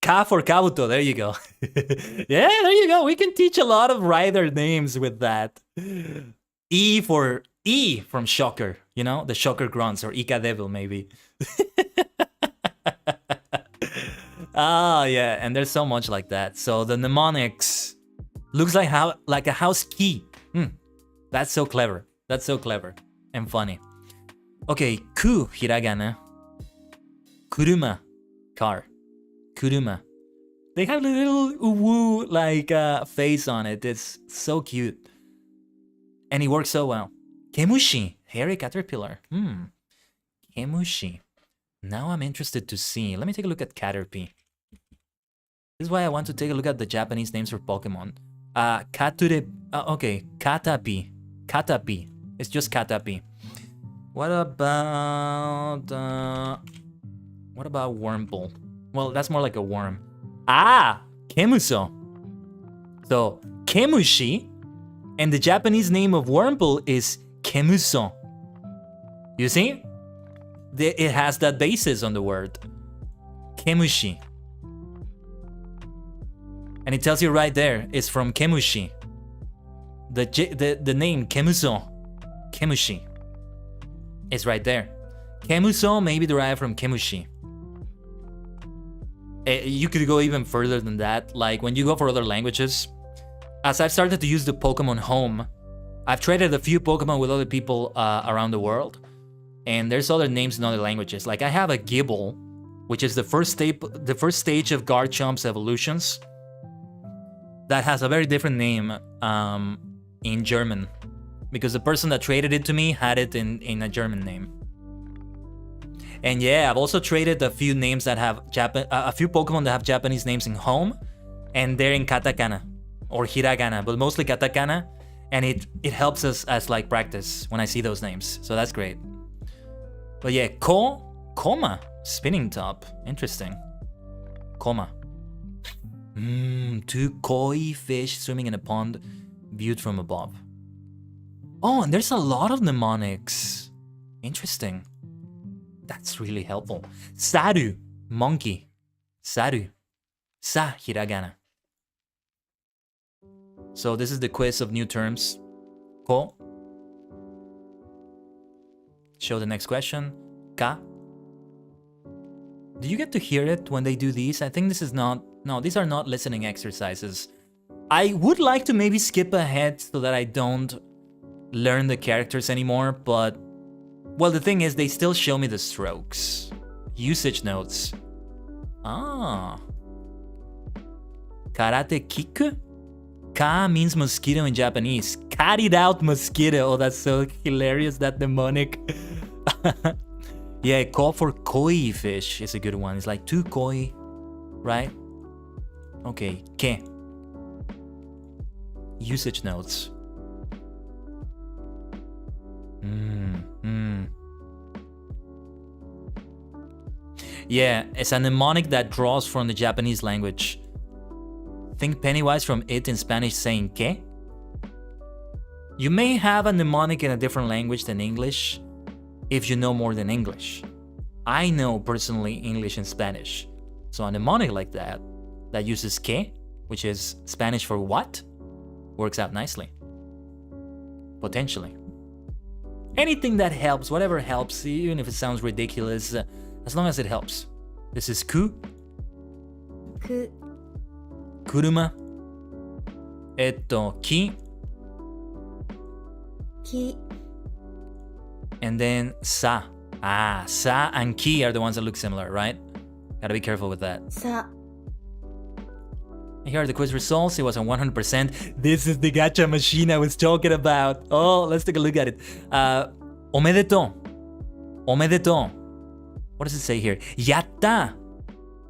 Ka for Kabuto, there you go. Yeah, there you go. We can teach a lot of rider names with that. E from Shocker, you know, the Shocker grunts, or Ika Devil maybe. Yeah, and there's so much like that. So the mnemonics looks like a house key. That's so clever. That's so clever and funny. Okay, ku, hiragana. Kuruma, car. Kuruma. They have a little woo like face on it. It's so cute. And it works so well. Kemushi, hairy caterpillar. Kemushi. Now I'm interested to see. Let me take a look at Caterpie. This is why I want to take a look at the Japanese names for Pokemon. Okay, Katapi. Katapi. It's just Katapi. What about Wurmple? Well, that's more like a worm. Kemuso. So, Kemushi, and the Japanese name of Wurmple is Kemuso. You see? It has that basis on the word. Kemushi. And it tells you right there, it's from Kemushi. The name Kemuso. Kemushi. It's right there. Kemuso may be derived from Kemushi. You could go even further than that. Like when you go for other languages, as I've started to use the Pokemon Home, I've traded a few Pokemon with other people around the world. And there's other names in other languages. Like I have a Gible, which is the first stage of Garchomp's evolutions. That has a very different name in German. because the person that traded it to me had it in a German name. And yeah, I've also traded a few names that have a few Pokemon that have Japanese names in home, and they're in katakana or hiragana, but mostly katakana, and it helps us as like practice when I see those names. So that's great. But yeah, koma, spinning top, interesting. Koma. Two koi fish swimming in a pond, viewed from above. Oh, and there's a lot of mnemonics. Interesting. That's really helpful. Saru, monkey. Saru. Sa, hiragana. So this is the quiz of new terms. Ko. Show the next question. Ka. Do you get to hear it when they do these? I think this is not... No, these are not listening exercises. I would like to maybe skip ahead so that I don't learn the characters anymore, but... Well, the thing is, they still show me the strokes. Usage notes. Ah. Karate kick? Ka means mosquito in Japanese. Carried out mosquito. Oh, that's so hilarious, that mnemonic. Yeah, ko for koi fish is a good one. It's like two koi, right? Okay, ke. Usage notes. Yeah, it's a mnemonic that draws from the Japanese language. Think Pennywise from It in Spanish saying que. You may have a mnemonic in a different language than English if you know more than English. I know personally English and Spanish. So a mnemonic like that uses que, which is Spanish for what, works out nicely. Potentially. Anything that helps, whatever helps, even if it sounds ridiculous, as long as it helps. This is ku. Ku. Kuruma. Ki. Ki. And then sa. Ah, sa and ki are the ones that look similar, right? Gotta be careful with that. Sa. Here are the quiz results. It was a 100%. This is the gacha machine I was talking about. Oh, let's take a look at it. Omedeto. Omedeto. What does it say here? Yatta.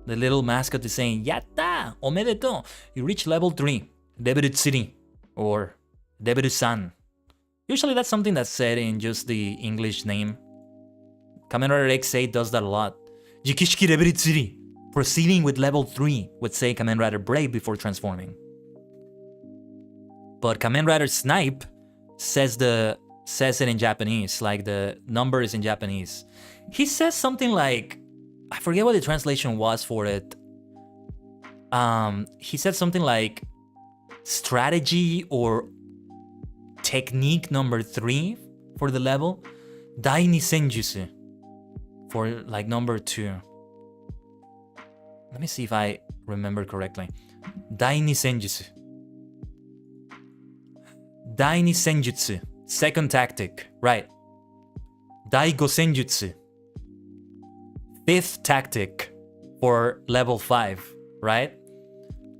The little mascot is saying, Yatta. Omedeto. You reach level 3. Debiru Tsuri. Or Debiru-san. Usually that's something that's said in just the English name. Kamen Rider X8 does that a lot. Yukishiki Debiru Tsuri. Proceeding with level 3 would say Kamen Rider Brave before transforming. But Kamen Rider Snipe says it in Japanese, like the number is in Japanese. He says something like, I forget what the translation was for it. He said something like strategy or technique number 3 for the level. Dai ni senjutsu for like number 2. Let me see if I remember correctly. Dai ni senjutsu. Dai ni senjutsu. Second tactic. Right. Dai go senjutsu. 5th tactic for level 5. Right?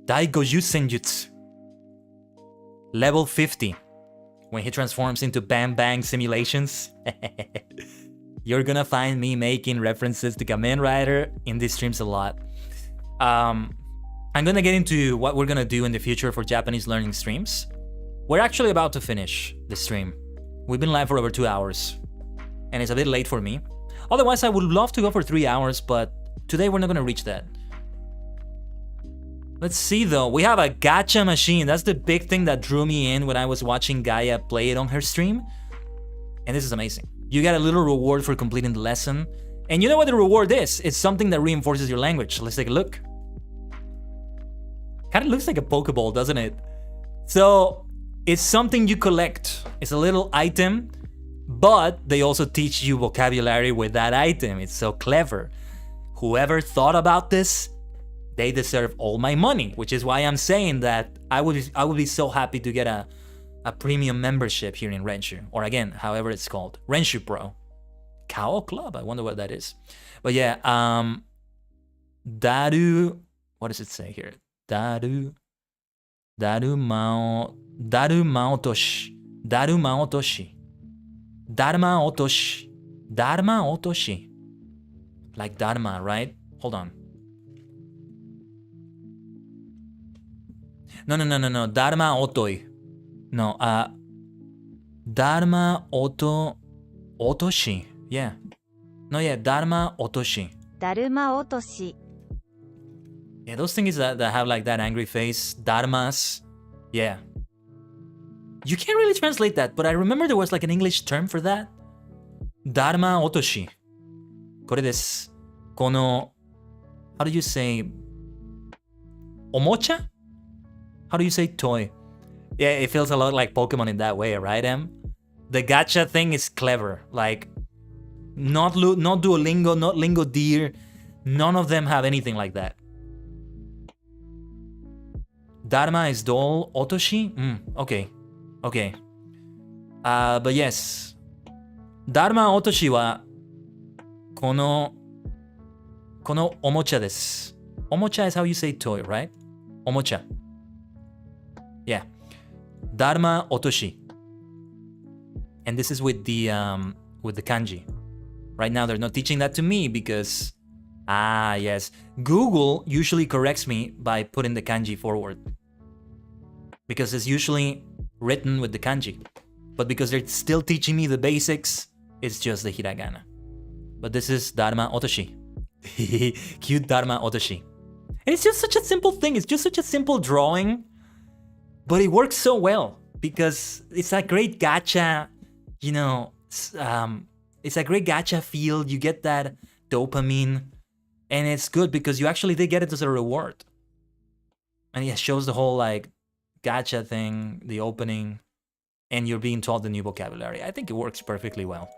Dai go yu senjutsu. Level 50. When he transforms into Bam Bang simulations. You're gonna find me making references to Kamen Rider in these streams a lot. I'm gonna get into what we're gonna do in the future for Japanese learning streams. We're actually about to finish the stream. We've been live for over 2 hours, and it's a bit late for me. Otherwise, I would love to go for 3 hours, but today we're not gonna reach that. Let's see though, we have a gacha machine. That's the big thing that drew me in when I was watching Gaia play it on her stream. And this is amazing. You get a little reward for completing the lesson. And you know what the reward is? It's something that reinforces your language. Let's take a look. Kind of looks like a Pokeball, doesn't it? So it's something you collect. It's a little item, but they also teach you vocabulary with that item. It's so clever. Whoever thought about this, they deserve all my money, which is why I'm saying that I would be so happy to get a premium membership here in Renshu, or again, however it's called, Renshu Pro. Kao Club, I wonder what that is. But yeah, Daru, what does it say here? Daru Maotoshi. Daruma otoshi. Dharma otoshi. Dharma otoshi. Like dharma, right? Hold on. No. Dharma otoi. No, Dharma otoshi. Yeah. No, yeah, Dharma otoshi. だるま落とし Yeah, those things that have like that angry face, dharmas. Yeah. You can't really translate that, but I remember there was like an English term for that. Dharma otoshi. これです。この how do you say omocha? How do you say toy? Yeah, it feels a lot like Pokemon in that way, right, Em? The gacha thing is clever. Like, not Duolingo, not Lingo Deer. None of them have anything like that. Dharma is doll. Otoshi? Okay. Okay. But yes. Dharma otoshi wa kono omocha desu. Omocha is how you say toy, right? Omocha. Yeah. Dharma otoshi. And this is with the kanji. Right now they're not teaching that to me because yes. Google usually corrects me by putting the kanji forward. Because it's usually written with the kanji. But because they're still teaching me the basics, it's just the hiragana. But this is Dharma otoshi. Cute Dharma otoshi. And it's just such a simple thing. It's just such a simple drawing. But it works so well. Because it's a great gacha, you know, it's a great gacha feel. You get that dopamine. And it's good because you actually did get it as a reward. And it shows the whole like gacha thing, the opening, and you're being taught the new vocabulary. I think it works perfectly well.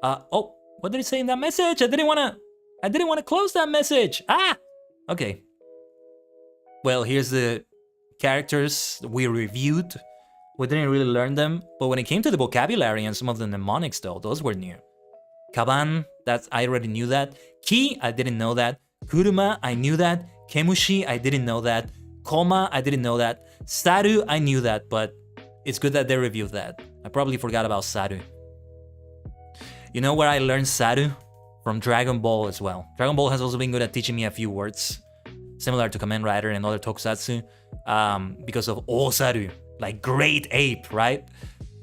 Oh, what did it say in that message? I didn't wanna close that message. Okay. Well, here's the characters we reviewed. We didn't really learn them, but when it came to the vocabulary and some of the mnemonics though, those were new. Kaban, I already knew that. Ki, I didn't know that. Kuruma, I knew that. Kemushi, I didn't know that. Koma, I didn't know that. Saru, I knew that, but it's good that they reviewed that. I probably forgot about Saru. You know where I learned Saru? From Dragon Ball as well. Dragon Ball has also been good at teaching me a few words, similar to Kamen Rider and other tokusatsu, because of Osaru, like great ape, right?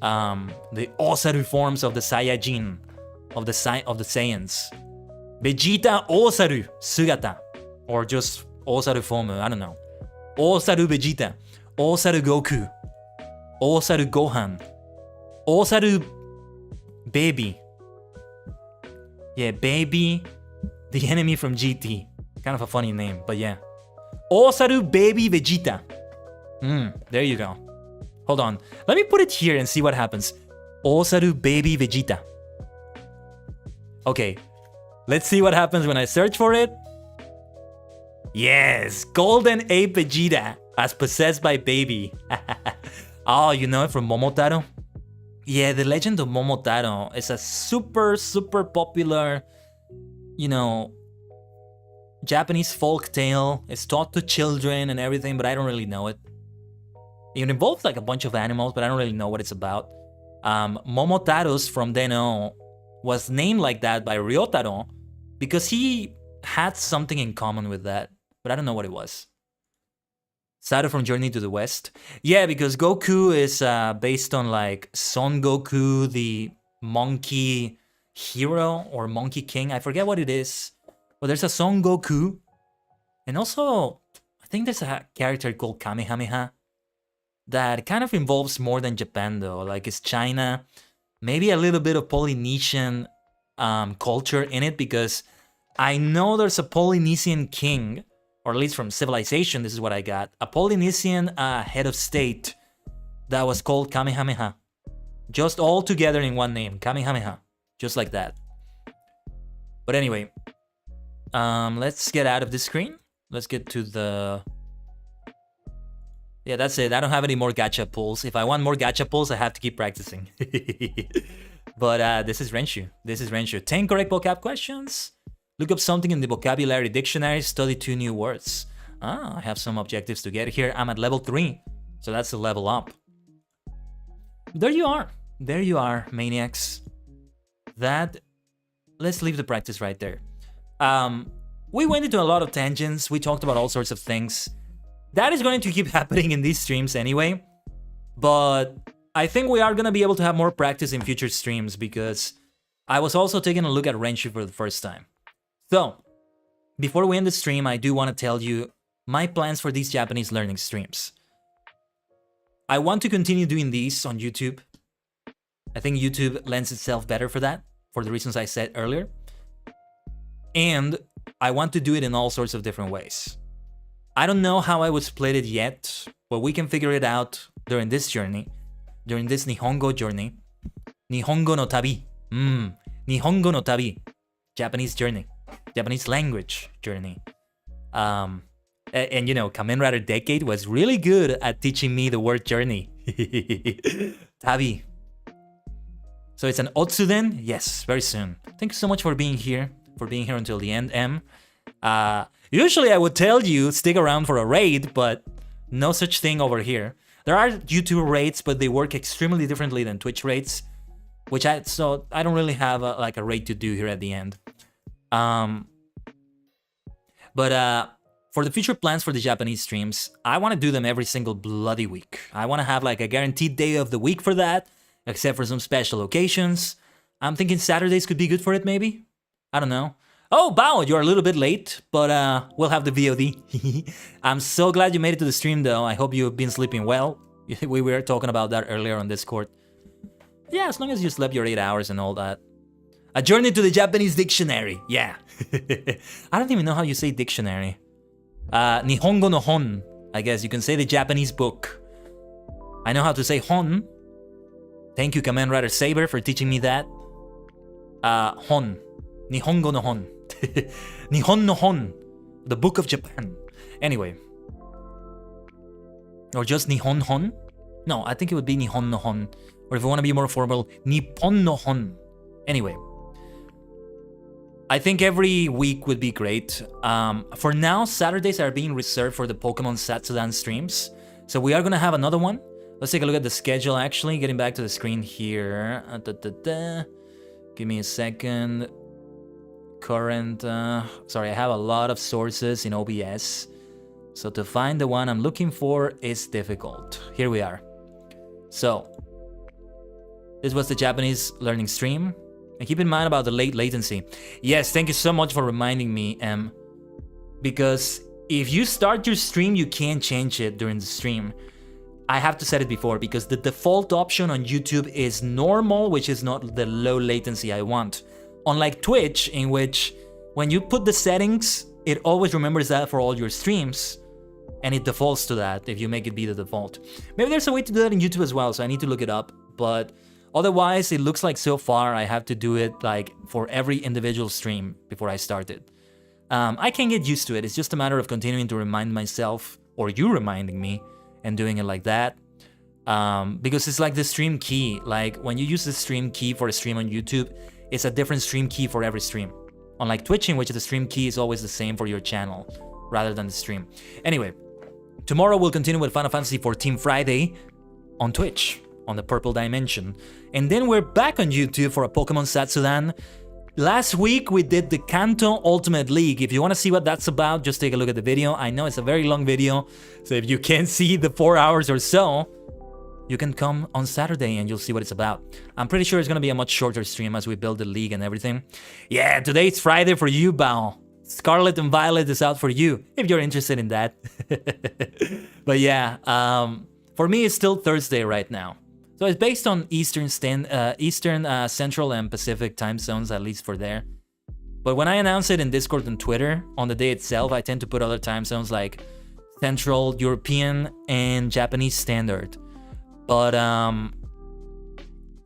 The Osaru forms of the Saiyajin, of the Saiyans. Vegeta Osaru Sugata, or just Osaru form, I don't know. Osaru Vegeta, Osaru Goku, Osaru Gohan, Osaru Baby. Yeah, Baby, the enemy from GT. Kind of a funny name, but yeah. Osaru Baby Vegeta. There you go. Hold on. Let me put it here and see what happens. Osaru Baby Vegeta. Okay. Let's see what happens when I search for it. Yes! Golden Ape Vegeta, as possessed by Baby. Oh, you know it from Momotaro? Yeah, the legend of Momotaro is a super, super popular, you know, Japanese folk tale. It's taught to children and everything, but I don't really know it. It involves like a bunch of animals, but I don't really know what it's about. Momotaro's from Den-O was named like that by Ryotaro because he had something in common with that, but I don't know what it was. Saru from Journey to the West. Yeah, because Goku is based on like Son Goku, the monkey hero or monkey king. I forget what it is. But there's a Son Goku. And also, I think there's a character called Kamehameha that kind of involves more than Japan though. Like it's China. Maybe a little bit of Polynesian culture in it because I know there's a Polynesian king, or at least from Civilization, this is what I got. A Polynesian head of state that was called Kamehameha. Just all together in one name, Kamehameha. Just like that. But anyway, let's get out of this screen. Let's get to the... Yeah, that's it. I don't have any more gacha pulls. If I want more gacha pulls, I have to keep practicing. But this is Renshu. This is Renshu. 10 correct vocab questions. Look up something in the vocabulary dictionary, study 2 new words. I have some objectives to get here. I'm at level 3, so that's a level up. there you are. There you are, maniacs. Let's leave the practice right there. We went into a lot of tangents. We talked about all sorts of things. That is going to keep happening in these streams anyway. But I think we are going to be able to have more practice in future streams because I was also taking a look at Renshi for the first time. So, before we end the stream, I do want to tell you my plans for these Japanese learning streams. I want to continue doing these on YouTube. I think YouTube lends itself better for that, for the reasons I said earlier. And I want to do it in all sorts of different ways. I don't know how I would split it yet, but we can figure it out during this journey, during this Nihongo journey. Nihongo no tabi. Nihongo no tabi. Japanese journey. Japanese language journey. And you know, Kamen Rider Decade was really good at teaching me the word journey. Tabi. So it's an Otsuden? Yes, very soon. Thank you so much for being here until the end, M. Usually I would tell you stick around for a raid, but no such thing over here. There are YouTube raids, but they work extremely differently than Twitch raids, so I don't really have a raid to do here at the end. But for the future plans for the Japanese streams, I want to do them every single bloody week. I want to have like a guaranteed day of the week for that, except for some special occasions. I'm thinking Saturdays could be good for it, maybe? I don't know. Oh, Bao, you're a little bit late, but we'll have the VOD. I'm so glad you made it to the stream, though. I hope you've been sleeping well. We were talking about that earlier on Discord. Yeah, as long as you slept your 8 hours and all that. A journey to the Japanese dictionary. Yeah. I don't even know how you say dictionary. Nihongo no hon. I guess you can say the Japanese book. I know how to say hon. Thank you, Kamen Rider Saber, for teaching me that. Hon. Nihongo no hon. Nihon no hon. The Book of Japan. Anyway. Or just Nihon hon? No, I think it would be Nihon no hon. Or if you want to be more formal, Nippon no hon. Anyway. I think every week would be great. For now, Saturdays are being reserved for the Pokemon Satsudan streams. So we are going to have another one. Let's take a look at the schedule, actually. Getting back to the screen here. Give me a second. Current... sorry, I have a lot of sources in OBS. So to find the one I'm looking for is difficult. Here we are. So, this was the Japanese learning stream. And keep in mind about the late latency. Yes, thank you so much for reminding me, M. Because if you start your stream, you can't change it during the stream. I have to set it before because the default option on YouTube is normal, which is not the low latency I want. Unlike Twitch, in which when you put the settings, it always remembers that for all your streams. And it defaults to that if you make it be the default. Maybe there's a way to do that in YouTube as well, so I need to look it up. But otherwise, it looks like so far I have to do it like for every individual stream before I start it. I can get used to it. It's just a matter of continuing to remind myself, or you reminding me, and doing it like that. Because it's like the stream key. Like when you use the stream key for a stream on YouTube, it's a different stream key for every stream. Unlike Twitch, in which the stream key is always the same for your channel, rather than the stream. Anyway, tomorrow we'll continue with Final Fantasy XIV Friday on Twitch, on the Purple Dimension. And then we're back on YouTube for a Pokemon Satsudan. Last week we did the Kanto Ultimate League. If you want to see what that's about, just take a look at the video. I know it's a very long video, so if you can't see the 4 hours or so, you can come on Saturday and you'll see what it's about. I'm pretty sure it's going to be a much shorter stream as we build the league and everything. Yeah, today's Friday for you, Bao. Scarlet and Violet is out for you, if you're interested in that. But yeah, for me it's still Thursday right now. So it's based on Eastern, Central, and Pacific time zones, at least for there. But when I announce it in Discord and Twitter, on the day itself, I tend to put other time zones like Central, European, and Japanese Standard. But,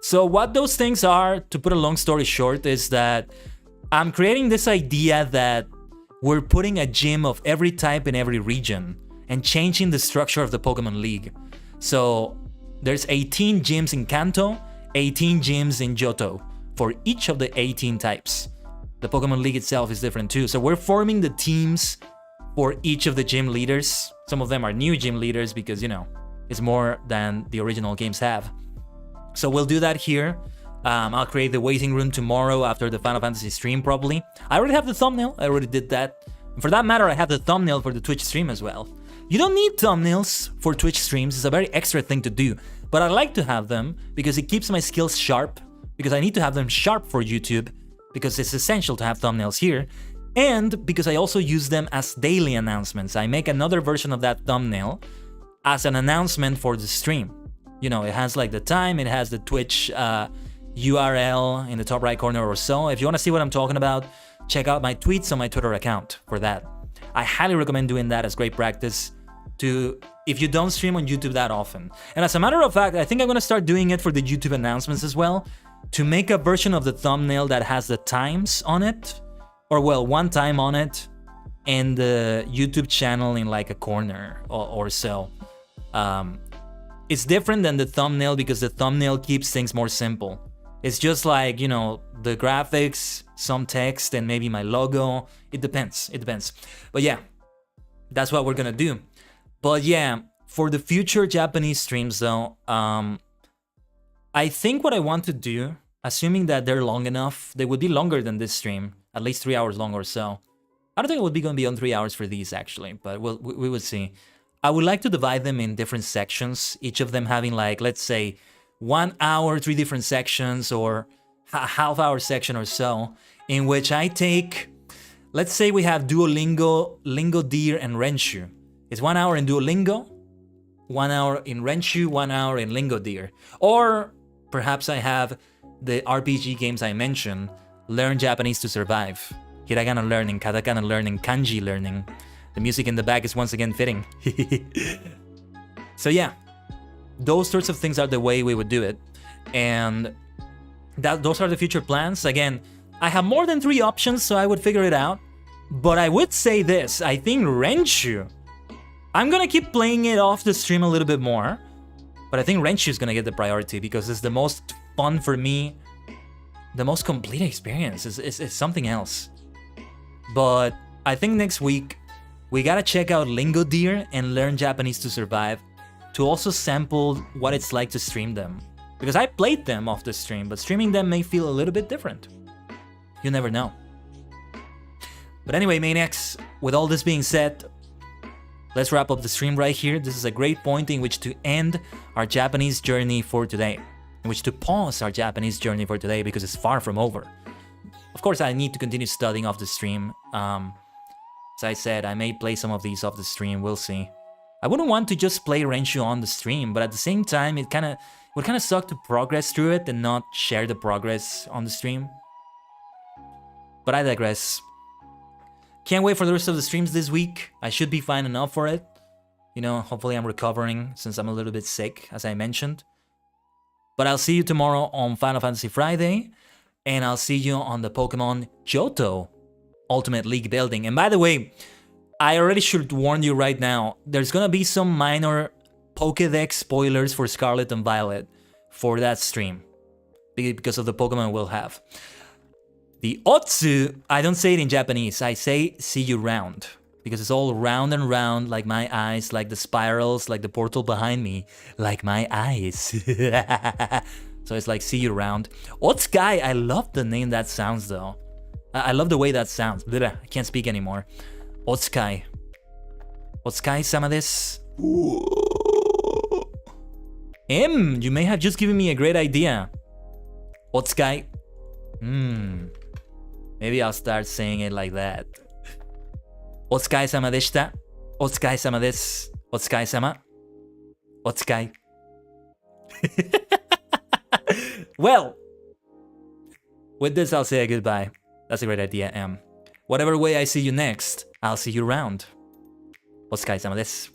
so what those things are, to put a long story short, is that I'm creating this idea that we're putting a gym of every type in every region and changing the structure of the Pokemon League. So there's 18 gyms in Kanto, 18 gyms in Johto for each of the 18 types. The Pokemon League itself is different too. So we're forming the teams for each of the gym leaders. Some of them are new gym leaders because, you know, it's more than the original games have. So we'll do that here. I'll create the waiting room tomorrow after the Final Fantasy stream, probably. I already have the thumbnail. I already did that. And for that matter, I have the thumbnail for the Twitch stream as well. You don't need thumbnails for Twitch streams. It's a very extra thing to do. But I like to have them because it keeps my skills sharp. Because I need to have them sharp for YouTube. Because it's essential to have thumbnails here. And because I also use them as daily announcements. I make another version of that thumbnail as an announcement for the stream. You know, it has like the time, it has the Twitch URL in the top right corner or so. If you want to see what I'm talking about, check out my tweets on my Twitter account for that. I highly recommend doing that as great practice if you don't stream on YouTube that often. And as a matter of fact, I think I'm going to start doing it for the YouTube announcements as well, to make a version of the thumbnail that has the times on it, or well, one time on it, and the YouTube channel in like a corner or so. It's different than the thumbnail because the thumbnail keeps things more simple. It's just like, you know, the graphics, some text, and maybe my logo. It depends. But yeah, that's what we're gonna do. But yeah, for the future Japanese streams though, I think what I want to do, assuming that they're long enough, they would be longer than this stream, at least 3 hours long or so. I don't think it would be gonna be on 3 hours for these actually, but we will see. I would like to divide them in different sections, each of them having like, let's say, 1 hour, 3 different sections, or a half-hour section or so, in which I take, let's say we have Duolingo, Lingo Deer, and Renshu. It's 1 hour in Duolingo, 1 hour in Renshu, 1 hour in Lingo Deer. Or perhaps I have the RPG games I mentioned, Learn Japanese to Survive, Hiragana learning, Katakana learning, Kanji learning. The music in the back is once again fitting. So yeah, those sorts of things are the way we would do it. And those are the future plans. Again, I have more than 3 options, so I would figure it out. But I would say this, I think Renshu, I'm gonna keep playing it off the stream a little bit more, but I think Renshu is gonna get the priority because it's the most fun for me, the most complete experience. It's something else. But I think next week, we gotta check out Lingo Deer and Learn Japanese to Survive to also sample what it's like to stream them. Because I played them off the stream, but streaming them may feel a little bit different. You never know. But anyway, Maniacs, with all this being said, let's wrap up the stream right here. This is a great point in which to end our Japanese journey for today. In which to pause our Japanese journey for today because it's far from over. Of course, I need to continue studying off the stream. As I said, I may play some of these off the stream, we'll see. I wouldn't want to just play Renshu on the stream, but at the same time, it would kind of suck to progress through it and not share the progress on the stream. But I digress. Can't wait for the rest of the streams this week. I should be fine enough for it. You know, hopefully I'm recovering since I'm a little bit sick, as I mentioned. But I'll see you tomorrow on Final Fantasy Friday. And I'll see you on the Pokemon Johto Ultimate League building. And by the way, I already should warn you right now, there's gonna be some minor Pokédex spoilers for Scarlet and Violet for that stream. Because of the Pokemon we'll have. The Otsu, I don't say it in Japanese, I say see you round. Because it's all round and round, like my eyes, like the spirals, like the portal behind me, like my eyes. So it's like see you round. Otsukai, I love the name that sounds though. I love the way that sounds. I can't speak anymore. Otsukai. Otsukai-sama desu. You may have just given me a great idea. Otsukai. Maybe I'll start saying it like that. Otsukai-sama deshita. Otsukai-sama desu. Otsukai-sama. Otsukai. Well, with this I'll say a goodbye. That's a great idea, Whatever way I see you next, I'll see you around. Otsukai-sama desu.